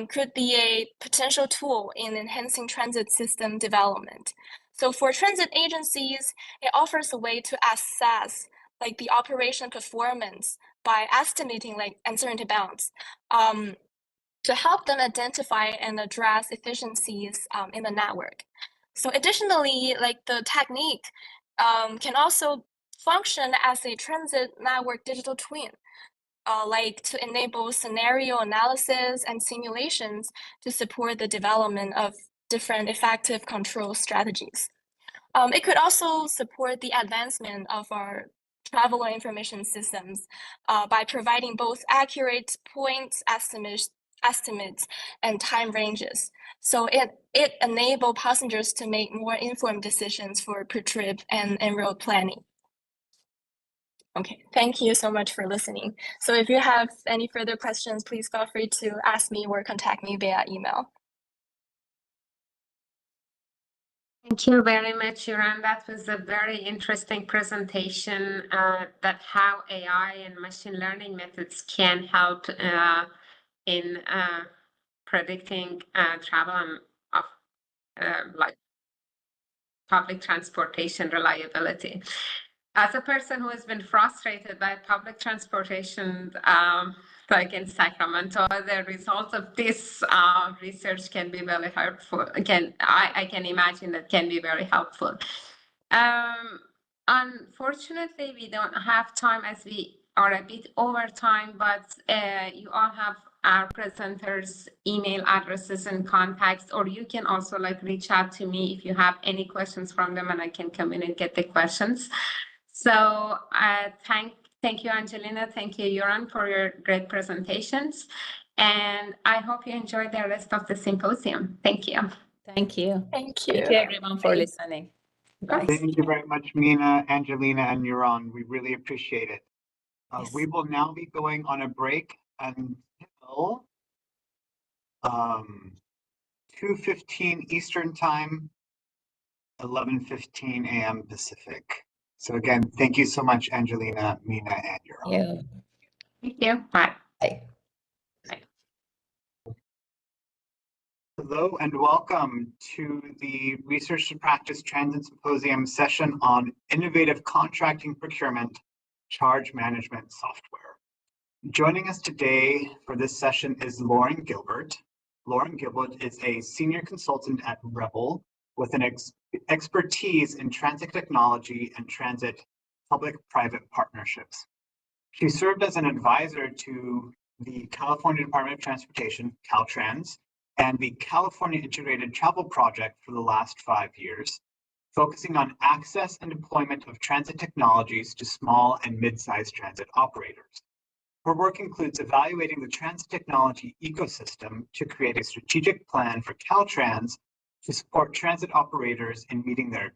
could be a potential tool in enhancing transit system development. So for transit agencies, it offers a way to assess the operation performance by estimating uncertainty bounds to help them identify and address efficiencies in the network. So additionally, the technique can also function as a transit network digital twin, to enable scenario analysis and simulations to support the development of different effective control strategies. It could also support the advancement of our traveler information systems by providing both accurate point estimates and time ranges. So it enables passengers to make more informed decisions for pre-trip and en-route planning. Okay, thank you so much for listening. So if you have any further questions, please feel free to ask me or contact me via email. Thank you very much, Yuran. That was a very interesting presentation that how AI and machine learning methods can help in predicting travel of like public transportation reliability. As a person who has been frustrated by public transportation, like in Sacramento, the results of this research can be very helpful. Again, I can imagine that can be very helpful. Unfortunately, we don't have time as we are a bit over time, but you all have our presenters' email addresses and contacts, or you can also like reach out to me if you have any questions from them and I can communicate the questions. So thank you, Angelina. Thank you, Yuran, for your great presentations. And I hope you enjoy the rest of the symposium. Thank you. Thank you. Thank you. Thank you, everyone, for listening. Bye. Thank you very much, Mina, Angelina, and Yuran. We really appreciate it. Yes. We will now be going on a break until 2:15 Eastern Time, 11:15 a.m. Pacific. So again, thank you so much, Angelina, Mina, and Yuran. You. Thank you. Bye. Bye. Hello and welcome to the Research-to-Practice Transit Symposium session on innovative contracting procurement charge management software. Joining us today for this session is Lauren Gilbert. Lauren Gilbert is a senior consultant at Rebel with an expertise in transit technology and transit public-private partnerships. She served as an advisor to the California Department of Transportation, Caltrans, and the California Integrated Travel Project for the last 5 years, focusing on access and deployment of transit technologies to small and mid-sized transit operators. Her work includes evaluating the transit technology ecosystem to create a strategic plan for Caltrans to support transit operators in meeting their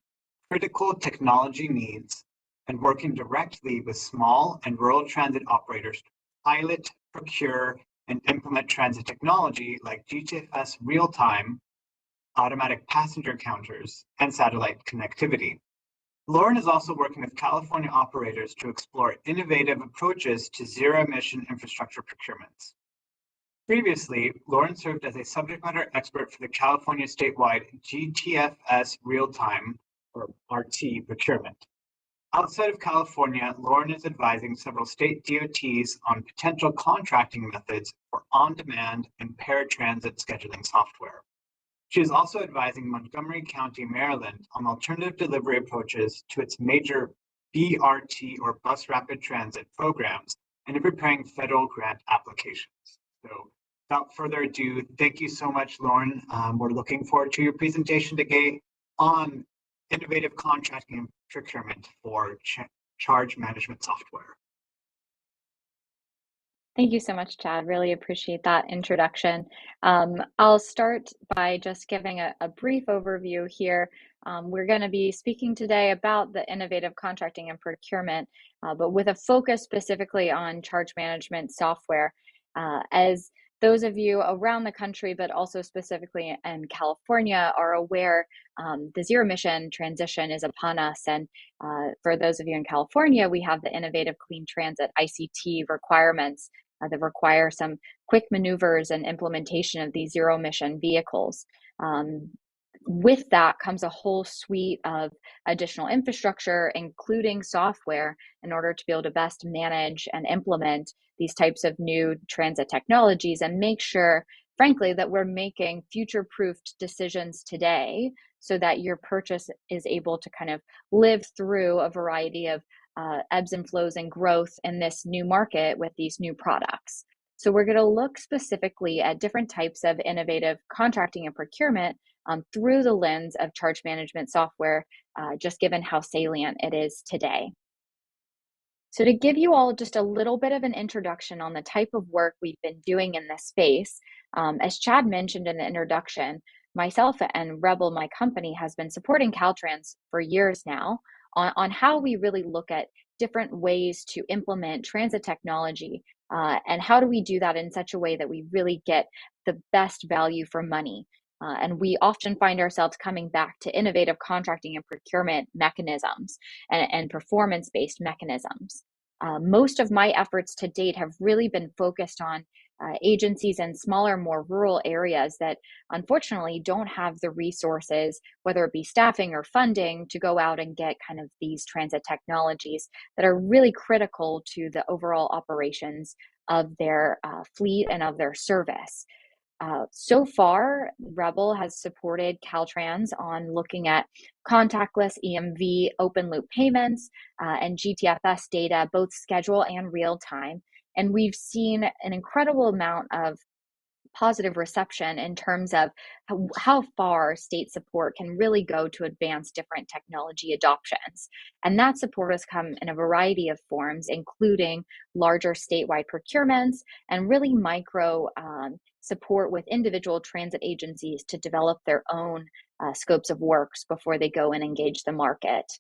critical technology needs and working directly with small and rural transit operators to pilot, procure, and implement transit technology like GTFS real-time, automatic passenger counters, and satellite connectivity. Lauren is also working with California operators to explore innovative approaches to zero-emission infrastructure procurements. Previously, Lauren served as a subject matter expert for the California statewide GTFS real-time, or RT, procurement. Outside of California, Lauren is advising several state DOTs on potential contracting methods for on-demand and paratransit scheduling software. She is also advising Montgomery County, Maryland on alternative delivery approaches to its major BRT or bus rapid transit programs and preparing federal grant applications. So without further ado, thank you so much, Lauren. We're looking forward to your presentation today on innovative contracting and procurement for charge management software. Thank you so much, Chad. Really appreciate that introduction. I'll start by just giving a brief overview here. We're going to be speaking today about the innovative contracting and procurement, but with a focus specifically on charge management software. As those of you around the country, but also specifically in California, are aware, the zero emission transition is upon us. And for those of you in California, we have the Innovative Clean Transit ICT requirements that require some quick maneuvers and implementation of these zero emission vehicles. With that comes a whole suite of additional infrastructure, including software, in order to be able to best manage and implement these types of new transit technologies and make sure, frankly, that we're making future-proofed decisions today so that your purchase is able to kind of live through a variety of ebbs and flows and growth in this new market with these new products. So we're going to look specifically at different types of innovative contracting and procurement through the lens of charge management software, just given how salient it is today. So to give you all just a little bit of an introduction on the type of work we've been doing in this space, as Chad mentioned in the introduction, myself and Rebel, my company, has been supporting Caltrans for years now on how we really look at different ways to implement transit technology, and how do we do that in such a way that we really get the best value for money. And we often find ourselves coming back to innovative contracting and procurement mechanisms and performance-based mechanisms. Most of my efforts to date have really been focused on agencies in smaller, more rural areas that unfortunately don't have the resources, whether it be staffing or funding, to go out and get kind of these transit technologies that are really critical to the overall operations of their fleet and of their service. So far, Rebel has supported Caltrans on looking at contactless EMV open loop payments and GTFS data, both schedule and real time. And we've seen an incredible amount of positive reception in terms of how far state support can really go to advance different technology adoptions. And that support has come in a variety of forms, including larger statewide procurements and really micro support with individual transit agencies to develop their own scopes of works before they go and engage the market.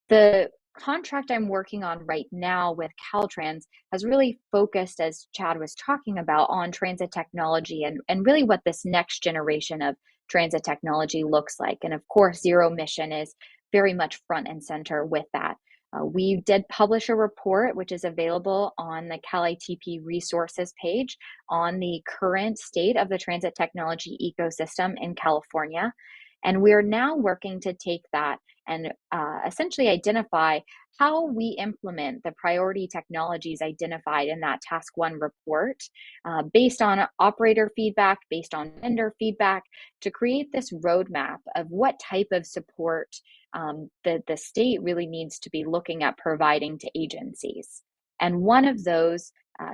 The contract I'm working on right now with Caltrans has really focused, as Chad was talking about, on transit technology and really what this next generation of transit technology looks like. And of course, zero emission is very much front and center with that. We did publish a report, which is available on the CalITP resources page on the current state of the transit technology ecosystem in California. And we're now working to take that and essentially identify how we implement the priority technologies identified in that Task 1 report based on operator feedback, based on vendor feedback, to create this roadmap of what type of support the state really needs to be looking at providing to agencies. And one of those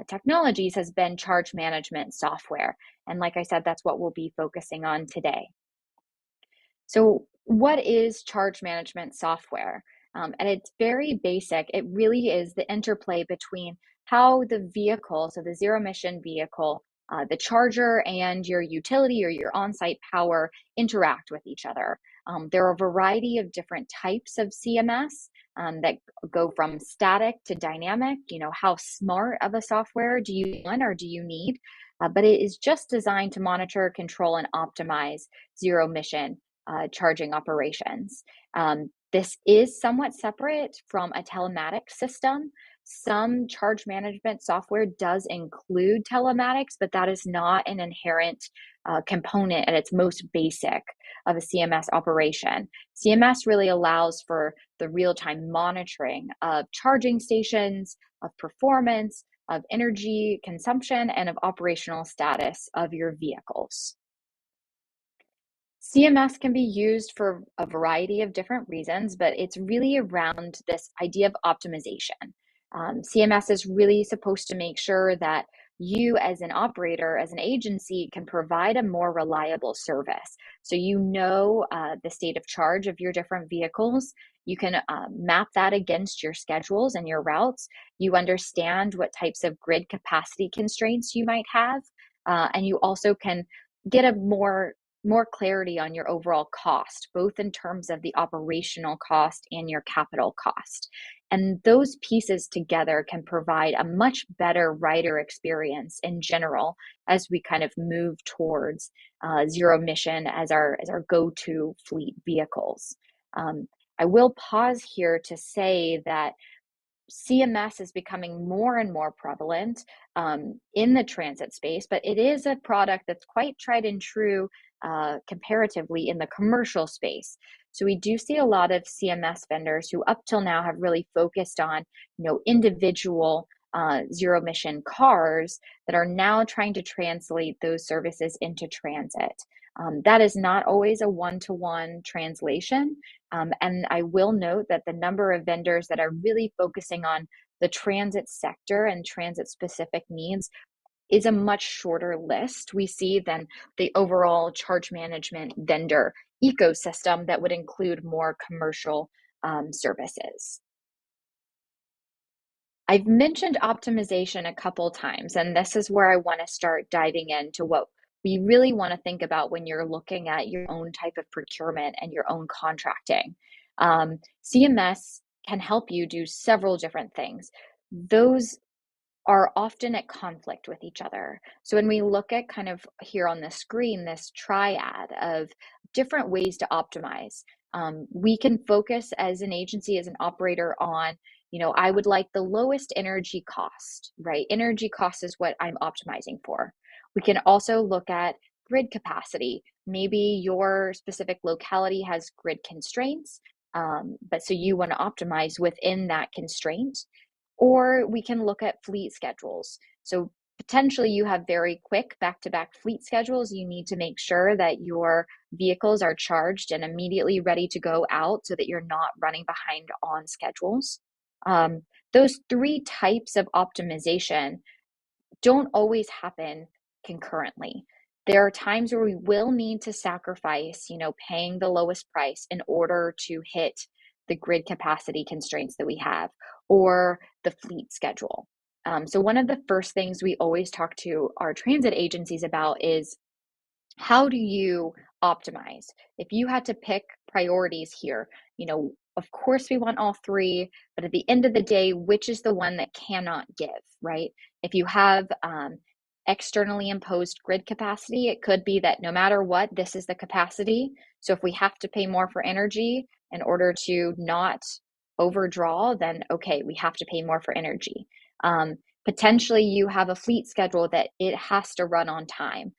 technologies has been charge management software. And like I said, that's what we'll be focusing on today. So what is charge management software? And it's very basic. It really is the interplay between how the vehicle, so the zero emission vehicle, the charger and your utility or your on-site power interact with each other. There are a variety of different types of CMS that go from static to dynamic. You know, how smart of a software do you want or do you need? But it is just designed to monitor, control, and optimize zero emission charging operations. This is somewhat separate from a telematics system. Some charge management software does include telematics, but that is not an inherent component at its most basic of a CMS operation. CMS really allows for the real-time monitoring of charging stations, of performance, of energy consumption, and of operational status of your vehicles. CMS can be used for a variety of different reasons, but it's really around this idea of optimization. CMS is really supposed to make sure that you as an operator, as an agency, can provide a more reliable service. So you know the state of charge of your different vehicles. You can map that against your schedules and your routes. You understand what types of grid capacity constraints you might have. And you also can get a more clarity on your overall cost, both in terms of the operational cost and your capital cost. And those pieces together can provide a much better rider experience in general as we kind of move towards zero emission as our go-to fleet vehicles. I will pause here to say that CMS is becoming more and more prevalent in the transit space, but it is a product that's quite tried and true comparatively in the commercial space. So we do see a lot of CMS vendors who up till now have really focused on, individual zero emission cars that are now trying to translate those services into transit. That is not always a one-to-one translation. And I will note that the number of vendors that are really focusing on the transit sector and transit specific needs is a much shorter list we see than the overall charge management vendor ecosystem that would include more commercial services. I've mentioned optimization a couple times, and this is where I want to start diving into what we really want to think about when you're looking at your own type of procurement and your own contracting. CMS can help you do several different things. Those are often at conflict with each other. So when we look at kind of here on the screen, this triad of different ways to optimize, we can focus as an agency, as an operator on, I would like the lowest energy cost, right? Energy cost is what I'm optimizing for. We can also look at grid capacity. Maybe your specific locality has grid constraints, but so you want to optimize within that constraint. Or we can look at fleet schedules. So potentially you have very quick back-to-back fleet schedules. You need to make sure that your vehicles are charged and immediately ready to go out so that you're not running behind on schedules. Those three types of optimization don't always happen concurrently. There are times where we will need to sacrifice, paying the lowest price in order to hit the grid capacity constraints that we have, or the fleet schedule. So one of the first things we always talk to our transit agencies about is, how do you optimize? If you had to pick priorities here, of course we want all three, but at the end of the day, which is the one that cannot give, right? If you have externally imposed grid capacity, it could be that no matter what, this is the capacity. So if we have to pay more for energy in order to not overdraw, then okay, we have to pay more for energy. Potentially you have a fleet schedule that it has to run on time.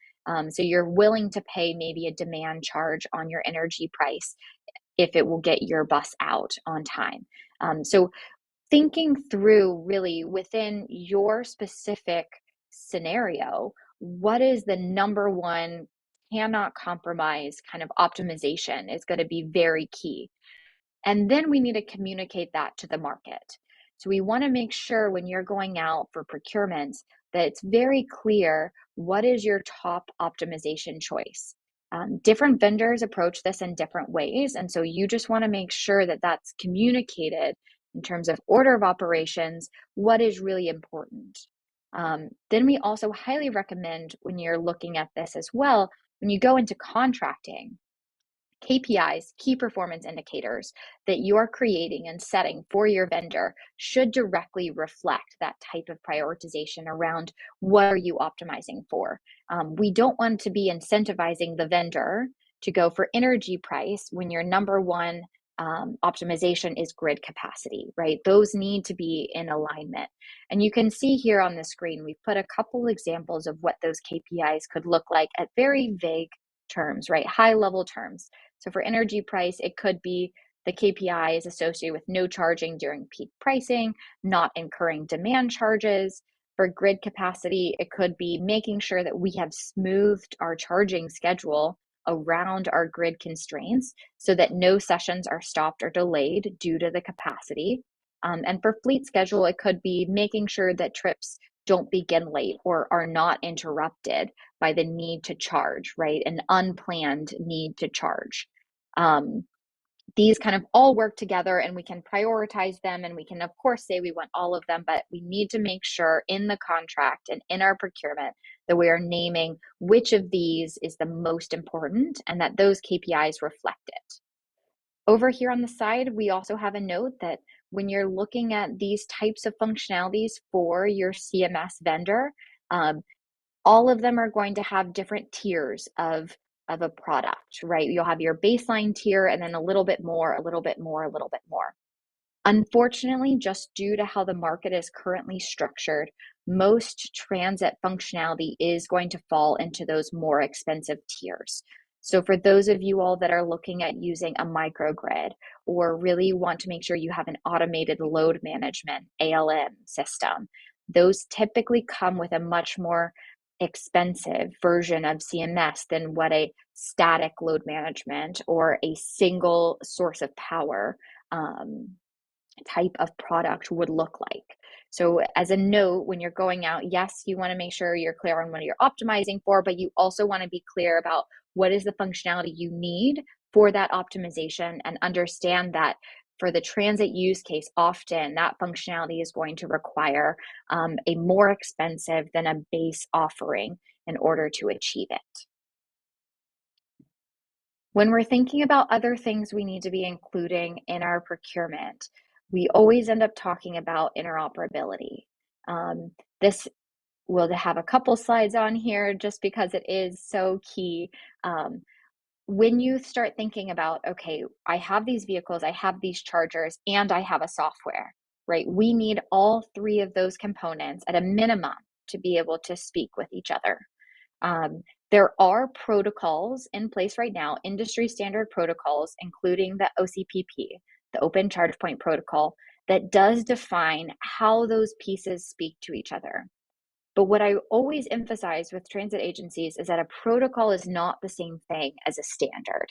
So you're willing to pay maybe a demand charge on your energy price if it will get your bus out on time. So thinking through really within your specific scenario, what is the number one cannot compromise kind of optimization is going to be very key. And then we need to communicate that to the market. So we want to make sure when you're going out for procurements that it's very clear what is your top optimization choice. Different vendors approach this in different ways. And so you just want to make sure that that's communicated in terms of order of operations, what is really important. Then we also highly recommend when you're looking at this as well, when you go into contracting, KPIs, key performance indicators, that you're creating and setting for your vendor should directly reflect that type of prioritization around what are you optimizing for. We don't want to be incentivizing the vendor to go for energy price when your number one optimization is grid capacity, right? Those need to be in alignment. And you can see here on the screen, we've put a couple examples of what those KPIs could look like at very vague terms, right? High level terms. So for energy price, it could be the KPI is associated with no charging during peak pricing, not incurring demand charges. For grid capacity, it could be making sure that we have smoothed our charging schedule around our grid constraints so that no sessions are stopped or delayed due to the capacity. And for fleet schedule, it could be making sure that trips don't begin late or are not interrupted by the need to charge, right? An unplanned need to charge. These kind of all work together and we can prioritize them, and we can of course say we want all of them, but we need to make sure in the contract and in our procurement that we are naming which of these is the most important and that those KPIs reflect it. Over here on the side, we also have a note that when you're looking at these types of functionalities for your CMS vendor, all of them are going to have different tiers of a product, right? You'll have your baseline tier and then a little bit more, a little bit more, a little bit more. Unfortunately, just due to how the market is currently structured, most transit functionality is going to fall into those more expensive tiers. So for those of you all that are looking at using a microgrid or really want to make sure you have an automated load management, ALM system, those typically come with a much more expensive version of CMS than what a static load management or a single source of power type of product would look like. So as a note, when you're going out, yes, you want to make sure you're clear on what you're optimizing for, but you also want to be clear about what is the functionality you need for that optimization and understand that For the transit use case, often that functionality is going to require a more expensive than a base offering in order to achieve it. When we're thinking about other things we need to be including in our procurement, we always end up talking about interoperability. This will have a couple slides on here just because it is so key. When you start thinking about, okay, I have these vehicles, I have these chargers, and I have a software, right? We need all three of those components at a minimum to be able to speak with each other. There are protocols in place right now, industry standard protocols, including the OCPP, the Open Charge Point Protocol, that does define how those pieces speak to each other. But what I always emphasize with transit agencies is that a protocol is not the same thing as a standard.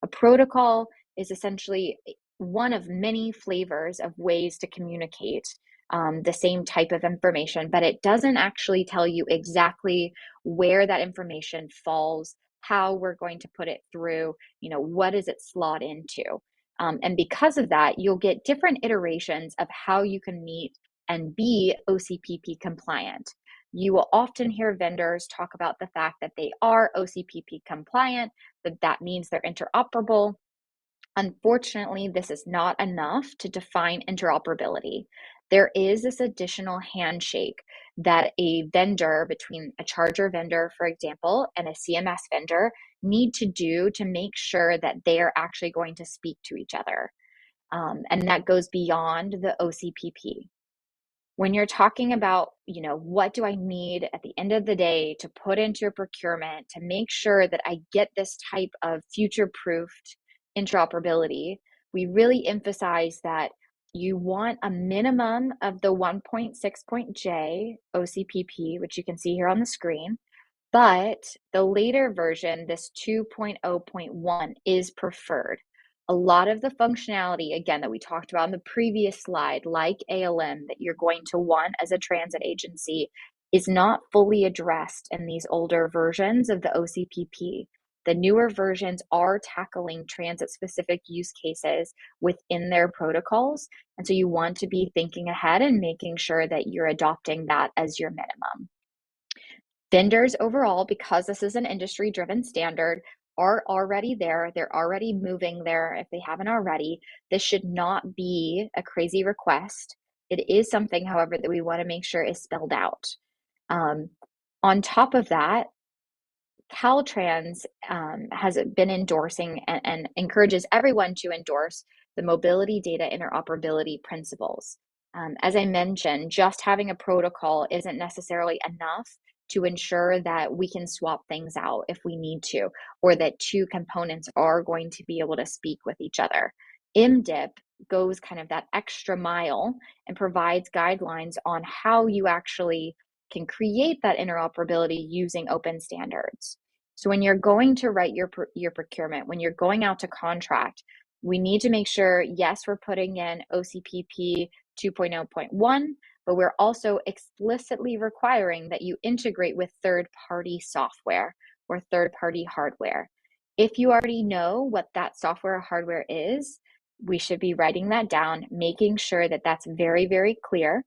A protocol is essentially one of many flavors of ways to communicate the same type of information, but it doesn't actually tell you exactly where that information falls, how we're going to put it through, what does it slot into. And because of that, you'll get different iterations of how you can meet and be OCPP compliant. You will often hear vendors talk about the fact that they are OCPP compliant, that means they're interoperable. Unfortunately, this is not enough to define interoperability. There is this additional handshake that a vendor, between a charger vendor, for example, and a CMS vendor, need to do to make sure that they are actually going to speak to each other. And that goes beyond the OCPP. When you're talking about, what do I need at the end of the day to put into a procurement to make sure that I get this type of future-proofed interoperability, we really emphasize that you want a minimum of the 1.6.j OCPP, which you can see here on the screen, but the later version, this 2.0.1, is preferred. A lot of the functionality, again, that we talked about in the previous slide, like ALM, that you're going to want as a transit agency, is not fully addressed in these older versions of the OCPP. The newer versions are tackling transit-specific use cases within their protocols, and so you want to be thinking ahead and making sure that you're adopting that as your minimum. Vendors overall, because this is an industry-driven standard, are already there. They're already moving there if they haven't already. This should not be a crazy request. It is something, however, that we want to make sure is spelled out. On top of that, Caltrans has been endorsing and encourages everyone to endorse the mobility data interoperability principles. As I mentioned, just having a protocol isn't necessarily enough to ensure that we can swap things out if we need to, or that two components are going to be able to speak with each other. MDIP goes kind of that extra mile and provides guidelines on how you actually can create that interoperability using open standards. So when you're going to write your procurement, when you're going out to contract, we need to make sure, yes, we're putting in OCPP 2.0.1, but we're also explicitly requiring that you integrate with third-party software or third-party hardware. If you already know what that software or hardware is, we should be writing that down, making sure that that's very, very clear.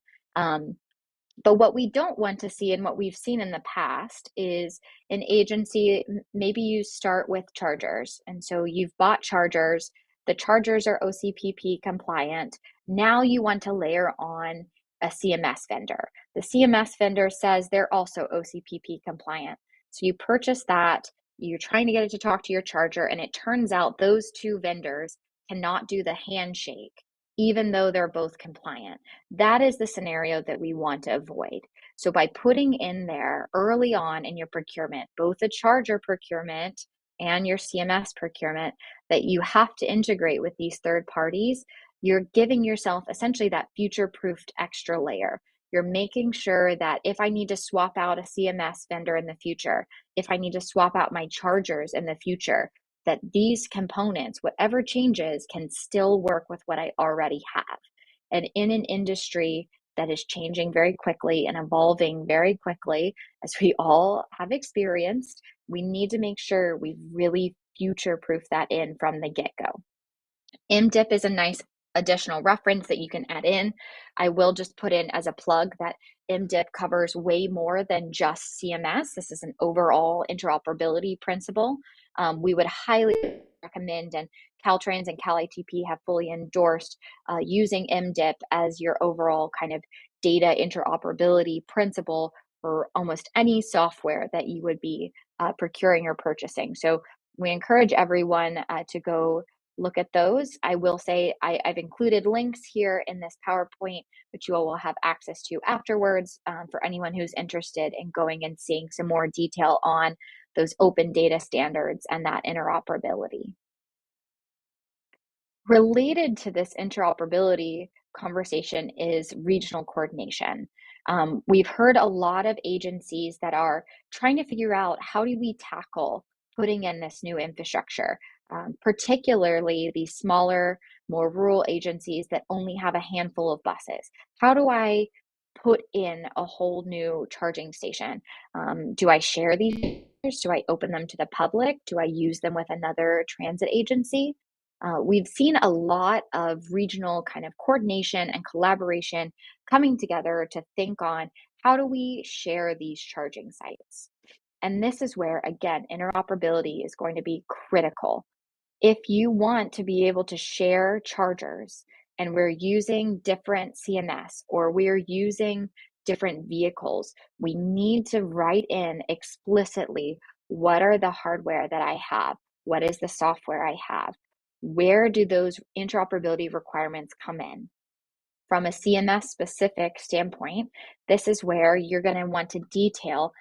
But what we don't want to see, and what we've seen in the past, is an agency, maybe you start with chargers. And so you've bought chargers, the chargers are OCPP compliant. Now you want to layer on a CMS vendor. The CMS vendor says they're also OCPP compliant. So you purchase that, you're trying to get it to talk to your charger, and it turns out those two vendors cannot do the handshake, even though they're both compliant. That is the scenario that we want to avoid. So by putting in there early on in your procurement, both the charger procurement and your CMS procurement, that you have to integrate with these third parties, you're giving yourself essentially that future-proofed extra layer. You're making sure that if I need to swap out a CMS vendor in the future, if I need to swap out my chargers in the future, that these components, whatever changes, can still work with what I already have. And in an industry that is changing very quickly and evolving very quickly, as we all have experienced, we need to make sure we really future-proof that in from the get-go. MDIP is a nice additional reference that you can add in. I will just put in as a plug that MDIP covers way more than just CMS. This is an overall interoperability principle. We would highly recommend, and Caltrans and CalITP have fully endorsed using MDIP as your overall kind of data interoperability principle for almost any software that you would be procuring or purchasing. So we encourage everyone to go look at those. I will say I've included links here in this PowerPoint, which you all will have access to afterwards for anyone who's interested in going and seeing some more detail on those open data standards and that interoperability. Related to this interoperability conversation is regional coordination. We've heard a lot of agencies that are trying to figure out how do we tackle putting in this new infrastructure, particularly these smaller, more rural agencies that only have a handful of buses. How do I put in a whole new charging station? Do I share these? Do I open them to the public? Do I use them with another transit agency? We've seen a lot of regional kind of coordination and collaboration coming together to think on how do we share these charging sites. And this is where, again, interoperability is going to be critical. If you want to be able to share chargers and we're using different CMS or we're using different vehicles, we need to write in explicitly what are the hardware that I have? What is the software I have? Where do those interoperability requirements come in? From a CMS specific standpoint, this is where you're going to want to detail,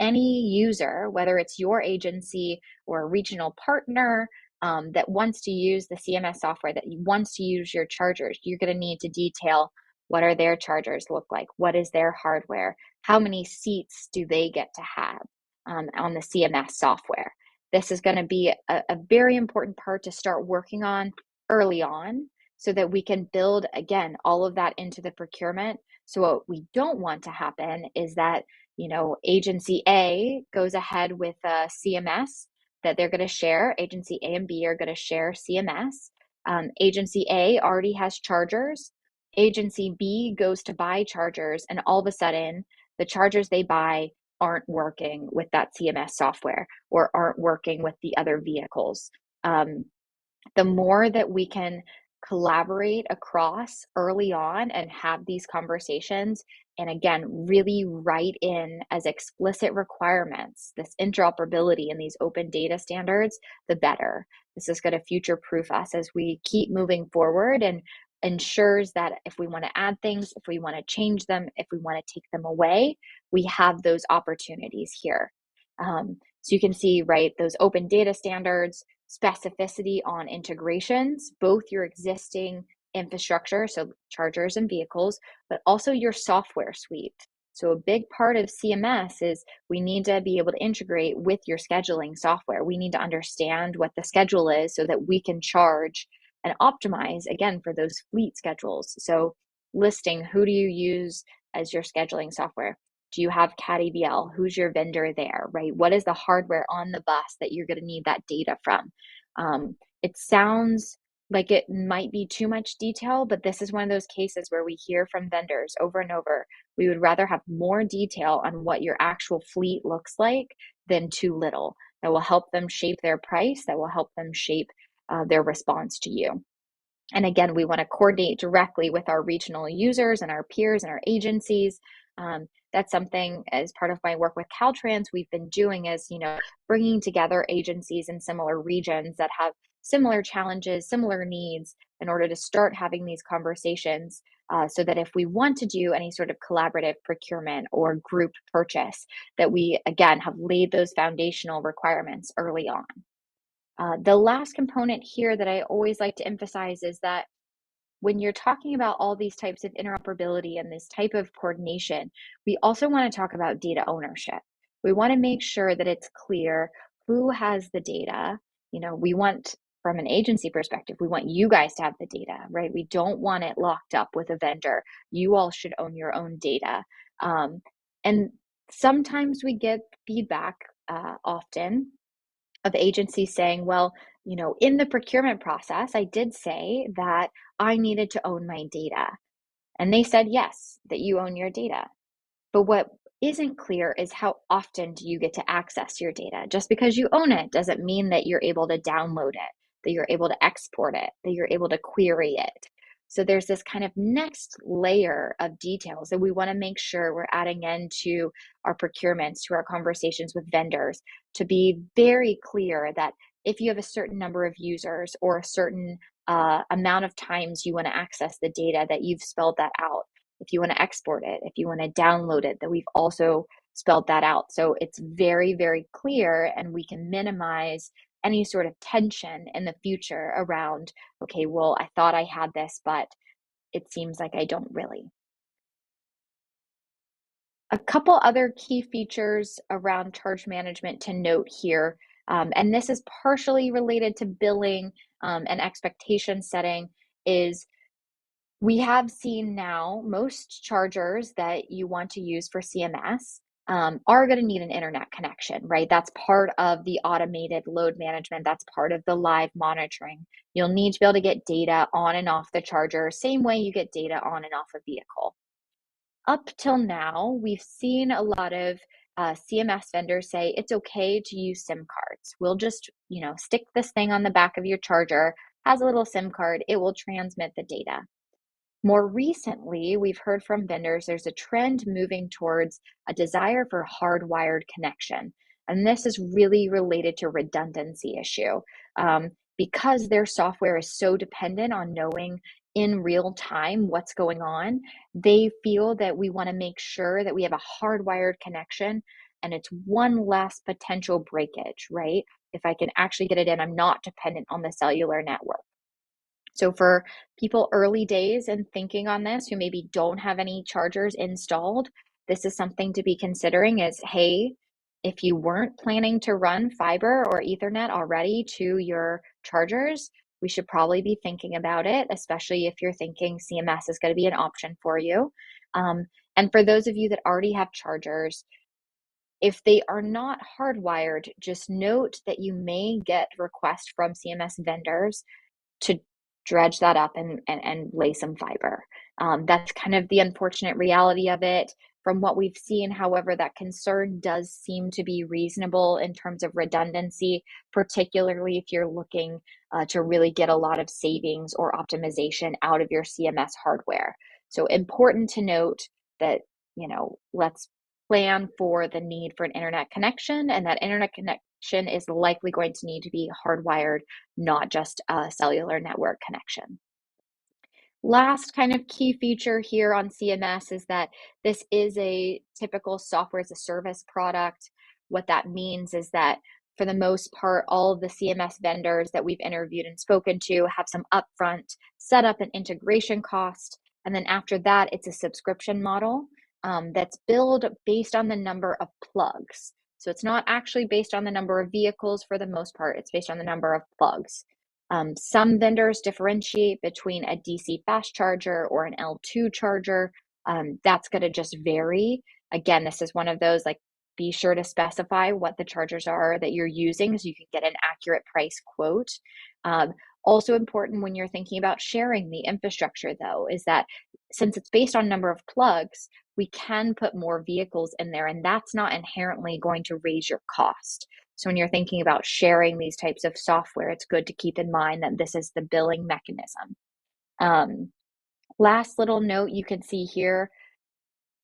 any user, whether it's your agency or a regional partner that wants to use the CMS software, that wants to use your chargers, you're going to need to detail what are their chargers look like, what is their hardware, how many seats do they get to have on the CMS software. This is going to be a very important part to start working on early on, so that we can build, again, all of that into the procurement. So what we don't want to happen is that, agency A goes ahead with a CMS that they're going to share. Agency A and B are going to share CMS. Agency A already has chargers. Agency B goes to buy chargers, and all of a sudden, the chargers they buy aren't working with that CMS software or aren't working with the other vehicles. The more that we can collaborate across early on and have these conversations, and again, really write in as explicit requirements this interoperability and these open data standards, the better. This is going to future-proof us as we keep moving forward, and ensures that if we want to add things, if we want to change them, if we want to take them away, we have those opportunities here. So you can see, right, those open data standards, specificity on integrations, both your existing infrastructure, so chargers and vehicles, but also your software suite. So a big part of CMS is we need to be able to integrate with your scheduling software. We need to understand what the schedule is so that we can charge and optimize, again, for those fleet schedules. So listing, who do you use as your scheduling software? Do you have CAT-EVL? Who's your vendor there, right? What is the hardware on the bus that you're going to need that data from? It sounds like it might be too much detail, but this is one of those cases where we hear from vendors over and over, we would rather have more detail on what your actual fleet looks like than too little. That will help them shape their price, that will help them shape their response to you. And again, we want to coordinate directly with our regional users and our peers and our agencies. That's something, as part of my work with Caltrans, we've been doing is, bringing together agencies in similar regions that have similar challenges, similar needs, in order to start having these conversations so that if we want to do any sort of collaborative procurement or group purchase, that we, again, have laid those foundational requirements early on. The last component here that I always like to emphasize is that when you're talking about all these types of interoperability and this type of coordination, we also want to talk about data ownership. We want to make sure that it's clear who has the data. We want, from an agency perspective, we want you guys to have the data, right? We don't want it locked up with a vendor. You all should own your own data. And sometimes we get feedback often of agencies saying, well, In the procurement process, I did say that I needed to own my data. And they said, yes, that you own your data. But what isn't clear is how often do you get to access your data? Just because you own it doesn't mean that you're able to download it, that you're able to export it, that you're able to query it. So there's this kind of next layer of details that we want to make sure we're adding into our procurements, to our conversations with vendors, to be very clear that if you have a certain number of users or a certain amount of times you want to access the data, that you've spelled that out. If you want to export it, if you want to download it, that we've also spelled that out. So it's very, very clear, and we can minimize any sort of tension in the future around, okay, well, I thought I had this, but it seems like I don't really. A couple other key features around charge management to note here, and this is partially related to billing and expectation setting, is we have seen now most chargers that you want to use for CMS are going to need an internet connection, right? That's part of the automated load management. That's part of the live monitoring. You'll need to be able to get data on and off the charger, same way you get data on and off a vehicle. Up till now, we've seen a lot of CMS vendors say it's okay to use SIM cards. We'll just, stick this thing on the back of your charger, has a little SIM card, it will transmit the data. More recently, we've heard from vendors there's a trend moving towards a desire for hardwired connection. And this is really related to redundancy issue. Because their software is so dependent on knowing in real time what's going on, they feel that we want to make sure that we have a hardwired connection and it's one less potential breakage, right? If I can actually get it in, I'm not dependent on the cellular network. So for people early days and thinking on this who maybe don't have any chargers installed, this is something to be considering is, hey, if you weren't planning to run fiber or Ethernet already to your chargers, we should probably be thinking about it, especially if you're thinking CMS is going to be an option for you. And for those of you that already have chargers, if they are not hardwired, just note that you may get requests from CMS vendors to dredge that up and lay some fiber. That's kind of the unfortunate reality of it. From what we've seen, however, that concern does seem to be reasonable in terms of redundancy, particularly if you're looking to really get a lot of savings or optimization out of your CMS hardware. So important to note that, let's plan for the need for an internet connection, and that internet connection is likely going to need to be hardwired, not just a cellular network connection. Last kind of key feature here on CMS is that this is a typical software as a service product. What that means is that for the most part, all of the CMS vendors that we've interviewed and spoken to have some upfront setup and integration cost. And then after that, it's a subscription model that's billed based on the number of plugs. So it's not actually based on the number of vehicles for the most part, it's based on the number of plugs. Some vendors differentiate between a DC fast charger or an L2 charger. That's going to just vary. Again, this is one of those, be sure to specify what the chargers are that you're using so you can get an accurate price quote. Also important when you're thinking about sharing the infrastructure, though, is that since it's based on number of plugs, we can put more vehicles in there, and that's not inherently going to raise your cost. So when you're thinking about sharing these types of software, it's good to keep in mind that this is the billing mechanism. Last little note you can see here,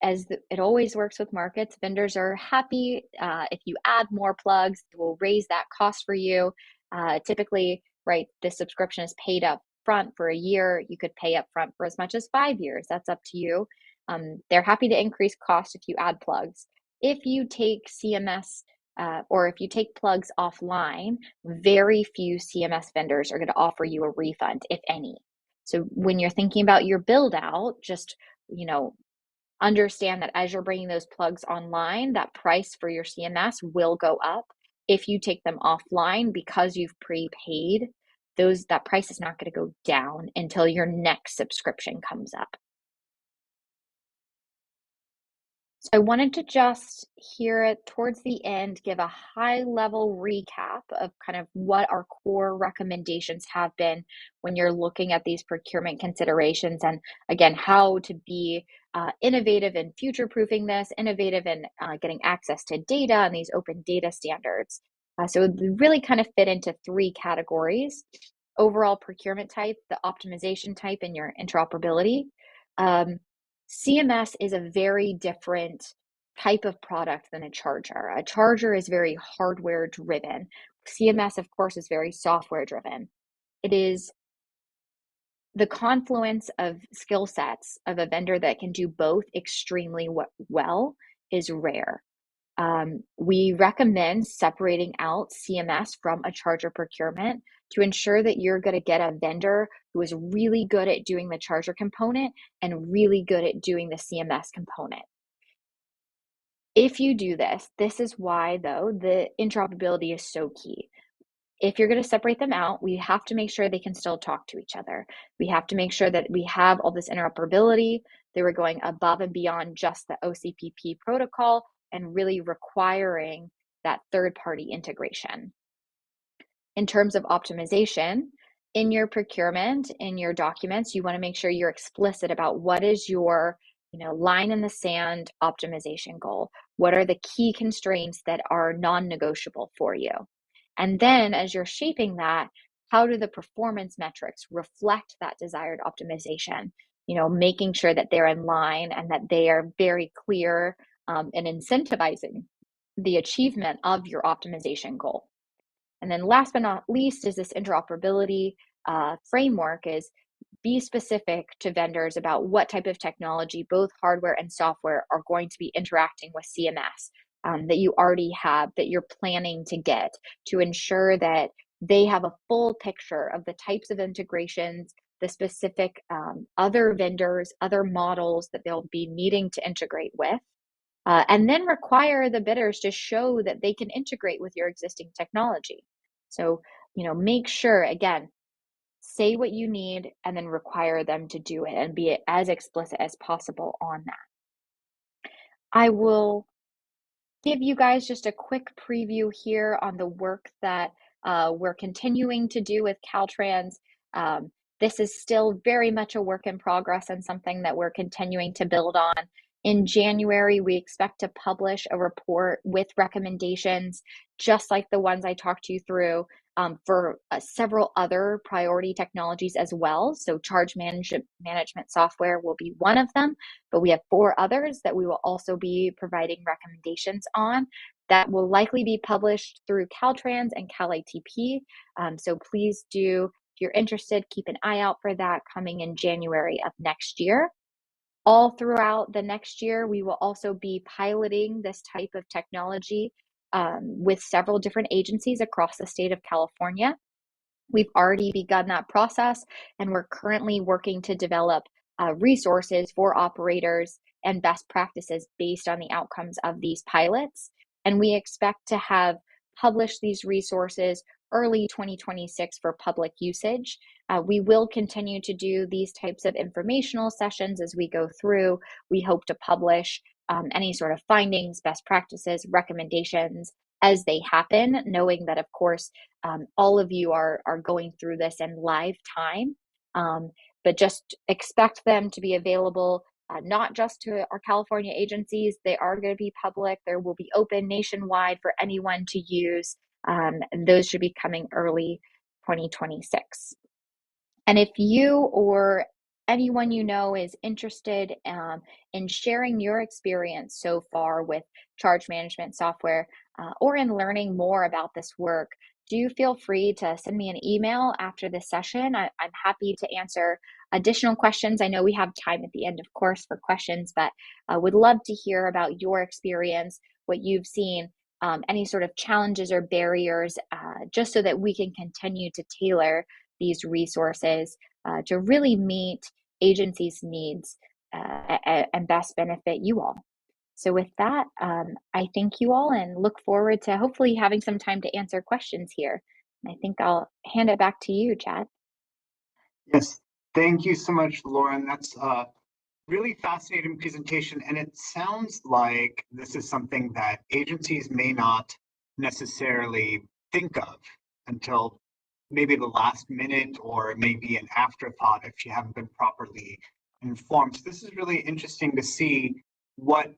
as it always works with markets, vendors are happy if you add more plugs, it will raise that cost for you. Typically, right, the subscription is paid up front for a year. You could pay up front for as much as 5 years. That's up to you. They're happy to increase cost if you add plugs. If you take CMS or if you take plugs offline, very few CMS vendors are going to offer you a refund, if any. So when you're thinking about your build out, just, understand that as you're bringing those plugs online, that price for your CMS will go up. If you take them offline because you've prepaid, that price is not going to go down until your next subscription comes up. So I wanted to just here towards the end give a high-level recap of kind of what our core recommendations have been when you're looking at these procurement considerations, and again, how to be innovative in future-proofing this, innovative in getting access to data and these open data standards. So they really kind of fit into 3 categories: overall procurement type, the optimization type, and your interoperability. CMS is a very different type of product than a charger. A charger is very hardware driven. CMS, of course, is very software driven. It is the confluence of skill sets of a vendor that can do both extremely well is rare. We recommend separating out CMS from a charger procurement to ensure that you're going to get a vendor who is really good at doing the charger component and really good at doing the CMS component. If you do this, this is why, though, the interoperability is so key. If you're going to separate them out, we have to make sure they can still talk to each other. We have to make sure that we have all this interoperability, that we're going above and beyond just the OCPP protocol and really requiring that third-party integration. In terms of optimization, in your procurement, in your documents, you want to make sure you're explicit about what is your line in the sand optimization goal. What are the key constraints that are non-negotiable for you? And then as you're shaping that, how do the performance metrics reflect that desired optimization? Making sure that they're in line and that they are very clear and incentivizing the achievement of your optimization goal. And then last but not least is this interoperability framework is be specific to vendors about what type of technology, both hardware and software, are going to be interacting with CMS that you already have, that you're planning to get, to ensure that they have a full picture of the types of integrations, the specific other vendors, other models that they'll be needing to integrate with, and then require the bidders to show that they can integrate with your existing technology. So, make sure, again, say what you need and then require them to do it and be as explicit as possible on that. I will give you guys just a quick preview here on the work that we're continuing to do with Caltrans. This is still very much a work in progress and something that we're continuing to build on. In January, we expect to publish a report with recommendations, just like the ones I talked you through, for several other priority technologies as well. So charge management software will be one of them, but we have 4 others that we will also be providing recommendations on that will likely be published through Caltrans and CalITP. So please do, if you're interested, keep an eye out for that coming in January of next year. All throughout the next year, we will also be piloting this type of technology with several different agencies across the state of California. We've already begun that process, and we're currently working to develop resources for operators and best practices based on the outcomes of these pilots. And we expect to have published these resources early 2026 for public usage. We will continue to do these types of informational sessions as we go through. We hope to publish any sort of findings, best practices, recommendations as they happen, knowing that, of course, all of you are going through this in live time, but just expect them to be available not just to our California agencies. They are going to be public. There will be open nationwide for anyone to use, and those should be coming early 2026. And if you or anyone you know is interested in sharing your experience so far with charge management software or in learning more about this work, do feel free to send me an email after this session. I'm happy to answer additional questions. I know we have time at the end, of course, for questions, but I would love to hear about your experience, what you've seen, any sort of challenges or barriers, just so that we can continue to tailor these resources to really meet agencies' needs and best benefit you all. So with that, I thank you all and look forward to hopefully having some time to answer questions here. And I think I'll hand it back to you, Chad. Yes, thank you so much, Lauren. That's really fascinating presentation, and it sounds like this is something that agencies may not necessarily think of until maybe the last minute, or maybe an afterthought if you haven't been properly informed. So this is really interesting to see what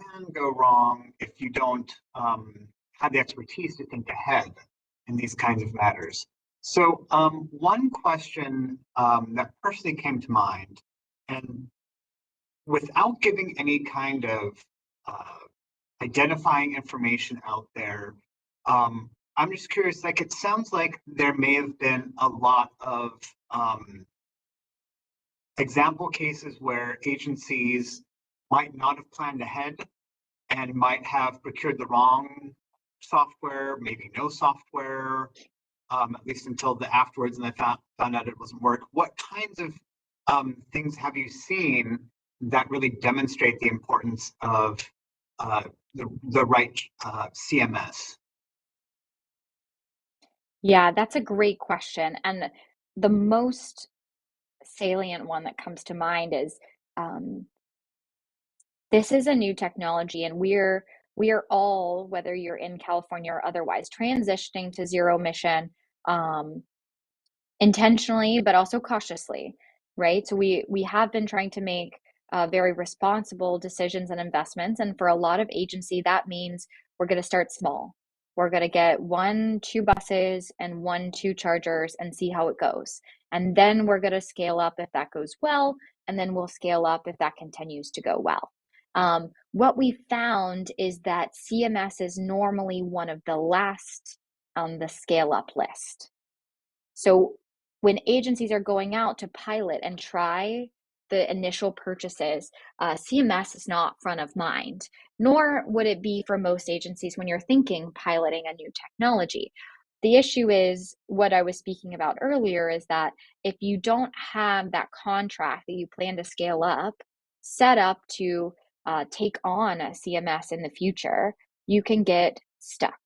can go wrong if you don't have the expertise to think ahead in these kinds of matters. So one question that personally came to mind, and without giving any kind of identifying information out there, I'm just curious, like, it sounds like there may have been a lot of example cases where agencies might not have planned ahead and might have procured the wrong software, maybe no software, at least until the afterwards, and they found out it wasn't work. What kinds of things have you seen that really demonstrate the importance of the right CMS? Yeah, that's a great question. And the most salient one that comes to mind is this is a new technology, and we are all, whether you're in California or otherwise, transitioning to zero emission intentionally, but also cautiously, right? So we have been trying to make very responsible decisions and investments, and for a lot of agency, that means we're going to start small. We're going to get 1-2 buses and 1-2 chargers and see how it goes. And then we're going to scale up if that goes well, and then we'll scale up if that continues to go well. What we found is that CMS is normally one of the last on the scale up list. So when agencies are going out to pilot and try the initial purchases, CMS is not front of mind, nor would it be for most agencies when you're thinking piloting a new technology. The issue is what I was speaking about earlier, is that if you don't have that contract that you plan to scale up set up to take on a CMS in the future, you can get stuck.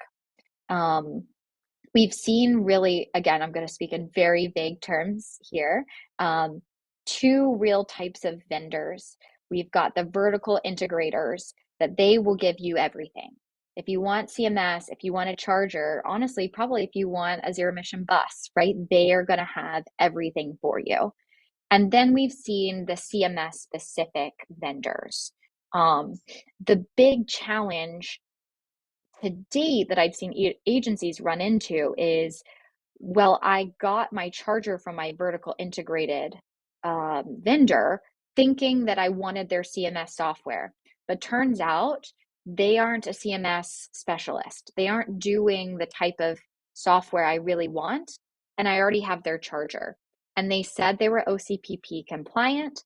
We've seen really, again, I'm going to speak in very vague terms here, 2 real types of vendors. We've got the vertical integrators that they will give you everything. If you want CMS, if you want a charger, honestly, probably if you want a zero emission bus, right? They are going to have everything for you. And then we've seen the CMS specific vendors. The big challenge to date that I've seen agencies run into is, well, I got my charger from my vertical integrated vendor thinking that I wanted their CMS software, but turns out they aren't a CMS specialist. They aren't doing the type of software I really want, and I already have their charger. And they said they were OCPP compliant.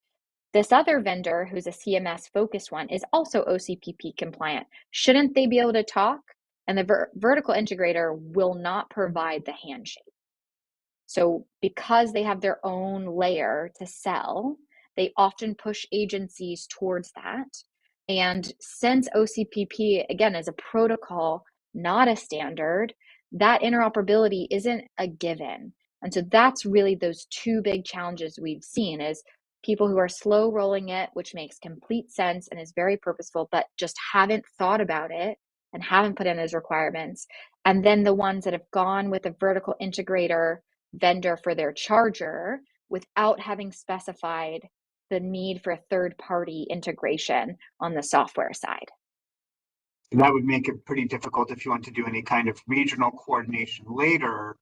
This other vendor, who's a CMS focused one, is also OCPP compliant. Shouldn't they be able to talk? And the vertical integrator will not provide the handshake. So because they have their own layer to sell, they often push agencies towards that. And since OCPP, again, is a protocol, not a standard, that interoperability isn't a given. And so that's really those 2 big challenges we've seen, is people who are slow rolling it, which makes complete sense and is very purposeful, but just haven't thought about it and haven't put in those requirements. And then the ones that have gone with a vertical integrator vendor for their charger without having specified the need for a third-party integration on the software side. That would make it pretty difficult if you want to do any kind of regional coordination later.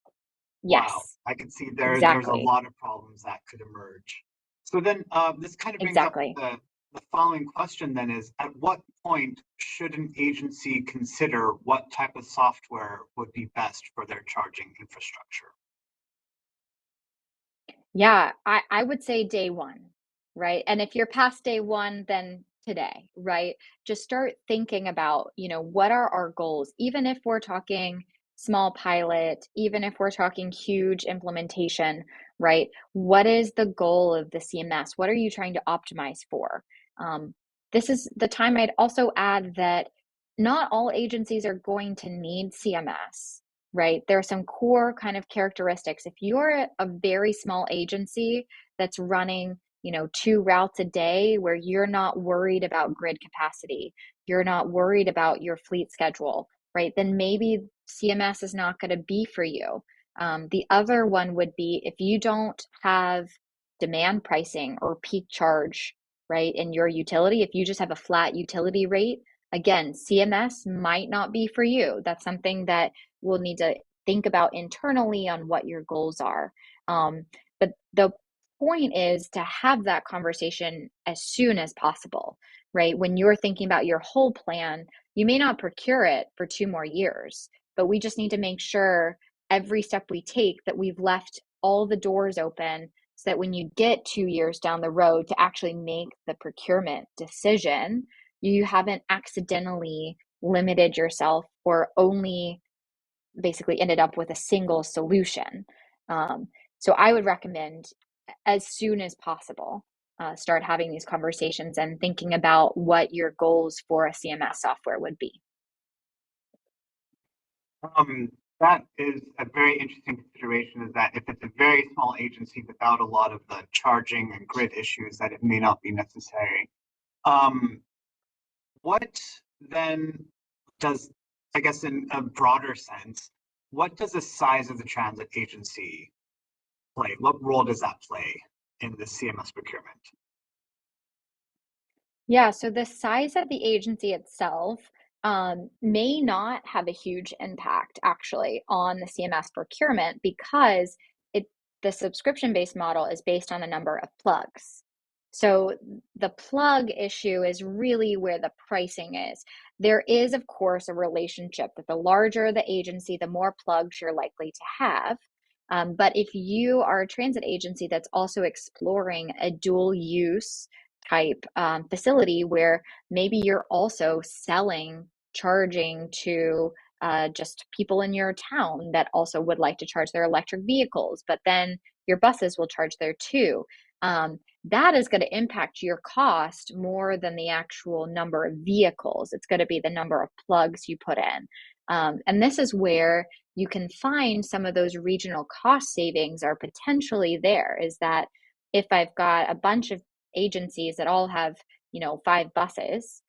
Yes. Wow, I can see there's a exactly. lot of problems that could emerge. So then this kind of brings Exactly. up the following question then is, at what point should an agency consider what type of software would be best for their charging infrastructure? Yeah, I would say day one, right? And if you're past day one, then today, right? Just start thinking about, what are our goals? Even if we're talking small pilot, even if we're talking huge implementation, right? What is the goal of the CMS? What are you trying to optimize for? This is the time. I'd also add that not all agencies are going to need CMS. Right? There are some core kind of characteristics. If you're a very small agency that's running 2 routes a day where you're not worried about grid capacity, you're not worried about your fleet schedule, right? Then maybe CMS is not going to be for you. The other one would be if you don't have demand pricing or peak charge, right, in your utility, if you just have a flat utility rate, again, CMS might not be for you. That's something that we'll need to think about internally on what your goals are. But the point is to have that conversation as soon as possible, right? When you're thinking about your whole plan, you may not procure it for 2 more years, but we just need to make sure every step we take that we've left all the doors open so that when you get 2 years down the road to actually make the procurement decision, you haven't accidentally limited yourself or only basically ended up with a single solution. So I would recommend as soon as possible, start having these conversations and thinking about what your goals for a CMS software would be. That is a very interesting consideration, is that if it's a very small agency without a lot of the charging and grid issues, that it may not be necessary. What then does, I guess in a broader sense, what does the size of the transit agency play? What role does that play in the CMS procurement? Yeah, so the size of the agency itself may not have a huge impact actually on the CMS procurement because the subscription-based model is based on the number of plugs. So the plug issue is really where the pricing is. There is, of course, a relationship that the larger the agency, the more plugs you're likely to have. But if you are a transit agency that's also exploring a dual use type facility where maybe you're also selling charging to just people in your town that also would like to charge their electric vehicles, but then your buses will charge there too. That is going to impact your cost more than the actual number of vehicles. It's going to be the number of plugs you put in. And this is where you can find some of those regional cost savings are potentially there, is that if I've got a bunch of agencies that all have 5 buses,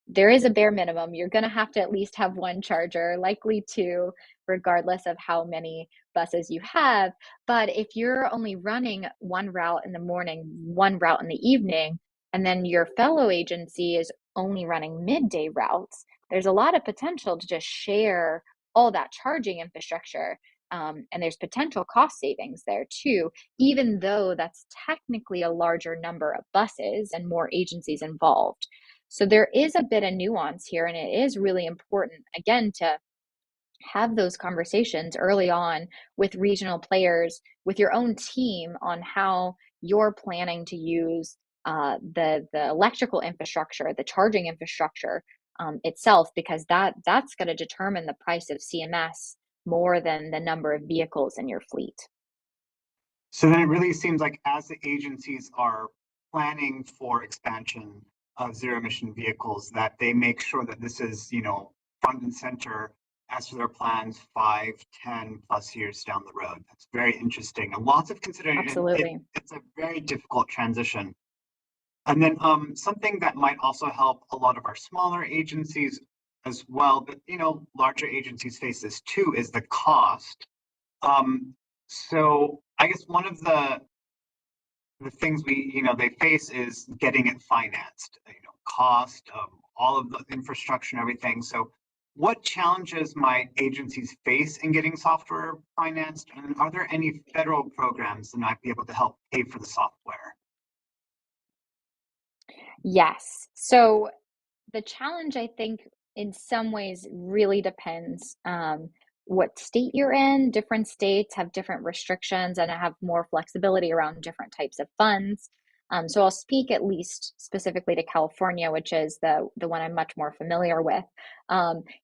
there is a bare minimum. You're going to have to at least have 1 charger, likely 2, regardless of how many buses you have. But if you're only running 1 route in the morning, 1 route in the evening, and then your fellow agency is only running midday routes, there's a lot of potential to just share all that charging infrastructure. And there's potential cost savings there too, even though that's technically a larger number of buses and more agencies involved. So there is a bit of nuance here, and it is really important, again, to have those conversations early on with regional players, with your own team on how you're planning to use the electrical infrastructure, the charging infrastructure itself, because that's going to determine the price of CMS more than the number of vehicles in your fleet. So then it really seems like as the agencies are planning for expansion of zero emission vehicles, that they make sure that this is, front and center as for their plans 5, 10 plus years down the road. That's very interesting and lots of consideration. Absolutely. It's a very difficult transition. And then something that might also help a lot of our smaller agencies as well, but larger agencies face this too, is the cost. So I guess one of the things they face is getting it financed, cost, all of the infrastructure and everything. So what challenges might agencies face in getting software financed? And are there any federal programs that might be able to help pay for the software? Yes. So the challenge, I think, in some ways really depends what state you're in. Different states have different restrictions and have more flexibility around different types of funds. So I'll speak at least specifically to California, which is the one I'm much more familiar with.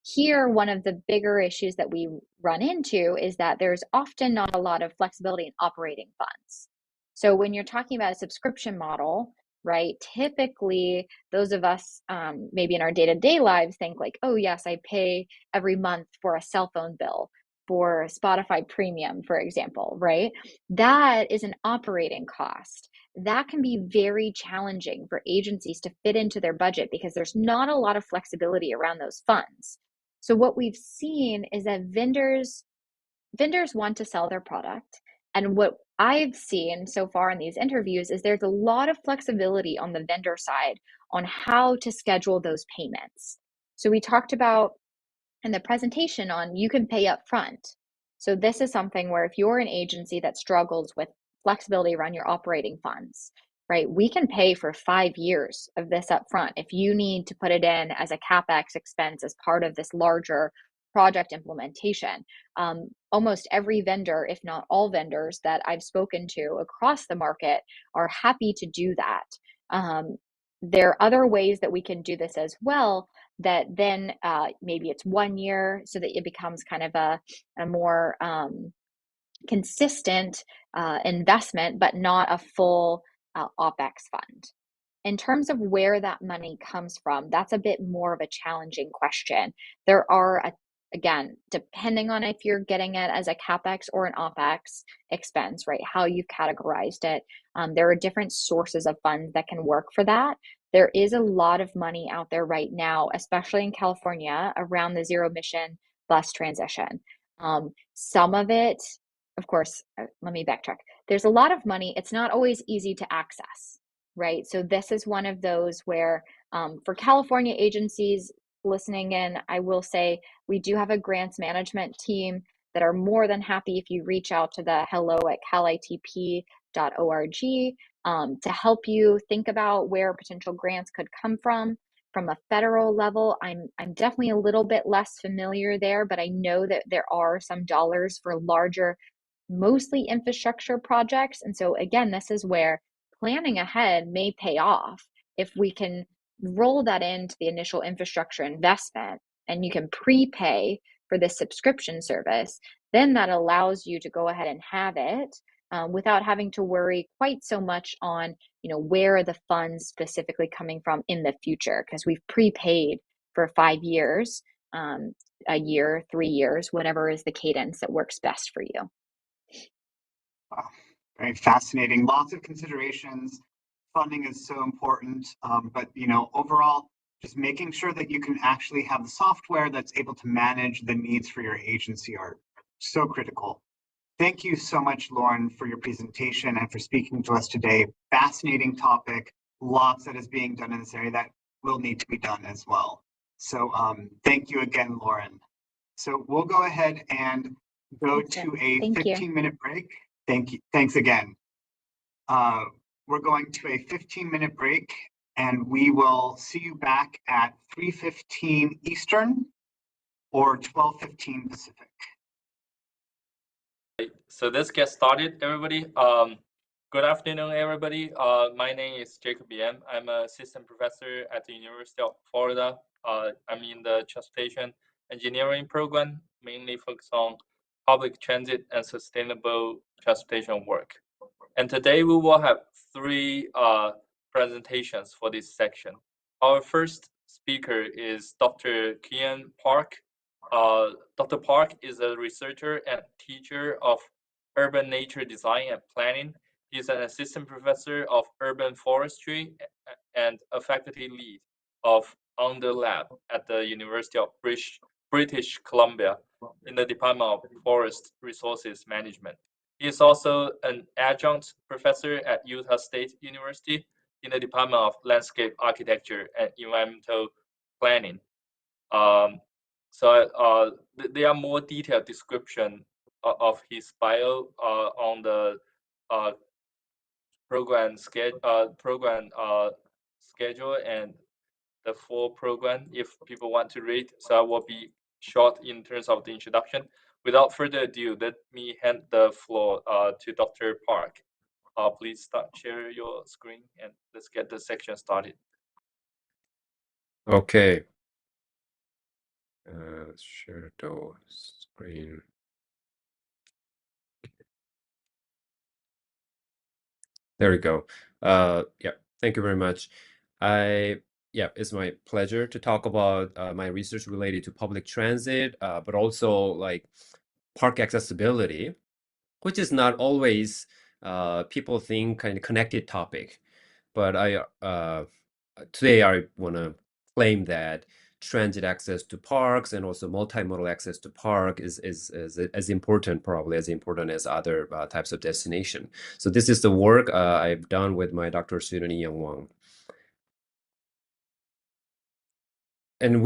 Here, one of the bigger issues that we run into is that there's often not a lot of flexibility in operating funds. So when you're talking about a subscription model, right, typically those of us maybe in our day-to-day lives think like, oh yes, I pay every month for a cell phone bill, for Spotify Premium, for example, right? That is an operating cost. that can be very challenging for agencies to fit into their budget because there's not a lot of flexibility around those funds. So what we've seen is that vendors want to sell their product. And what I've seen so far in these interviews is there's a lot of flexibility on the vendor side on how to schedule those payments. So we talked about in the presentation on you can pay up front. So this is something where if you're an agency that struggles with flexibility around your operating funds, right, we can pay for 5 years of this up front if you need to put it in as a CapEx expense as part of this larger project implementation. Almost every vendor, if not all vendors that I've spoken to across the market are happy to do that. There are other ways that we can do this as well, that then maybe it's 1 year so that it becomes kind of a more consistent investment, but not a full OpEx fund. In terms of where that money comes from, that's a bit more of a challenging question. There are, again, depending on if you're getting it as a CapEx or an OpEx expense, right, how you've categorized it, there are different sources of funds that can work for that. There is a lot of money out there right now, especially in California, around the zero emission bus transition. Some of it, of course, let me backtrack. There's a lot of money. It's not always easy to access, right? So this is one of those where for California agencies listening in, I will say we do have a grants management team that are more than happy if you reach out to the hello@calitp.org to help you think about where potential grants could come from. From a federal level, I'm definitely a little bit less familiar there, but I know that there are some dollars for larger, mostly infrastructure projects. And so again, this is where planning ahead may pay off if we can roll that into the initial infrastructure investment and you can prepay for this subscription service. Then that allows you to go ahead and have it without having to worry quite so much on, where are the funds specifically coming from in the future, because we've prepaid for 5 years, a year, 3 years, whatever is the cadence that works best for you. Wow, very fascinating. Lots of considerations. Funding is so important, but overall, just making sure that you can actually have the software that's able to manage the needs for your agency are so critical. Thank you so much, Lauren, for your presentation and for speaking to us today. Fascinating topic. Lots that is being done in this area that will need to be done as well. So thank you again, Lauren. So we'll go ahead and go to a 15-minute break. Thank you. Thanks again. We're going to a 15-minute break, and we will see you back at 3:15 Eastern or 12:15 Pacific. So let's get started, everybody. Good afternoon, everybody. My name is Jacob Yan. I'm an assistant professor at the University of Florida. I'm in the transportation engineering program, mainly focused on public transit and sustainable transportation work. And today we will have 3 presentations for this section. Our first speaker is Dr. Kian Park. Dr. Park is a researcher and teacher of urban nature design and planning. He's an assistant professor of urban forestry and a faculty lead of Underlab at the University of British Columbia in the Department of Forest Resources Management. He is also an adjunct professor at Utah State University in the Department of Landscape Architecture and Environmental Planning. So there are more detailed description of his bio on the program schedule and the full program if people want to read. So I will be short in terms of the introduction. Without further ado, let me hand the floor to Dr. Park. Please share your screen and let's get the section started. Okay. Share the screen. There we go. Yeah, thank you very much. It's my pleasure to talk about my research related to public transit, but also like park accessibility, which is not always people think kind of connected topic, but today I want to claim that transit access to parks and also multimodal access to park is as important, probably as important as other types of destination. So this is the work I've done with my doctoral student Young Wang. And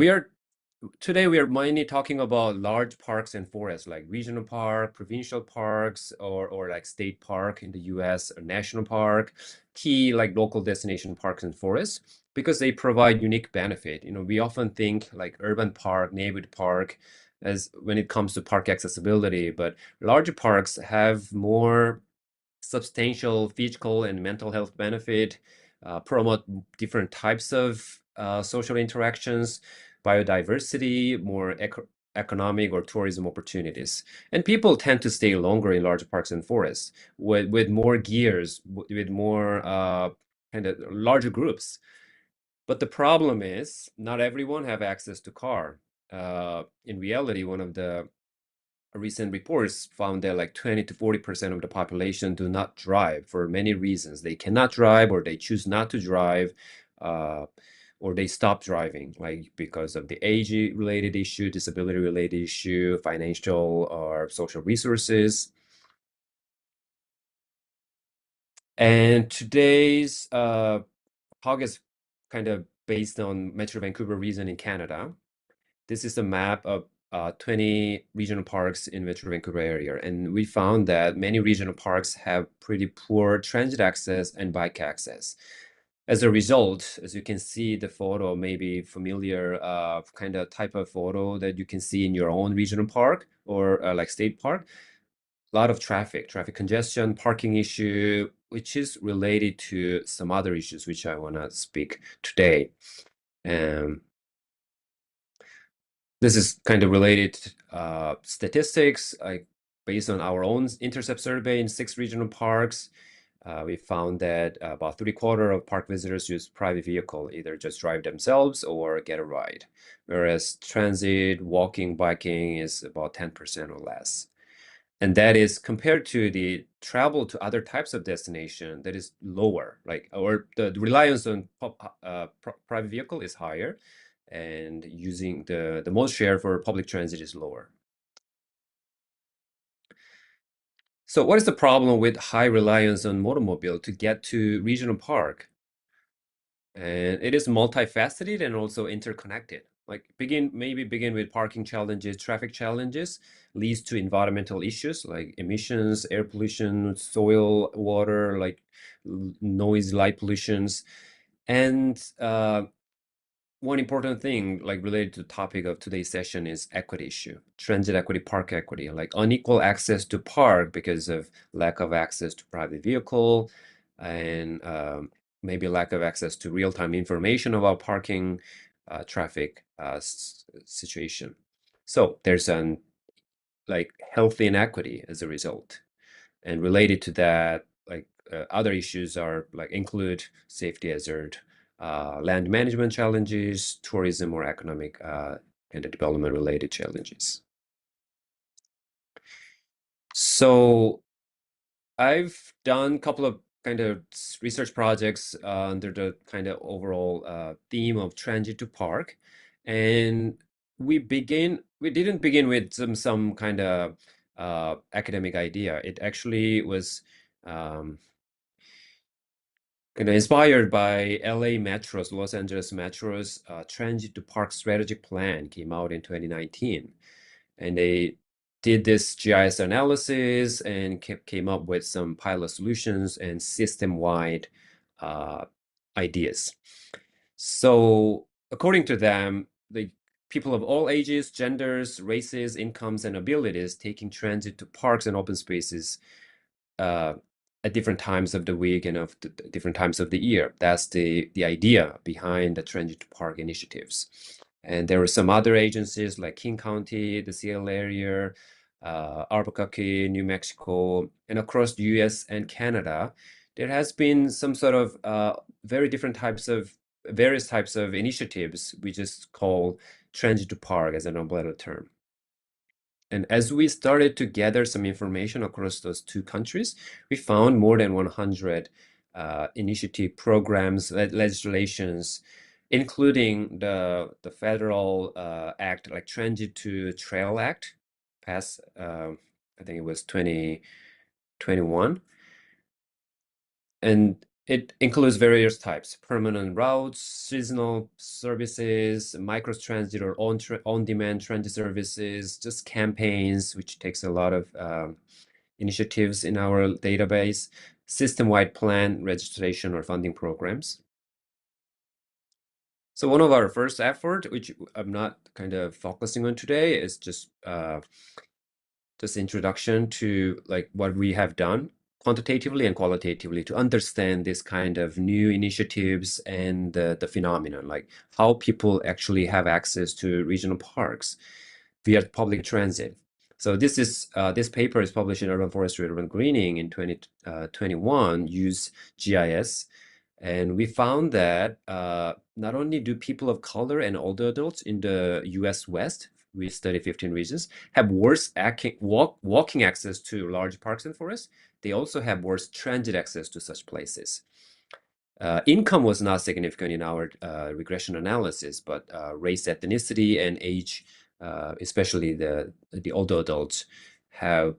today we are mainly talking about large parks and forests, like regional park, provincial parks, or like state park in the US, or national park, key like local destination parks and forests, because they provide unique benefit. We often think like urban park, neighborhood park as when it comes to park accessibility, but larger parks have more substantial physical and mental health benefit, promote different types of social interactions, biodiversity, more economic or tourism opportunities. And people tend to stay longer in large parks and forests with more gears, with more kind of larger groups. But the problem is not everyone have access to car. In reality, one of the recent reports found that like 20 to 40% of the population do not drive for many reasons. They cannot drive, or they choose not to drive, or they stop driving, like because of the age-related issue, disability-related issue, financial or social resources. And today's talk is kind of based on Metro Vancouver region in Canada. This is a map of 20 regional parks in Metro Vancouver area. And we found that many regional parks have pretty poor transit access and bike access. As a result, as you can see, the photo may be familiar kind of type of photo that you can see in your own regional park or like state park. A lot of traffic congestion, parking issue, which is related to some other issues, which I want to speak today. This is kind of related statistics, like based on our own intercept survey in 6 regional parks. We found that about 3/4 of park visitors use private vehicle, either just drive themselves or get a ride, whereas transit, walking, biking is about 10% or less. And that is compared to the travel to other types of destination that is lower, like, or the reliance on private vehicle is higher, and using the most share for public transit is lower. So what is the problem with high reliance on automobile to get to regional park? And it is multifaceted and also interconnected. Like maybe begin with parking challenges, traffic challenges, leads to environmental issues like emissions, air pollution, soil, water, like noise, light pollutions. And one important thing like related to the topic of today's session is equity issue, transit equity, park equity, like unequal access to park because of lack of access to private vehicle, and maybe lack of access to real-time information about parking, traffic situation. So there's an like healthy inequity as a result. And related to that, like other issues are like include safety hazard, land management challenges, tourism or economic and development related challenges. So I've done a couple of kind of research projects under the kind of overall theme of transit to park. And we didn't begin with some kind of academic idea. It actually was kind of inspired by LA Metro's, Los Angeles Metro's transit to park strategic plan came out in 2019. And they did this GIS analysis and came up with some pilot solutions and system-wide ideas. So according to them, the people of all ages, genders, races, incomes, and abilities taking transit to parks and open spaces at different times of the week and of the different times of the year. That's the idea behind the transit to park initiatives. And there were some other agencies like King County, the Seattle area, Albuquerque, New Mexico, and across the US and Canada. There has been some sort of various types of initiatives we just call transit to park as an umbrella term. And as we started to gather some information across those two countries, we found more than 100 initiative programs, legislations, including the federal act, like Transit to Trail Act, passed, I think it was 2021. And it includes various types: permanent routes, seasonal services, microtransit or on-demand transit services, just campaigns, which takes a lot of initiatives in our database, system-wide plan, registration, or funding programs. So one of our first effort, which I'm not kind of focusing on today, is just introduction to like what we have done quantitatively and qualitatively to understand this kind of new initiatives and the phenomenon, like how people actually have access to regional parks via public transit. So this paper is published in Urban Forestry, Urban Greening in 2021, use GIS. And we found that not only do people of color and older adults in the US West, we studied 15 regions, have worse walking access to large parks and forests, they also have worse transit access to such places. Income was not significant in our regression analysis, but race, ethnicity, and age, especially the older adults, have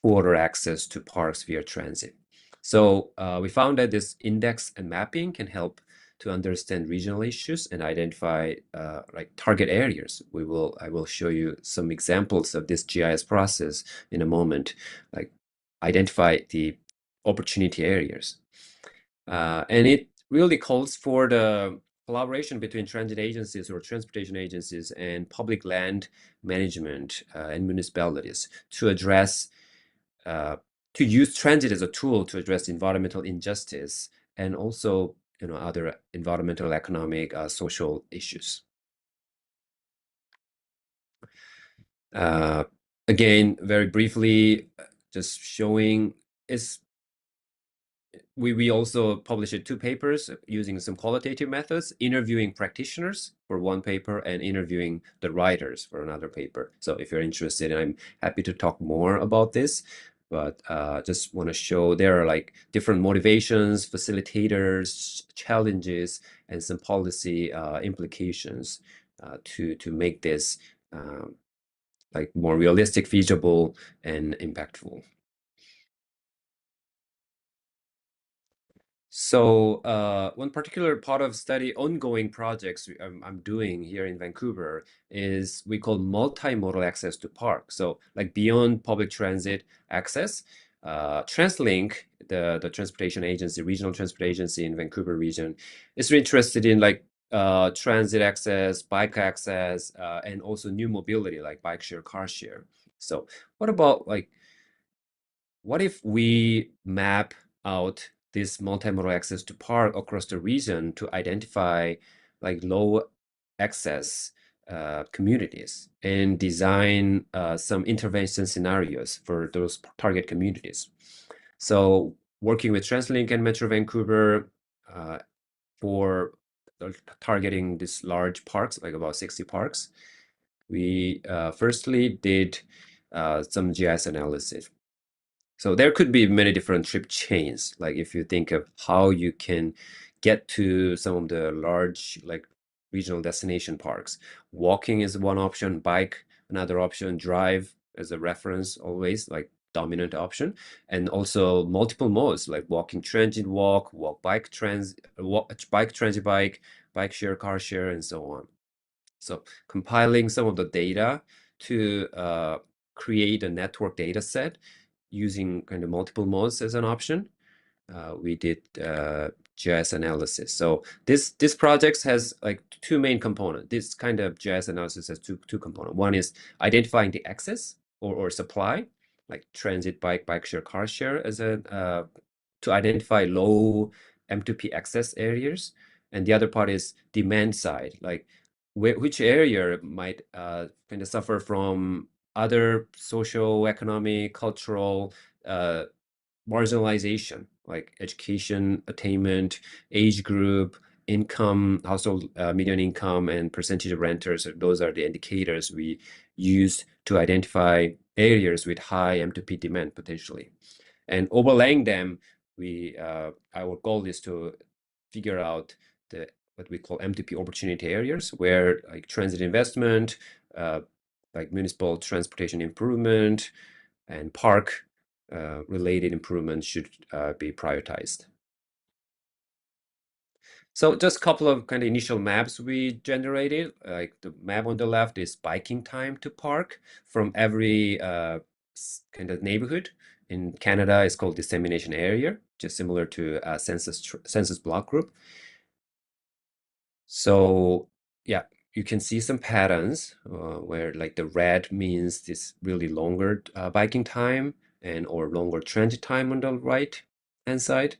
poorer access to parks via transit. So we found that this index and mapping can help to understand regional issues and identify like target areas. I will show you some examples of this GIS process in a moment, like identify the opportunity areas. And it really calls for the collaboration between transit agencies or transportation agencies and public land management and municipalities to address to use transit as a tool to address environmental injustice and also, you know, other environmental, economic, social issues. Again, very briefly, just showing is we also published 2 papers using some qualitative methods, interviewing practitioners for one paper and interviewing the writers for another paper. So if you're interested, I'm happy to talk more about this. But just want to show there are like different motivations, facilitators, challenges, and some policy implications to make this like more realistic, feasible, and impactful. So one particular part of study ongoing projects I'm doing here in Vancouver is we call multimodal access to park. So like beyond public transit access, TransLink, the transportation agency, regional transport agency in Vancouver region, is interested in like transit access, bike access, and also new mobility like bike share, car share. So what about like, what if we map out this multimodal access to park across the region to identify like low access communities and design some intervention scenarios for those target communities? So working with TransLink and Metro Vancouver for targeting these large parks, like about 60 parks, we firstly did some GIS analysis. So there could be many different trip chains. Like if you think of how you can get to some of the large like regional destination parks, walking is one option, bike another option, drive as a reference always like dominant option, and also multiple modes like walking transit walk, bike transit bike, bike share, car share, and so on. So compiling some of the data to create a network data set using kind of multiple modes as an option, we did GIS analysis. So this project has like 2 main components. This kind of GIS analysis has two components. One is identifying the access or supply, like transit, bike share, car share, as a to identify low M2P access areas, and the other part is demand side, like which area might kind of suffer from other social, economic, cultural marginalization, like education, attainment, age group, income, household median income, and percentage of renters. Those are the indicators we use to identify areas with high M2P demand potentially. And overlaying them, our goal is to figure out what we call M2P opportunity areas, where like transit investment, like municipal transportation improvement, and park related improvements should be prioritized. So just a couple of kind of initial maps we generated. Like the map on the left is biking time to park from every kind of neighborhood. In Canada, it's called dissemination area, just similar to census block group. So yeah, you can see some patterns where like the red means this really longer biking time or longer transit time on the right hand side.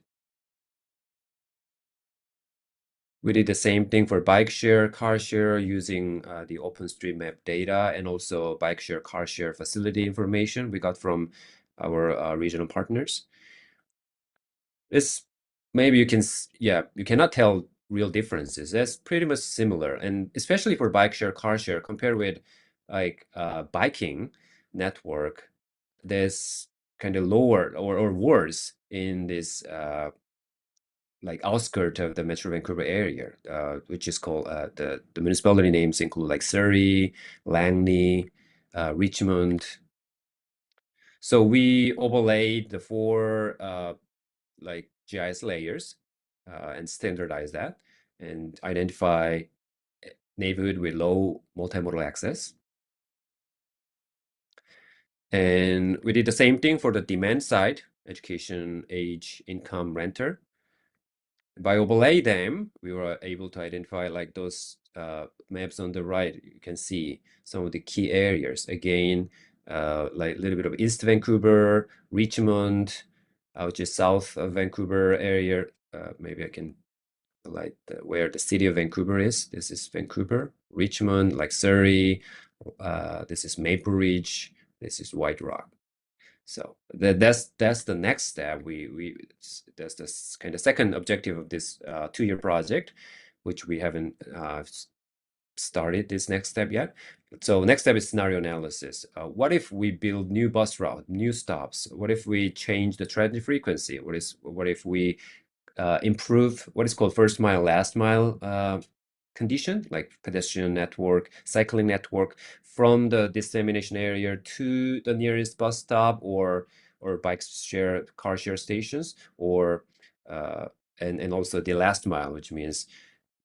We did the same thing for bike share, car share using the OpenStreetMap data and also bike share, car share facility information we got from our regional partners. This maybe you cannot tell real differences. That's pretty much similar, and especially for bike share, car share, compared with like biking network, there's kind of lower or worse in this like outskirt of the Metro Vancouver area, which is called the municipality names include like Surrey, Langley, Richmond. So we overlaid the 4 like GIS layers and standardize that and identify neighborhood with low multimodal access. And we did the same thing for the demand side, education, age, income, renter. By overlay them, we were able to identify like those maps on the right. You can see some of the key areas. Again, like a little bit of East Vancouver, Richmond, which is south of Vancouver area. Maybe I can highlight where the city of Vancouver is. This is Vancouver. Richmond, like Surrey. This is Maple Ridge. This is White Rock. So that's the next step. That's the kind of second objective of this 2-year project, which we haven't started this next step yet. So next step is scenario analysis. What if we build new bus route, new stops? What if we change the transit frequency? What if we improve what is called first mile, last mile condition, like pedestrian network, cycling network from the dissemination area to the nearest bus stop or bike share, car share stations, or and also the last mile, which means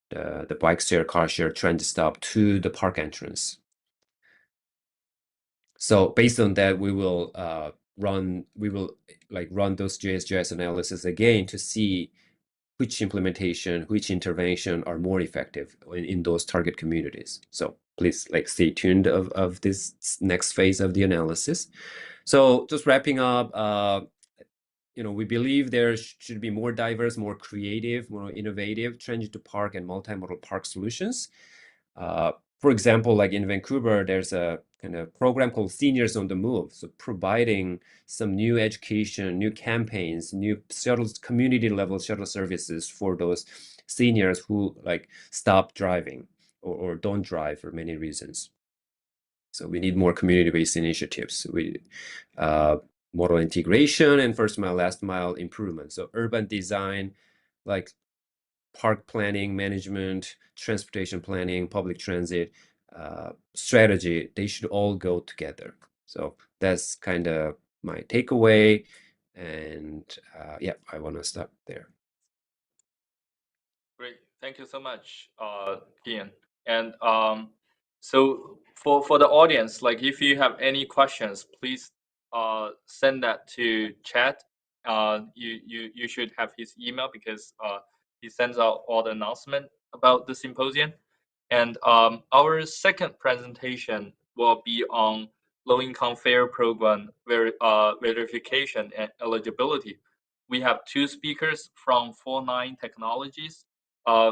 the bike share, car share transit stop to the park entrance. So based on that, we will run those GIS analysis again to see which implementation, which intervention are more effective in those target communities. So please stay tuned of this next phase of the analysis. So just wrapping up, we believe there should be more diverse, more creative, more innovative transit to park and multimodal park solutions. For example, like in Vancouver, there's a kind of program called Seniors on the Move. So providing some new education, new campaigns, new community level shuttle services for those seniors who stop driving or don't drive for many reasons. So we need more community-based initiatives. Model integration and first mile, last mile improvement. So urban design, like park planning, management, transportation planning, public transit, strategy, they should all go together. So that's kind of my takeaway. And yeah, I want to stop there. Great. Thank you so much, Ian. And so for the audience, if you have any questions, please send that to chat. You should have his email because he sends out all the announcement about the symposium. And our second presentation will be on low-income fare program verification and eligibility. We have 2 speakers from 49 Technologies.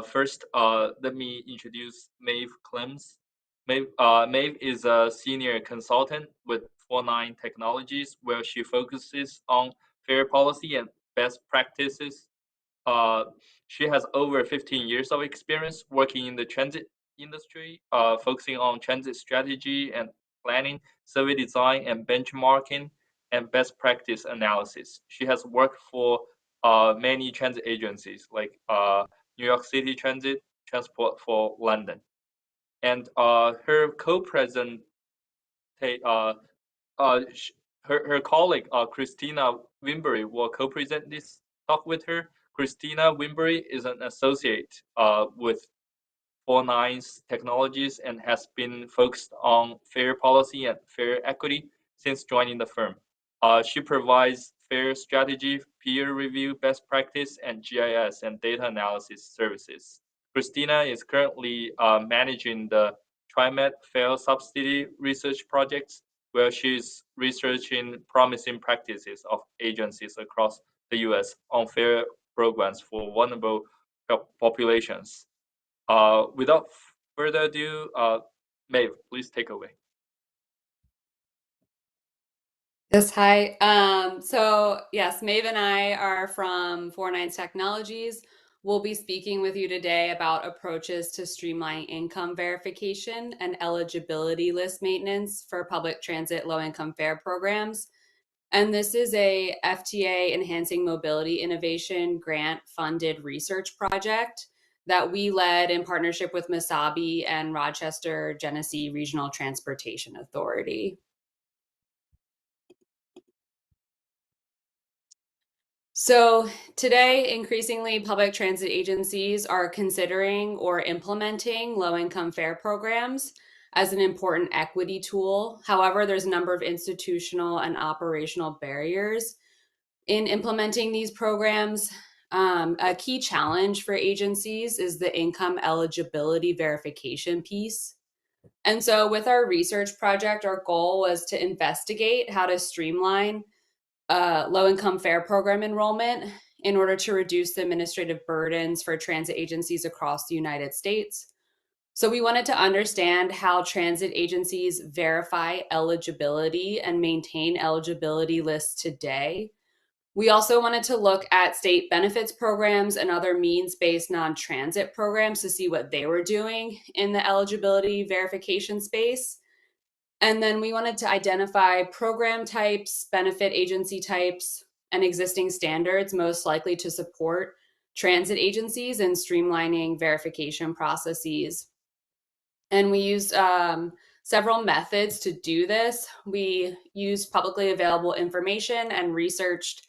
First, let me introduce Maeve Clems. Maeve is a senior consultant with 49 Technologies, where she focuses on fare policy and best practices. She has over 15 years of experience working in the transit industry, focusing on transit strategy and planning, survey design and benchmarking, and best practice analysis. She has worked for many transit agencies like New York City Transit, Transport for London. And her co-president, her colleague, Christina Wimbury, will co-present this talk with her. Christina Wimbury is an associate with 49's Technologies and has been focused on fair policy and fair equity since joining the firm. She provides fair strategy, peer review, best practice, and GIS and data analysis services. Christina is currently managing the TriMet Fair Subsidy Research Projects, where she's researching promising practices of agencies across the US on fair programs for vulnerable populations. Without further ado, Maeve, please take away. Yes, hi. Yes, Maeve and I are from 49's Technologies. We'll be speaking with you today about approaches to streamline income verification and eligibility list maintenance for public transit low-income fare programs. And this is a FTA Enhancing Mobility Innovation grant-funded research project that we led in partnership with Mesabi and Rochester Genesee Regional Transportation Authority. So today, increasingly, public transit agencies are considering or implementing low-income fare programs as an important equity tool. However, there's a number of institutional and operational barriers in implementing these programs. A key challenge for agencies is the income eligibility verification piece. And so with our research project, our goal was to investigate how to streamline low-income fare program enrollment in order to reduce the administrative burdens for transit agencies across the United States. So we wanted to understand how transit agencies verify eligibility and maintain eligibility lists today. We also wanted to look at state benefits programs and other means-based non-transit programs to see what they were doing in the eligibility verification space. And then we wanted to identify program types, benefit agency types, and existing standards most likely to support transit agencies in streamlining verification processes. And we used several methods to do this. We used publicly available information and researched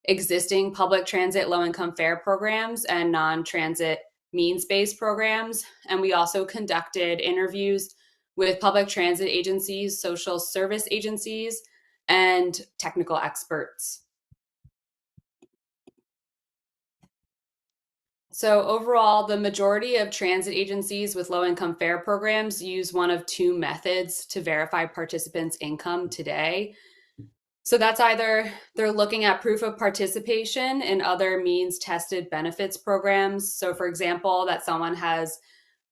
existing public transit low-income fare programs and non-transit means-based programs. And we also conducted interviews with public transit agencies, social service agencies, and technical experts. So overall, the majority of transit agencies with low-income fare programs use one of two methods to verify participants' income today. So that's either they're looking at proof of participation in other means-tested benefits programs. So for example, that someone has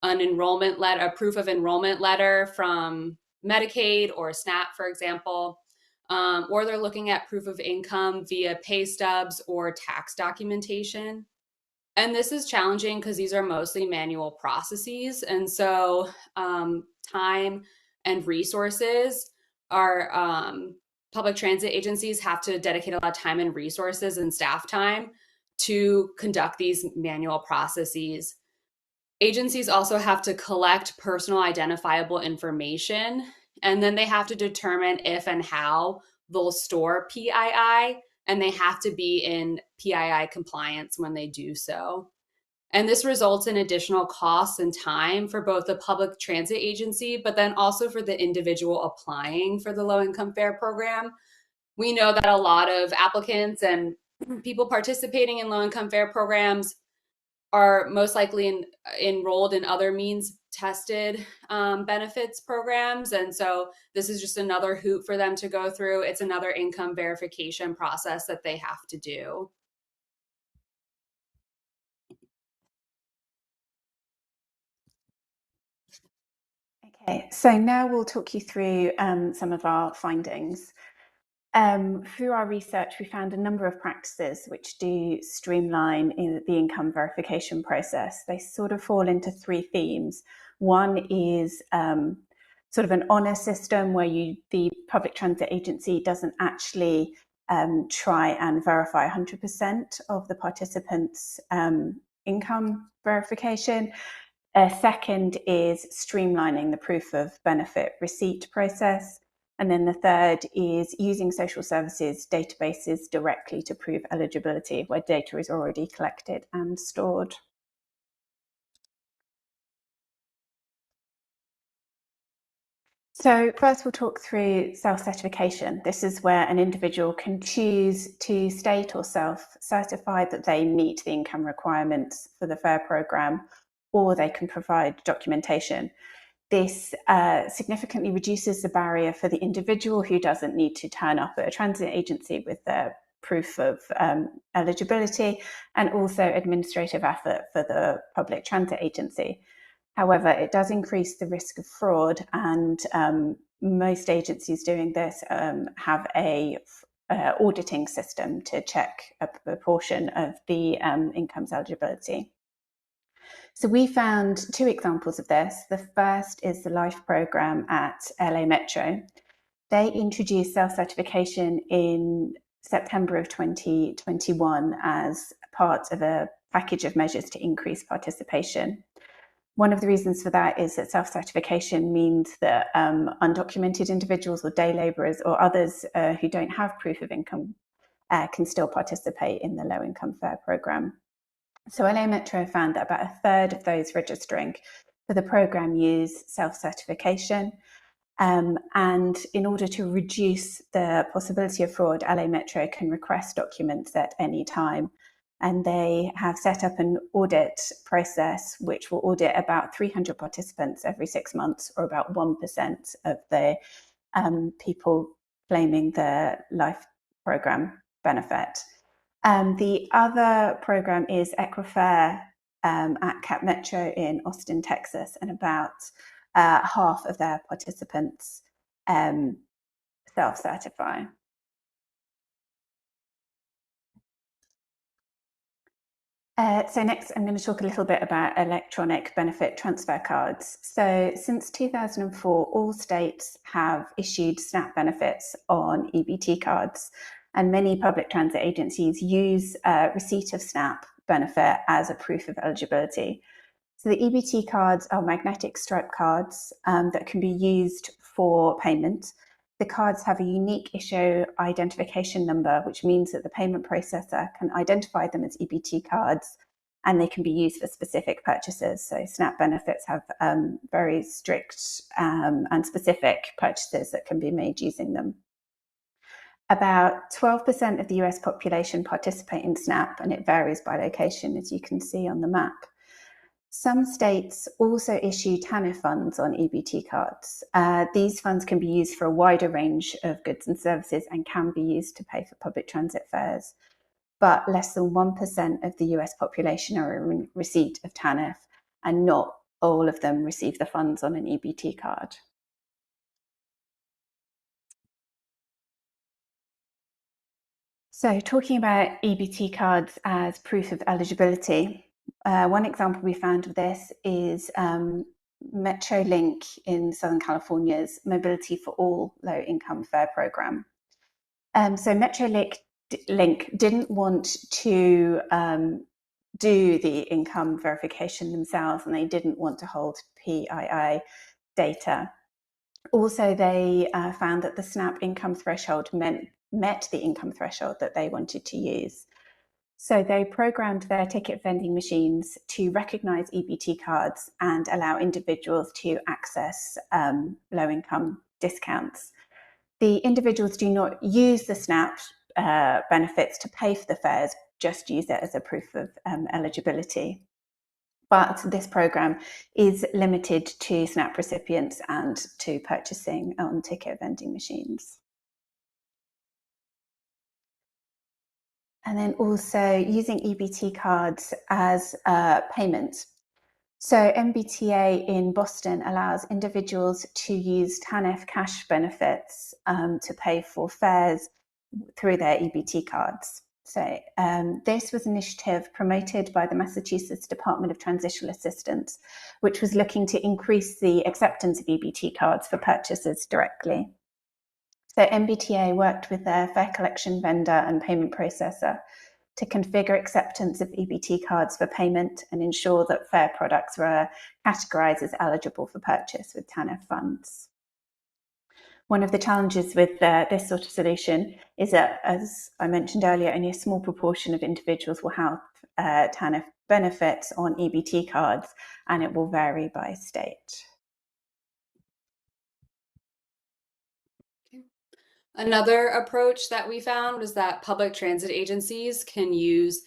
an enrollment letter, a proof of enrollment letter from Medicaid or SNAP, for example, or they're looking at proof of income via pay stubs or tax documentation. And this is challenging because these are mostly manual processes. And so time and resources are, public transit agencies have to dedicate a lot of time and resources and staff time to conduct these manual processes. Agencies also have to collect personal identifiable information, and then they have to determine if and how they'll store PII, and they have to be in PII compliance when they do so. And this results in additional costs and time for both the public transit agency, but then also for the individual applying for the low-income fare program. We know that a lot of applicants and people participating in low-income fare programs are most likely enrolled in other means tested benefits programs. And so this is just another hoop for them to go through. It's another income verification process that they have to do. Okay, so now we'll talk you through some of our findings. through our research, we found a number of practices which do streamline the income verification process. They sort of fall into three themes. One is sort of an honour system where the public transit agency doesn't actually try and verify 100% of the participants' income verification. Second is streamlining the proof of benefit receipt process. And then the third is using social services databases directly to prove eligibility where data is already collected and stored. So first we'll talk through self-certification. This is where an individual can choose to state or self-certify that they meet the income requirements for the FAIR programme, or they can provide documentation. This significantly reduces the barrier for the individual who doesn't need to turn up at a transit agency with their proof of eligibility, and also administrative effort for the public transit agency. However, it does increase the risk of fraud, and most agencies doing this have a auditing system to check a proportion of the income's eligibility. So we found two examples of this. The first is the LIFE program at LA Metro. They introduced self-certification in September of 2021 as part of a package of measures to increase participation. One of the reasons for that is that self-certification means that undocumented individuals or day labourers or others who don't have proof of income can still participate in the low-income fare programme. So LA Metro found that about a third of those registering for the programme use self-certification. And in order to reduce the possibility of fraud, LA Metro can request documents at any time. And they have set up an audit process which will audit about 300 participants every 6 months, or about 1% of the people claiming the LIFE programme benefit. The other program is Equifair at Cap Metro in Austin, Texas, and about half of their participants self-certify. So next, I'm going to talk a little bit about electronic benefit transfer cards. So since 2004, all states have issued SNAP benefits on EBT cards, and many public transit agencies use receipt of SNAP benefit as a proof of eligibility. So the EBT cards are magnetic stripe cards that can be used for payment. The cards have a unique issue identification number, which means that the payment processor can identify them as EBT cards, and they can be used for specific purchases. So SNAP benefits have very strict and specific purchases that can be made using them. About 12% of the US population participate in SNAP, and it varies by location, as you can see on the map. Some states also issue TANF funds on EBT cards. These funds can be used for a wider range of goods and services and can be used to pay for public transit fares. But less than 1% of the US population are in receipt of TANF, and not all of them receive the funds on an EBT card. So talking about EBT cards as proof of eligibility, one example we found of this is Metrolink in Southern California's Mobility for All low-income fare program. So Metrolink didn't want to do the income verification themselves, and they didn't want to hold PII data. Also, they found that the SNAP income threshold met the income threshold that they wanted to use. So they programmed their ticket vending machines to recognize EBT cards and allow individuals to access low-income discounts. The individuals do not use the SNAP benefits to pay for the fares, just use it as a proof of eligibility. But this program is limited to SNAP recipients and to purchasing on ticket vending machines. And then also using EBT cards as payment. So MBTA in Boston allows individuals to use TANF cash benefits to pay for fares through their EBT cards. So this was an initiative promoted by the Massachusetts Department of Transitional Assistance, which was looking to increase the acceptance of EBT cards for purchasers directly. So MBTA worked with their fare collection vendor and payment processor to configure acceptance of EBT cards for payment and ensure that fare products were categorized as eligible for purchase with TANF funds. One of the challenges with this sort of solution is that, as I mentioned earlier, only a small proportion of individuals will have TANF benefits on EBT cards, and it will vary by state. Another approach that we found was that public transit agencies can use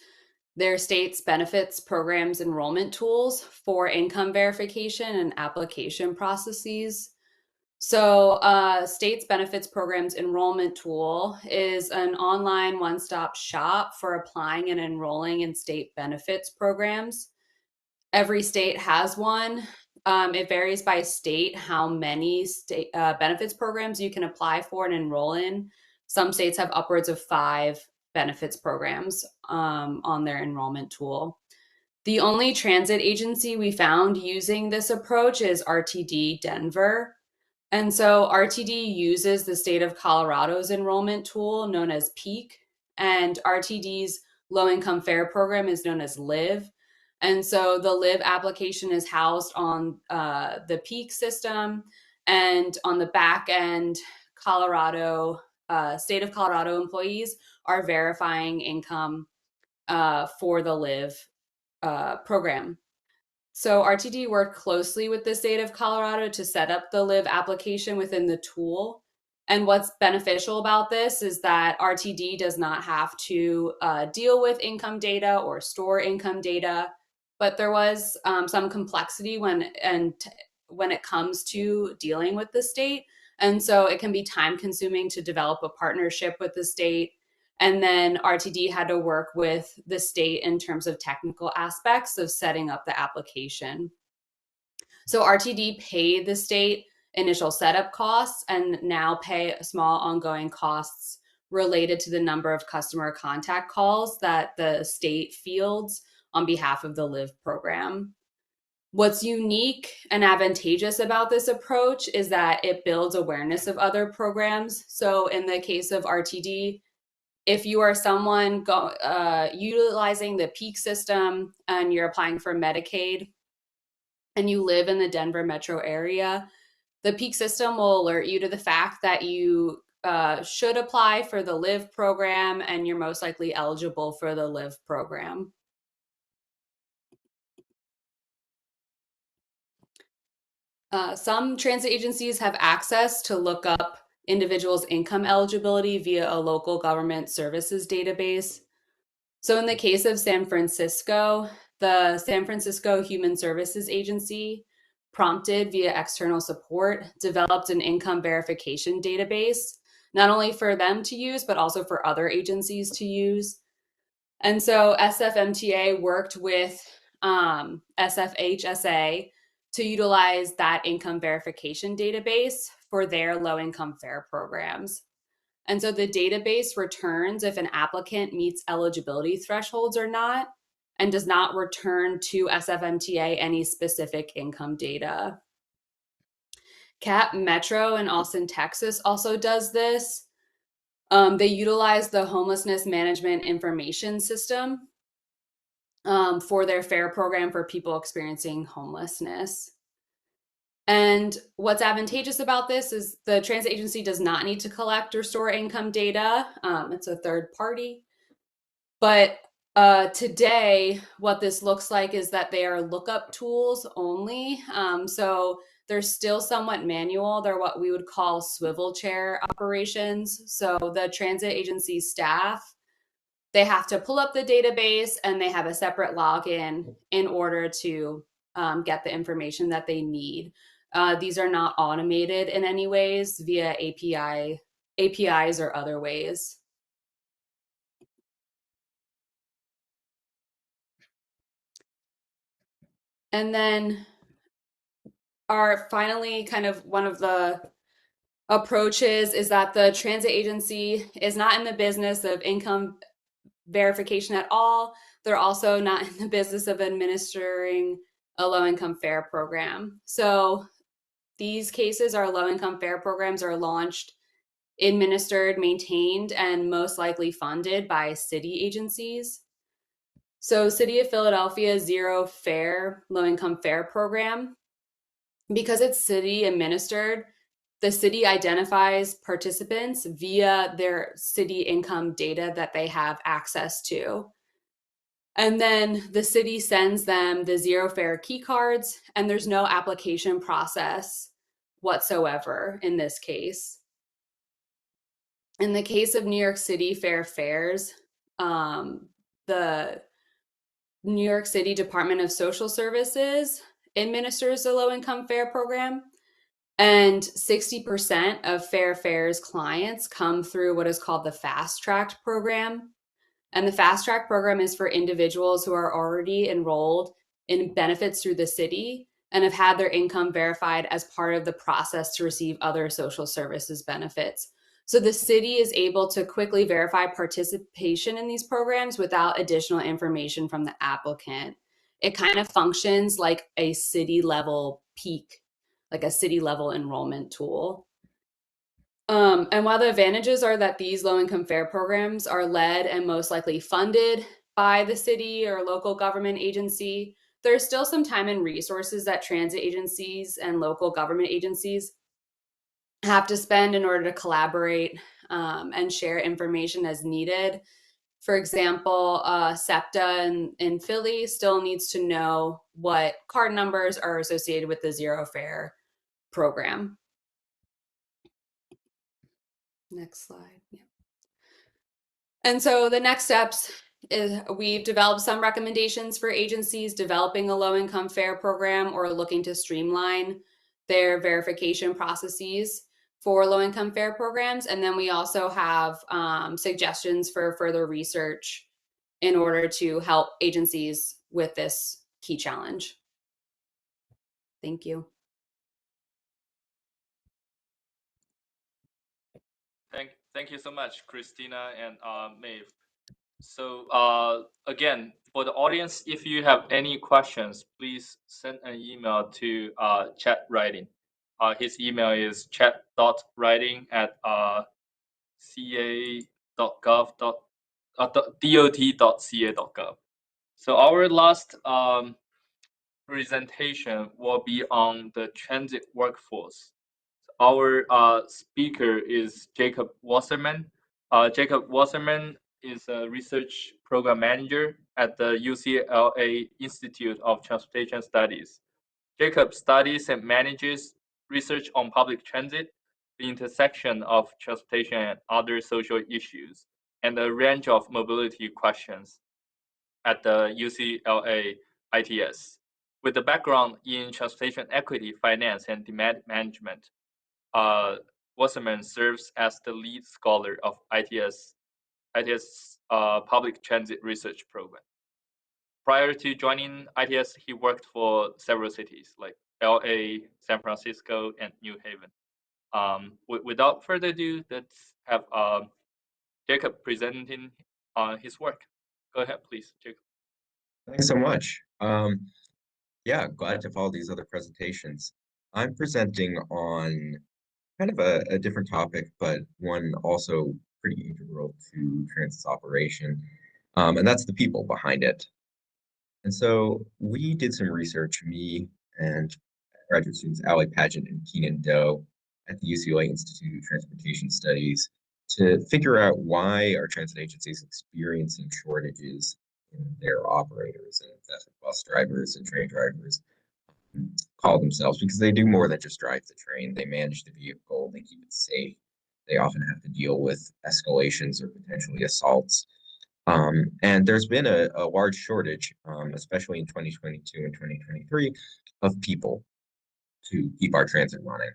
their state's benefits programs enrollment tools for income verification and application processes. So state's benefits programs enrollment tool is an online one-stop shop for applying and enrolling in state benefits programs. Every state has one. It varies by state how many state benefits programs you can apply for and enroll in. Some states have upwards of 5 benefits programs on their enrollment tool. The only transit agency we found using this approach is RTD Denver. And so RTD uses the state of Colorado's enrollment tool known as PEAK, and RTD's low-income fare program is known as LIVE. And so the LIVE application is housed on the PEAK system, and on the back end, state of Colorado employees are verifying income for the LIVE program. So RTD worked closely with the state of Colorado to set up the LIVE application within the tool. And what's beneficial about this is that RTD does not have to deal with income data or store income data, but there was some complexity when it comes to dealing with the state. And so it can be time consuming to develop a partnership with the state. And then RTD had to work with the state in terms of technical aspects of setting up the application. So RTD paid the state initial setup costs and now pay small ongoing costs related to the number of customer contact calls that the state fields on behalf of the LIVE program. What's unique and advantageous about this approach is that it builds awareness of other programs. So in the case of RTD, if you are someone utilizing the PEAK system and you're applying for Medicaid and you live in the Denver metro area, the PEAK system will alert you to the fact that you should apply for the LIVE program and you're most likely eligible for the LIVE program. Some transit agencies have access to look up individuals' income eligibility via a local government services database. So in the case of San Francisco, the San Francisco Human Services Agency, prompted via external support, developed an income verification database, not only for them to use, but also for other agencies to use. And so SFMTA worked with SFHSA to utilize that income verification database for their low-income fare programs. And so the database returns if an applicant meets eligibility thresholds or not, and does not return to SFMTA any specific income data. CAP Metro in Austin, Texas also does this. They utilize the Homelessness Management Information System for their fare program for people experiencing homelessness. And what's advantageous about this is the transit agency does not need to collect or store income data. It's a third party. But today, what this looks like is that they are lookup tools only. So they're still somewhat manual. They're what we would call swivel chair operations. So the transit agency staff, they have to pull up the database and they have a separate login in order to get the information that they need. These are not automated in any ways via APIs or other ways. And then finally, kind of one of the approaches is that the transit agency is not in the business of income verification at all. They're also not in the business of administering a low-income fare program. So these cases are low-income fare programs are launched, administered, maintained, and most likely funded by city agencies. So City of Philadelphia's zero fare low-income fare program, because it's city administered, the city identifies participants via their city income data that they have access to. And then the city sends them the zero fare key cards, and there's no application process whatsoever in this case. In the case of New York City Fair Fares, the New York City Department of Social Services administers the low-income fare program, and 60% of Fair Fares clients come through what is called the Fast Track program. And the Fast Track program is for individuals who are already enrolled in benefits through the city and have had their income verified as part of the process to receive other social services benefits. So the city is able to quickly verify participation in these programs without additional information from the applicant. It kind of functions like a city level peak, like a city level enrollment tool. And while the advantages are that these low-income fare programs are led and most likely funded by the city or local government agency, there's still some time and resources that transit agencies and local government agencies have to spend in order to collaborate and share information as needed. For example, SEPTA in Philly still needs to know what card numbers are associated with the zero fare program. Next slide. Yeah. And so the next steps is we've developed some recommendations for agencies developing a low-income fare program or looking to streamline their verification processes for low-income fare programs. And then we also have suggestions for further research in order to help agencies with this key challenge. Thank you. Thank you so much, Christina and Maeve. So again, for the audience, if you have any questions, please send an email to Chat Writing. His email is chat.writing@ca.gov.dot.ca.gov. So our last presentation will be on the transit workforce. Our speaker is Jacob Wasserman. Jacob Wasserman is a research program manager at the UCLA Institute of Transportation Studies. Jacob studies and manages research on public transit, the intersection of transportation and other social issues, and a range of mobility questions at the UCLA ITS. With a background in transportation equity, finance, and demand management, Wasserman serves as the lead scholar of ITS Public Transit Research Program. Prior to joining ITS, he worked for several cities like LA, San Francisco, and New Haven. Without further ado, let's have Jacob presenting his work. Go ahead, please, Jacob. Thanks so much. Yeah, glad to follow these other presentations. I'm presenting on kind of a different topic, but one also pretty integral to transit's operation, and that's the people behind it. And so we did some research, me and graduate students Allie Paget and Keenan Doe at the UCLA Institute of Transportation Studies to figure out why are transit agencies experiencing shortages in their operators, and that's what bus drivers and train drivers call themselves, because they do more than just drive the train. They manage the vehicle, they keep it safe. They often have to deal with escalations or potentially assaults. And there's been a large shortage, especially in 2022 and 2023, of people to keep our transit running.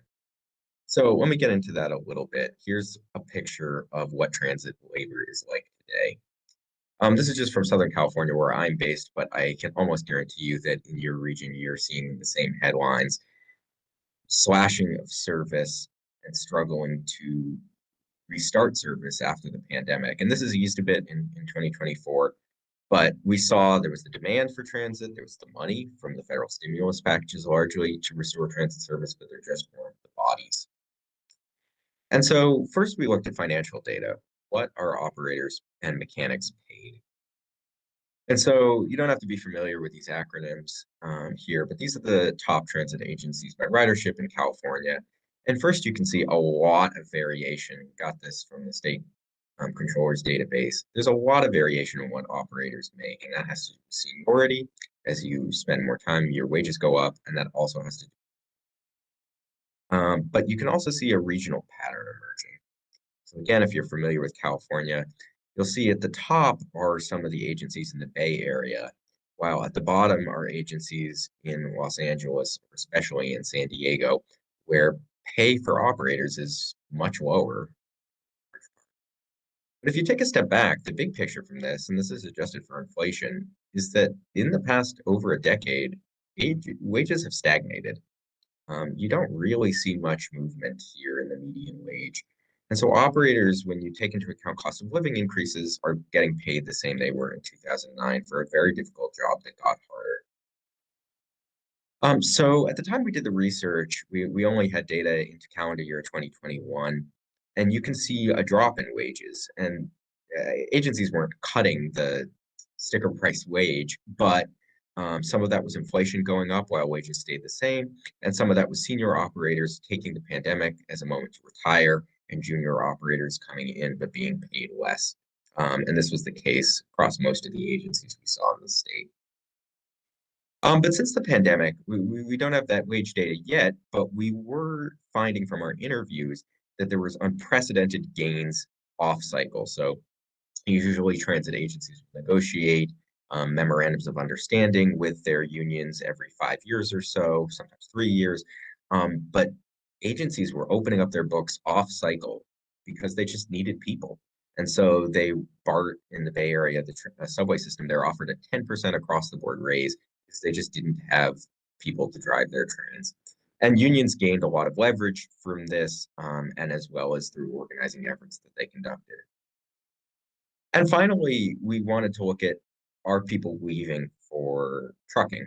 So let me get into that a little bit. Here's a picture of what transit labor is like today. This is just from Southern California, where I'm based, but I can almost guarantee you that in your region, you're seeing the same headlines: slashing of service and struggling to restart service after the pandemic. And this has eased a bit in 2024, but we saw there was the demand for transit, there was the money from the federal stimulus packages largely to restore transit service, but there just weren't the bodies. And so first we looked at financial data. What are operators and mechanics paid? And so you don't have to be familiar with these acronyms here, but these are the top transit agencies by ridership in California. And first you can see a lot of variation. Got this from the state controller's database. There's a lot of variation in what operators make, and that has to do with seniority. As you spend more time, your wages go up, and that also has to do. But you can also see a regional pattern emerging. So again, if you're familiar with California, you'll see at the top are some of the agencies in the Bay Area, while at the bottom are agencies in Los Angeles, especially in San Diego, where pay for operators is much lower. But if you take a step back, the big picture from this, and this is adjusted for inflation, is that in the past over a decade, wages have stagnated. You don't really see much movement here in the median wage. And so operators, when you take into account cost of living increases, are getting paid the same they were in 2009 for a very difficult job that got harder. So at the time we did the research, we only had data into calendar year 2021, and you can see a drop in wages. And agencies weren't cutting the sticker price wage, but some of that was inflation going up while wages stayed the same, and some of that was senior operators taking the pandemic as a moment to retire, and junior operators coming in but being paid less. And this was the case across most of the agencies we saw in the state. But since the pandemic, we don't have that wage data yet, but we were finding from our interviews that there was unprecedented gains off cycle. So usually transit agencies negotiate memorandums of understanding with their unions every 5 years or so, sometimes 3 years. But agencies were opening up their books off cycle because they just needed people. And so BART in the Bay Area, the subway system, they're offered a 10% across the board raise because they just didn't have people to drive their trains. And unions gained a lot of leverage from this, and as well as through organizing efforts that they conducted. And finally, we wanted to look at, are people leaving for trucking?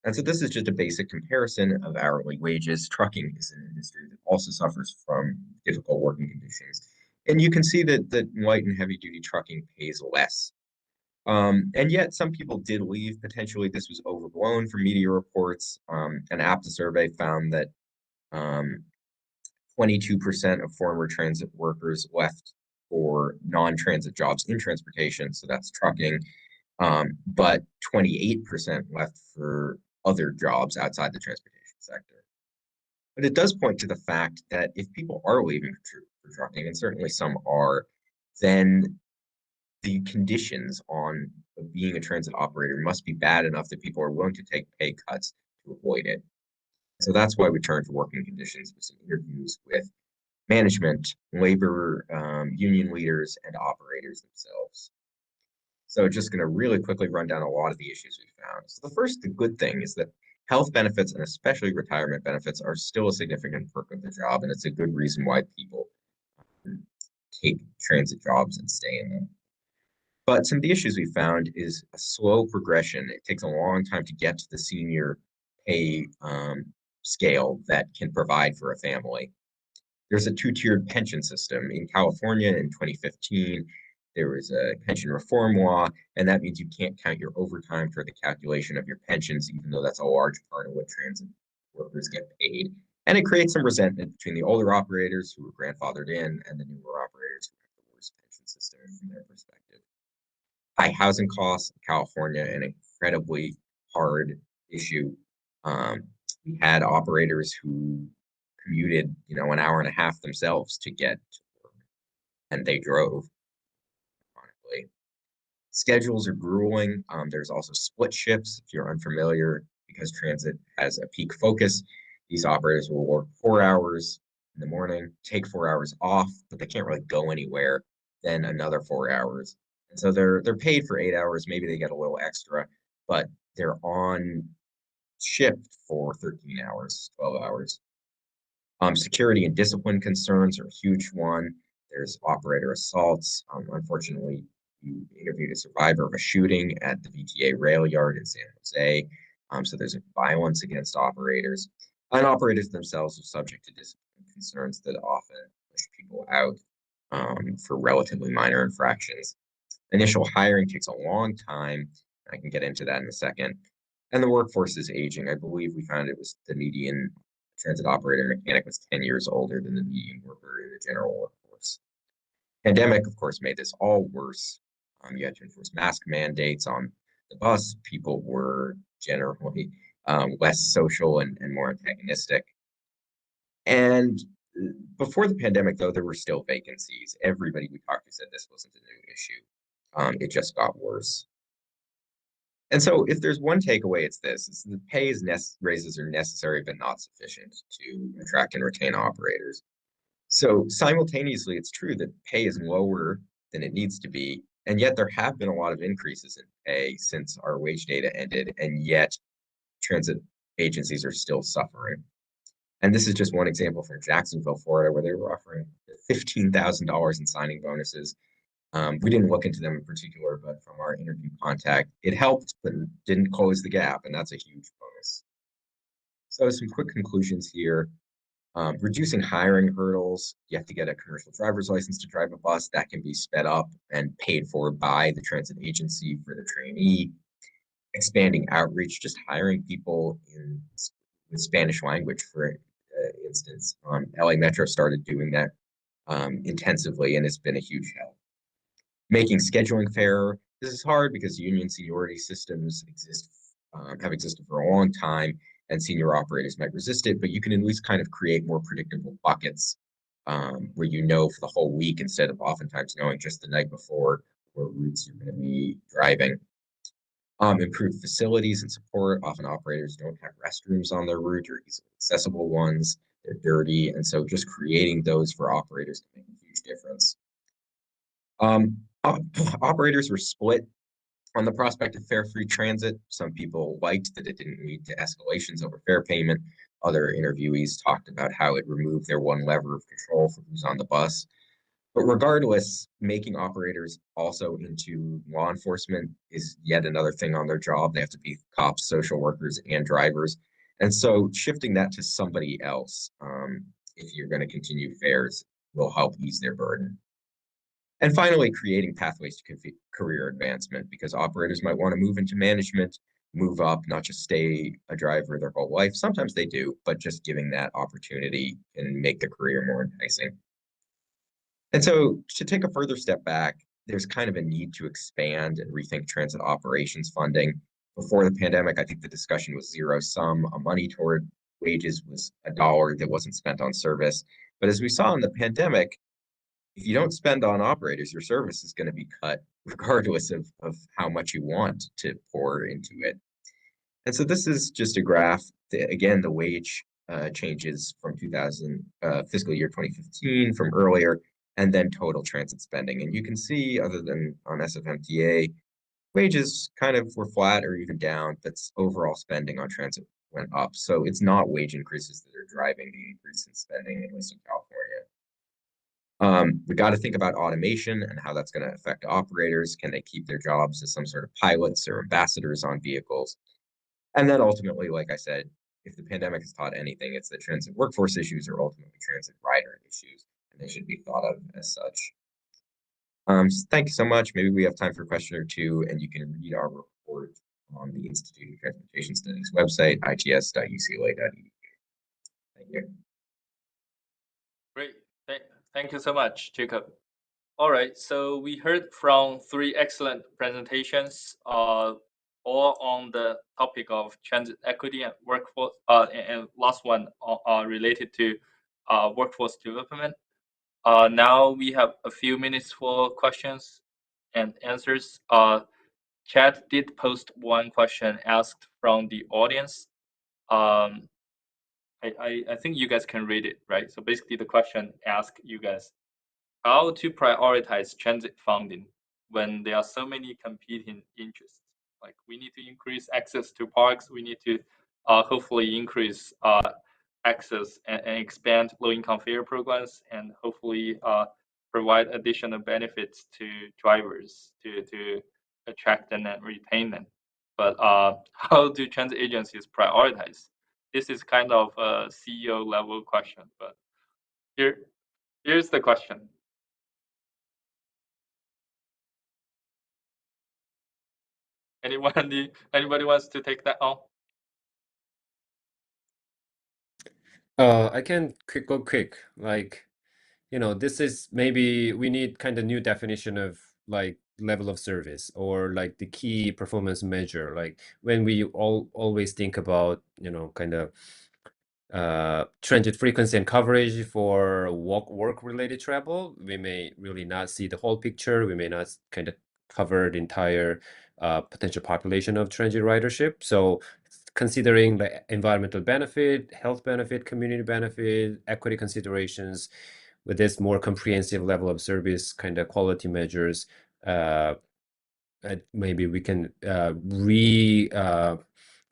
And so this is just a basic comparison of hourly wages. Trucking is an industry that also suffers from difficult working conditions. And you can see that light and heavy duty trucking pays less. And yet some people did leave. Potentially this was overblown from media reports. An APTA survey found that 22% of former transit workers left for non-transit jobs in transportation, so that's trucking, but 28% left for other jobs outside the transportation sector. But it does point to the fact that if people are leaving for trucking, and certainly some are, then the conditions on being a transit operator must be bad enough that people are willing to take pay cuts to avoid it. So that's why we turned to working conditions with some interviews with management, labor, union leaders, and operators themselves. So just going to really quickly run down a lot of the issues we found. So the good thing is that health benefits and especially retirement benefits are still a significant perk of the job, and it's a good reason why people take transit jobs and stay in them. But some of the issues we found is a slow progression. It takes a long time to get to the senior pay scale that can provide for a family. There's a two-tiered pension system. In California in 2015, there was a pension reform law, and that means you can't count your overtime toward the calculation of your pensions, even though that's a large part of what transit workers get paid. And it creates some resentment between the older operators who were grandfathered in and the newer operators who have the worst pension system from their perspective. High housing costs in California, an incredibly hard issue. We had operators who commuted, an hour and a half themselves to get to work, and they drove, ironically. Schedules are grueling. There's also split shifts, if you're unfamiliar, because transit has a peak focus. These operators will work 4 hours in the morning, take 4 hours off, but they can't really go anywhere, then another 4 hours. And so they're paid for 8 hours, maybe they get a little extra, but they're on shift for 13 hours, 12 hours. Security and discipline concerns are a huge one. There's operator assaults. Unfortunately, you interviewed a survivor of a shooting at the VTA rail yard in San Jose. So there's violence against operators. And operators themselves are subject to discipline concerns that often push people out for relatively minor infractions. Initial hiring takes a long time. I can get into that in a second. And the workforce is aging. I believe we found it was the median transit operator mechanic was 10 years older than the median worker in the general workforce. Pandemic, of course, made this all worse. You had to enforce mask mandates on the bus. People were generally less social and more antagonistic. And before the pandemic, though, there were still vacancies. Everybody we talked to said this wasn't a new issue. It just got worse. And so if there's one takeaway, it's this. It's the pay raises are necessary but not sufficient to attract and retain operators. So simultaneously, it's true that pay is lower than it needs to be, and yet there have been a lot of increases in pay since our wage data ended, and yet transit agencies are still suffering. And this is just one example from Jacksonville, Florida, where they were offering $15,000 in signing bonuses. We didn't look into them in particular, but from our interview contact, it helped, but didn't close the gap, and that's a huge bonus. So some quick conclusions here. Reducing hiring hurdles. You have to get a commercial driver's license to drive a bus. That can be sped up and paid for by the transit agency for the trainee. Expanding outreach, just hiring people with Spanish language, for instance. LA Metro started doing that intensively, and it's been a huge help. Making scheduling fairer. This is hard because union seniority systems have existed for a long time, and senior operators might resist it, but you can at least kind of create more predictable buckets where you know for the whole week instead of oftentimes knowing just the night before what routes you're going to be driving. Improved facilities and support. Often operators don't have restrooms on their route or easily accessible ones. They're dirty, and so just creating those for operators can make a huge difference. Operators were split on the prospect of fare-free transit. Some people liked that it didn't lead to escalations over fare payment. Other interviewees talked about how it removed their one lever of control for who's on the bus. But regardless, making operators also into law enforcement is yet another thing on their job. They have to be cops, social workers, and drivers. And so shifting that to somebody else, if you're going to continue fares, will help ease their burden. And finally, creating pathways to career advancement, because operators might want to move into management, move up, not just stay a driver their whole life. Sometimes they do, but just giving that opportunity can make the career more enticing. And so to take a further step back, there's kind of a need to expand and rethink transit operations funding. Before the pandemic, I think the discussion was zero sum. Money toward wages was $1 that wasn't spent on service. But as we saw in the pandemic, if you don't spend on operators, your service is going to be cut regardless of how much you want to pour into it. And so this is just a graph. Again, the wage changes from fiscal year 2015 from earlier, and then total transit spending. And you can see, other than on SFMTA, wages kind of were flat or even down, but overall spending on transit went up. So it's not wage increases that are driving the increase in spending, at least in California. We got to think about automation and how that's going to affect operators. Can they keep their jobs as some sort of pilots or ambassadors on vehicles? And then ultimately, like I said, if the pandemic has taught anything, it's that transit workforce issues are ultimately transit rider issues, and they should be thought of as such. So thank you so much. Maybe we have time for a question or two, and you can read our report on the Institute of Transportation Studies website, its.ucla.edu. Thank you. Great. Thank you so much, Jacob. All right, so we heard from 3 excellent presentations, all on the topic of transit equity and workforce, and last one related to workforce development. Now we have a few minutes for questions and answers. Chad did post one question asked from the audience. I think you guys can read it, right? So basically the question asked you guys how to prioritize transit funding when there are so many competing interests. Like we need to increase access to parks, we need to hopefully increase access and expand low-income fare programs, and hopefully provide additional benefits to drivers to attract them and retain them. But how do transit agencies prioritize? This is kind of a CEO level question, but here's the question. Anybody wants to take that on? I can go quick. Like, this is maybe we need kind of new definition of like level of service or like the key performance measure. Like when we always think about, kind of transit frequency and coverage for work related travel, we may really not see the whole picture. We may not kind of cover the entire potential population of transit ridership. So considering the environmental benefit, health benefit, community benefit, equity considerations, with this more comprehensive level of service kind of quality measures, maybe we can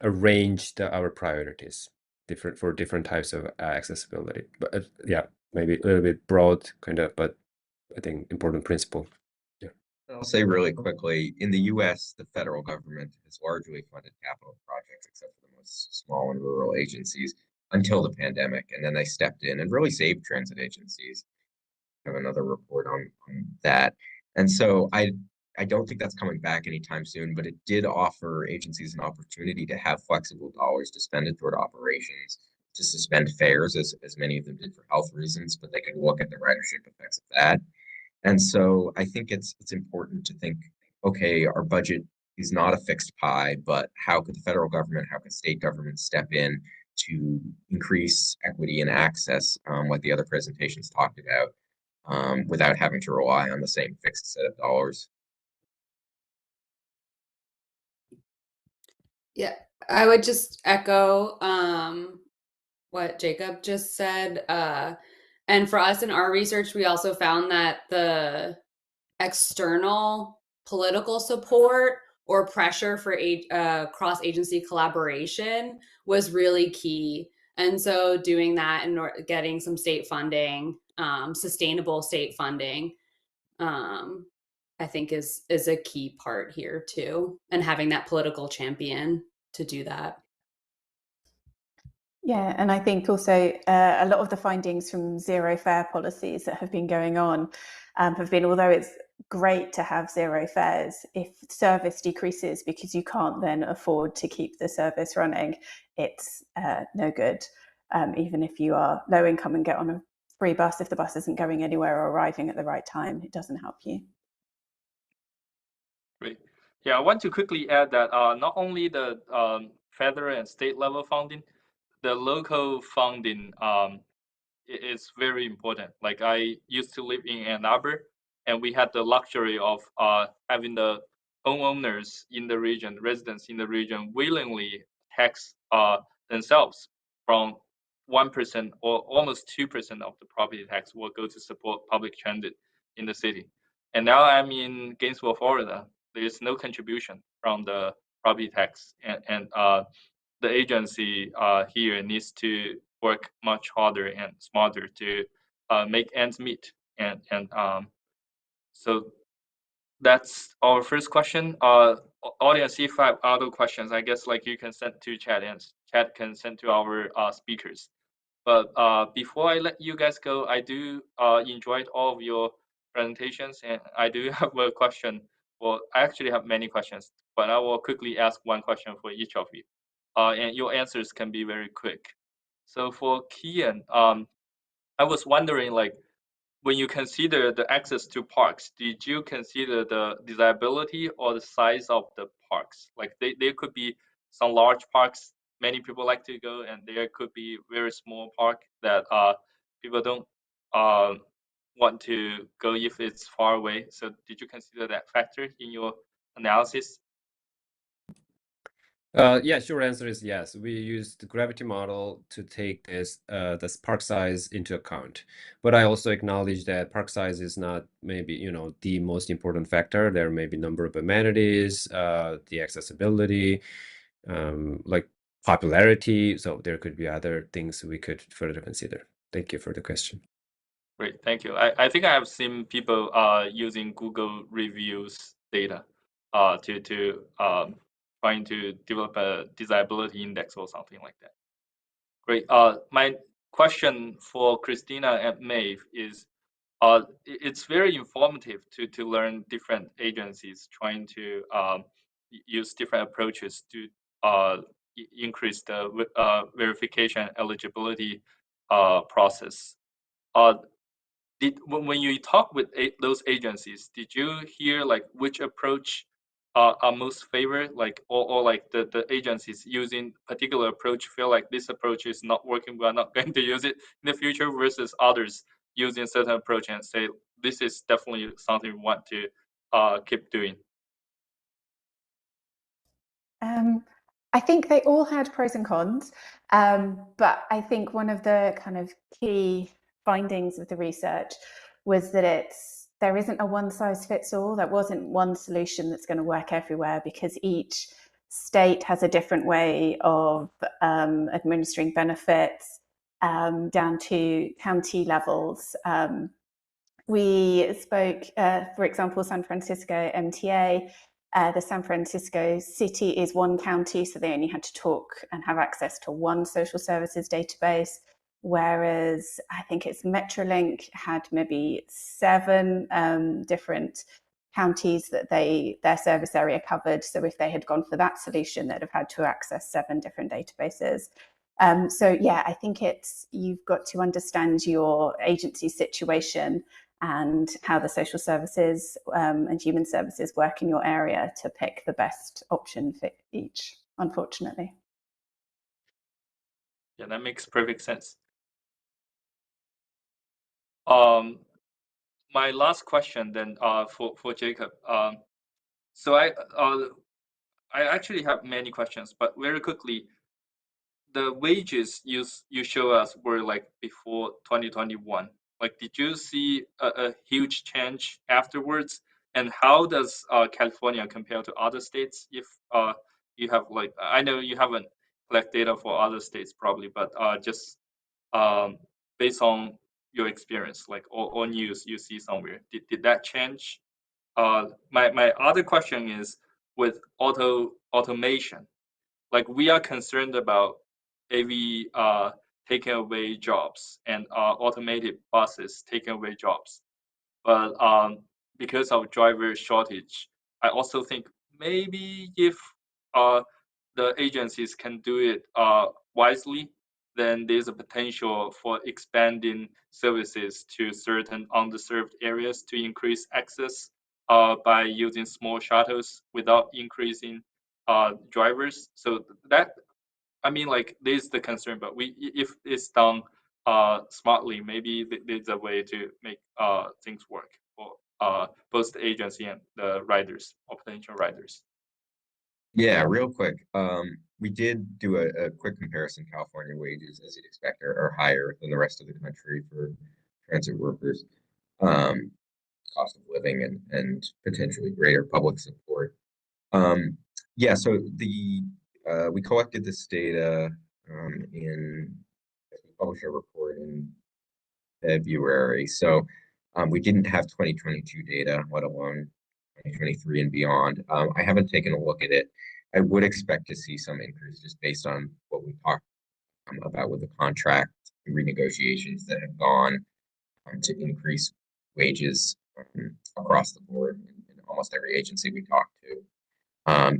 arrange our priorities for different types of accessibility. But yeah, maybe a little bit broad kind of, but I think important principle. Yeah. I'll say really quickly, in the US, the federal government has largely funded capital projects, except for the most small and rural agencies, until the pandemic. And then they stepped in and really saved transit agencies. I have another report on that. And so I don't think that's coming back anytime soon, but it did offer agencies an opportunity to have flexible dollars to spend it toward operations, to suspend fares, as many of them did for health reasons, but they could look at the ridership effects of that. And so I think it's important to think, okay, our budget is not a fixed pie, but how could the federal government, how could state governments step in to increase equity and access, like the other presentations talked about, without having to rely on the same fixed set of dollars. Yeah, I would just echo what Jacob just said. And for us in our research, we also found that the external political support or pressure for cross-agency collaboration was really key. And so doing that and getting some state funding, sustainable state funding, I think is a key part here too, and having that political champion to do that. Yeah, and I think also a lot of the findings from zero fare policies that have been going on have been, although it's great to have zero fares, if service decreases because you can't then afford to keep the service running, it's no good. Even if you are low income and get on a free bus, if the bus isn't going anywhere or arriving at the right time, it doesn't help you. Great. Yeah, I want to quickly add that not only the federal and state level funding, the local funding is very important. Like I used to live in Ann Arbor, and we had the luxury of having the homeowners in the region, residents in the region, willingly tax themselves from 1% or almost 2% of the property tax will go to support public transit in the city. And now I'm in Gainesville, Florida. There is no contribution from the property tax, and the agency here needs to work much harder and smarter to make ends meet. And so that's our first question. Audience, if I have other questions, I guess like you can send to chat, and chat can send to our speakers. But before I let you guys go, I do enjoyed all of your presentations, and I do have a question. Well, I actually have many questions, but I will quickly ask one question for each of you, and your answers can be very quick. So for Kian, I was wondering, like, when you consider the access to parks, did you consider the desirability or the size of the parks? Like there could be some large parks many people like to go, and there could be very small park that people don't want to go if it's far away. So did you consider that factor in your analysis? Yeah, short answer is yes. We used the gravity model to take this park size into account. But I also acknowledge that park size is not maybe, the most important factor. There may be number of amenities, the accessibility, like popularity. So there could be other things we could further consider. Thank you for the question. Great, thank you. I think I have seen people using Google reviews data to trying to develop a desirability index or something like that. Great. My question for Christina and Maeve is, it's very informative to learn different agencies trying to use different approaches to increase the verification eligibility process. When you talk with those agencies, did you hear like which approach are most favored, like or like the agencies using particular approach feel like this approach is not working, we're not going to use it in the future, versus others using certain approach and say this is definitely something we want to keep doing? I think they all had pros and cons, but I think one of the kind of key findings of the research was that there isn't a one-size-fits-all. There wasn't one solution that's going to work everywhere, because each state has a different way of administering benefits down to county levels. We spoke, for example, San Francisco MTA. The San Francisco city is one county, so they only had to talk and have access to one social services database, whereas I think it's Metrolink had maybe 7 different counties that their service area covered. So if they had gone for that solution, they'd have had to access 7 different databases. So yeah, I think you've got to understand your agency situation and how the social services and human services work in your area to pick the best option for each, unfortunately. Yeah, that makes perfect sense. My last question then for Jacob. So I actually have many questions, but very quickly, the wages you show us were like before 2021. Like, did you see a huge change afterwards? And how does California compare to other states? If you have, like, I know you haven't collected data for other states probably, but just based on your experience, like or news you see somewhere, did that change? My other question is with automation. Like, we are concerned about AV taking away jobs and automated buses taking away jobs. But because of driver shortage, I also think maybe if the agencies can do it wisely, then there's a potential for expanding services to certain underserved areas to increase access by using small shuttles without increasing drivers. So that, I mean, like, there's the concern, but if it's done smartly, maybe there's a way to make things work for both the agency and the riders or potential riders. Yeah, real quick. We did do a quick comparison. California wages, as you'd expect, are higher than the rest of the country for transit workers. Cost of living and potentially greater public support. Yeah, so we collected this data we published our report in February. So we didn't have 2022 data, let alone 2023 and beyond. I haven't taken a look at it. I would expect to see some increase just based on what we talked about with the contract renegotiations that have gone to increase wages across the board in almost every agency we talk to.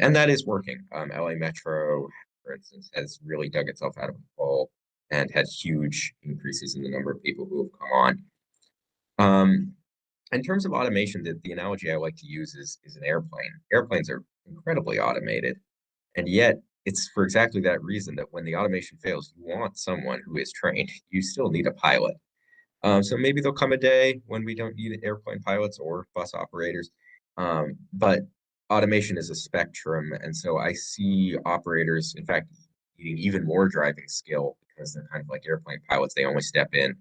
And that is working. LA Metro, for instance, has really dug itself out of the hole and had huge increases in the number of people who have come on. In terms of automation, the analogy I like to use is an airplane. Airplanes are incredibly automated, and yet it's for exactly that reason that when the automation fails, you want someone who is trained. You still need a pilot. So maybe there'll come a day when we don't need airplane pilots or bus operators, but automation is a spectrum, and so I see operators, in fact, needing even more driving skill because they're kind of like airplane pilots. They only step in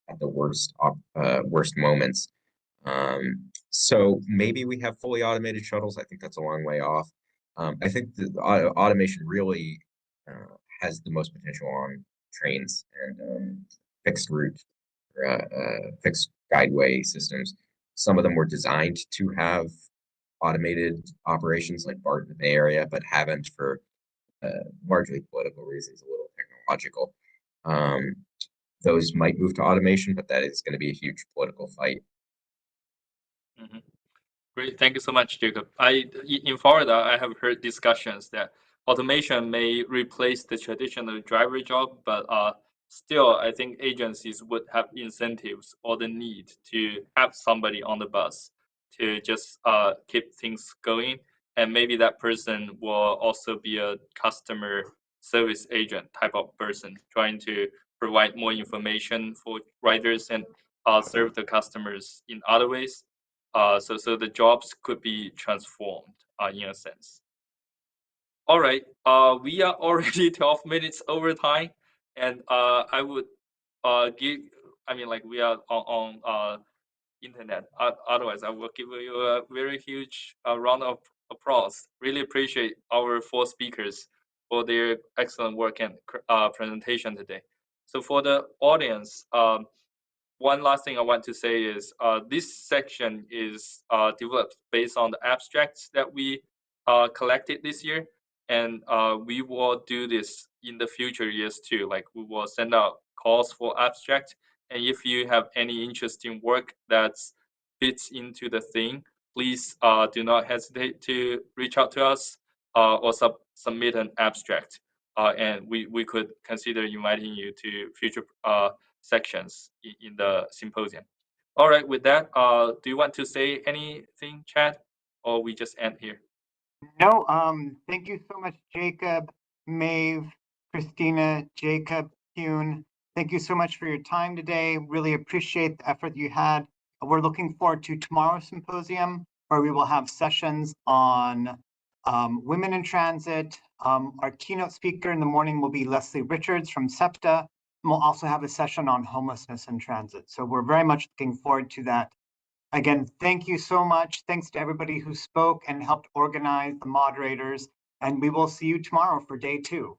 at the worst moments. So maybe we have fully automated shuttles. I think that's a long way off. I think the automation really has the most potential on trains and fixed route or fixed guideway systems. Some of them were designed to have automated operations like BART in the Bay Area, but haven't for largely political reasons, a little technological. Those might move to automation, but that is going to be a huge political fight. Mm-hmm. Great, thank you so much, Jacob. In Florida, I have heard discussions that automation may replace the traditional driver job, but still, I think agencies would have incentives or the need to have somebody on the bus to just keep things going. And maybe that person will also be a customer service agent type of person, trying to provide more information for riders and serve the customers in other ways. So the jobs could be transformed in a sense. All right, we are already 12 minutes over time, and I would we are on internet. Otherwise, I will give you a very huge round of applause. Really appreciate our 4 speakers for their excellent work and presentation today. So for the audience, one last thing I want to say is this section is developed based on the abstracts that we collected this year. And we will do this in the future years too. Like we will send out calls for abstract. And if you have any interesting work that fits into the thing, please do not hesitate to reach out to us or submit an abstract. And we could consider inviting you to future sections in the symposium. All right, with that, do you want to say anything, Chad, or we just end here? No, thank you so much, Jacob, Maeve, Christina, Jacob, Hune. Thank you so much for your time today. Really appreciate the effort you had. We're looking forward to tomorrow's symposium, where we will have sessions on women in transit. Our keynote speaker in the morning will be Leslie Richards from SEPTA. And we'll also have a session on homelessness in transit. So we're very much looking forward to that. Again, thank you so much. Thanks to everybody who spoke and helped organize, the moderators, and we will see you tomorrow for day 2.